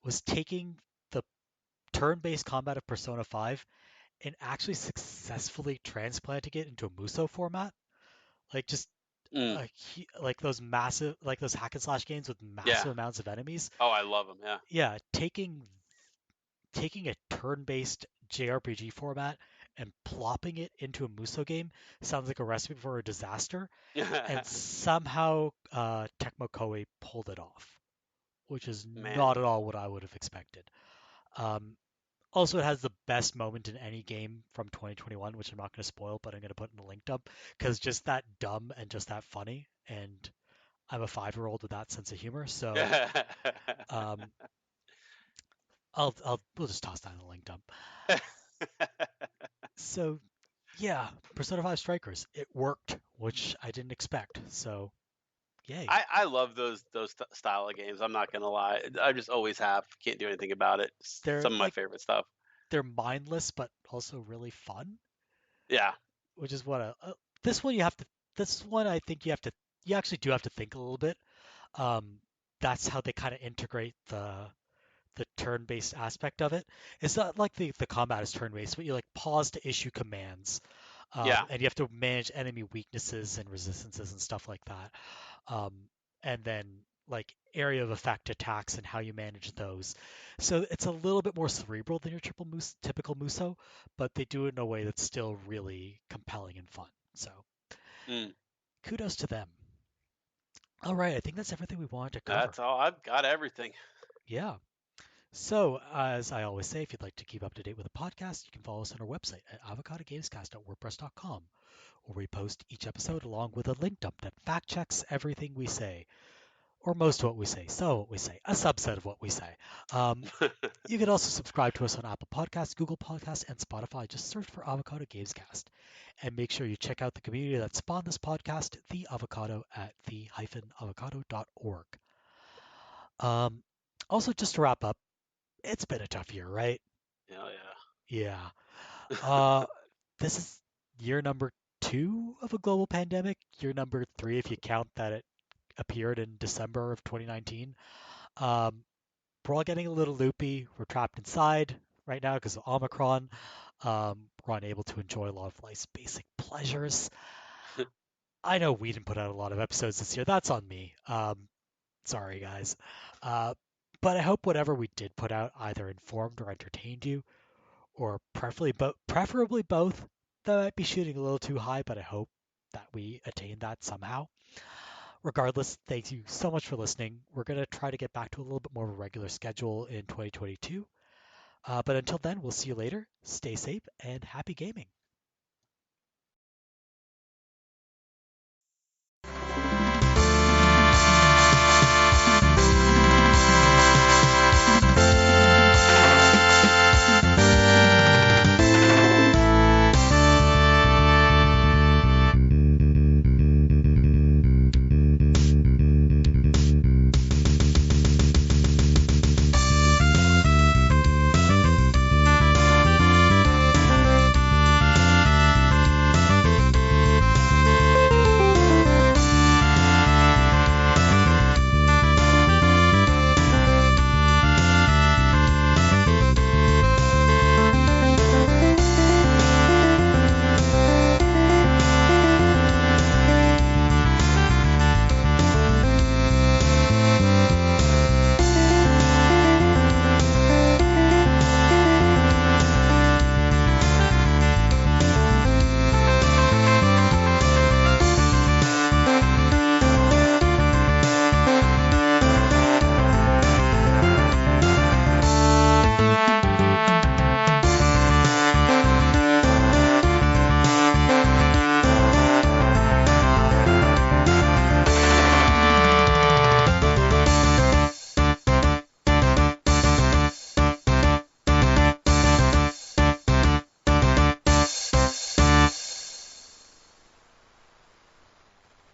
was taking the turn-based combat of Persona 5 and actually successfully transplanting it into a Muso format. Like just Mm. like those massive, like those hack and slash games with massive Yeah. amounts of enemies. Oh, I love them. Yeah. Yeah, taking a turn-based JRPG format and plopping it into a Muso game sounds like a recipe for a disaster. And somehow Tecmo Koei pulled it off, which is Man. not at all what I would have expected. Um, Also, it has the best moment in any game from 2021, which I'm not going to spoil, but I'm going to put in the link dump because just that dumb and just that funny. And I'm a 5-year-old with that sense of humor, so um, we'll just toss that in the link dump. So yeah, Persona 5 Strikers, it worked, which I didn't expect. So yay. I love those style of games. I'm not gonna lie. I just always have. Can't do anything about it. They're Some of my like favorite stuff. they're mindless, but also really fun. Yeah. Which is what this one you have to. This one I think you have to. You actually do have to think a little bit. That's how they kind of integrate the turn-based aspect of it. It's not like the combat is turn-based, but you like pause to issue commands, Yeah. and you have to manage enemy weaknesses and resistances and stuff like that. And then like area of effect attacks and how you manage those. So it's a little bit more cerebral than your typical Muso, but they do it in a way that's still really compelling and fun. So Mm. kudos to them. All right, I think that's everything we wanted to cover. That's all. I've got everything. Yeah. So, as I always say, if you'd like to keep up to date with the podcast, you can follow us on our website at avocadogamescast.wordpress.com, where we post each episode along with a link dump that fact checks everything we say, or most of what we say, some of what we say, a subset of what we say. You can also subscribe to us on Apple Podcasts, Google Podcasts, and Spotify. Just search for Avocado Gamescast. And make sure you check out the community that spawned this podcast, The Avocado, at the-avocado.org. Also, just to wrap up, it's been a tough year, right? Hell Yeah. This is year number 2 of a global pandemic. Year number 3 if you count that it appeared in December of 2019. We're all getting a little loopy. We're trapped inside right now because of Omicron. We're unable to enjoy a lot of life's basic pleasures. I know we didn't put out a lot of episodes this year. That's on me. Sorry, guys. But I hope whatever we did put out either informed or entertained you, or preferably both. That might be shooting a little too high, but I hope that we attain that somehow. Regardless, thank you so much for listening. We're going to try to get back to a little bit more of a regular schedule in 2022. But until then, we'll see you later. Stay safe and happy gaming.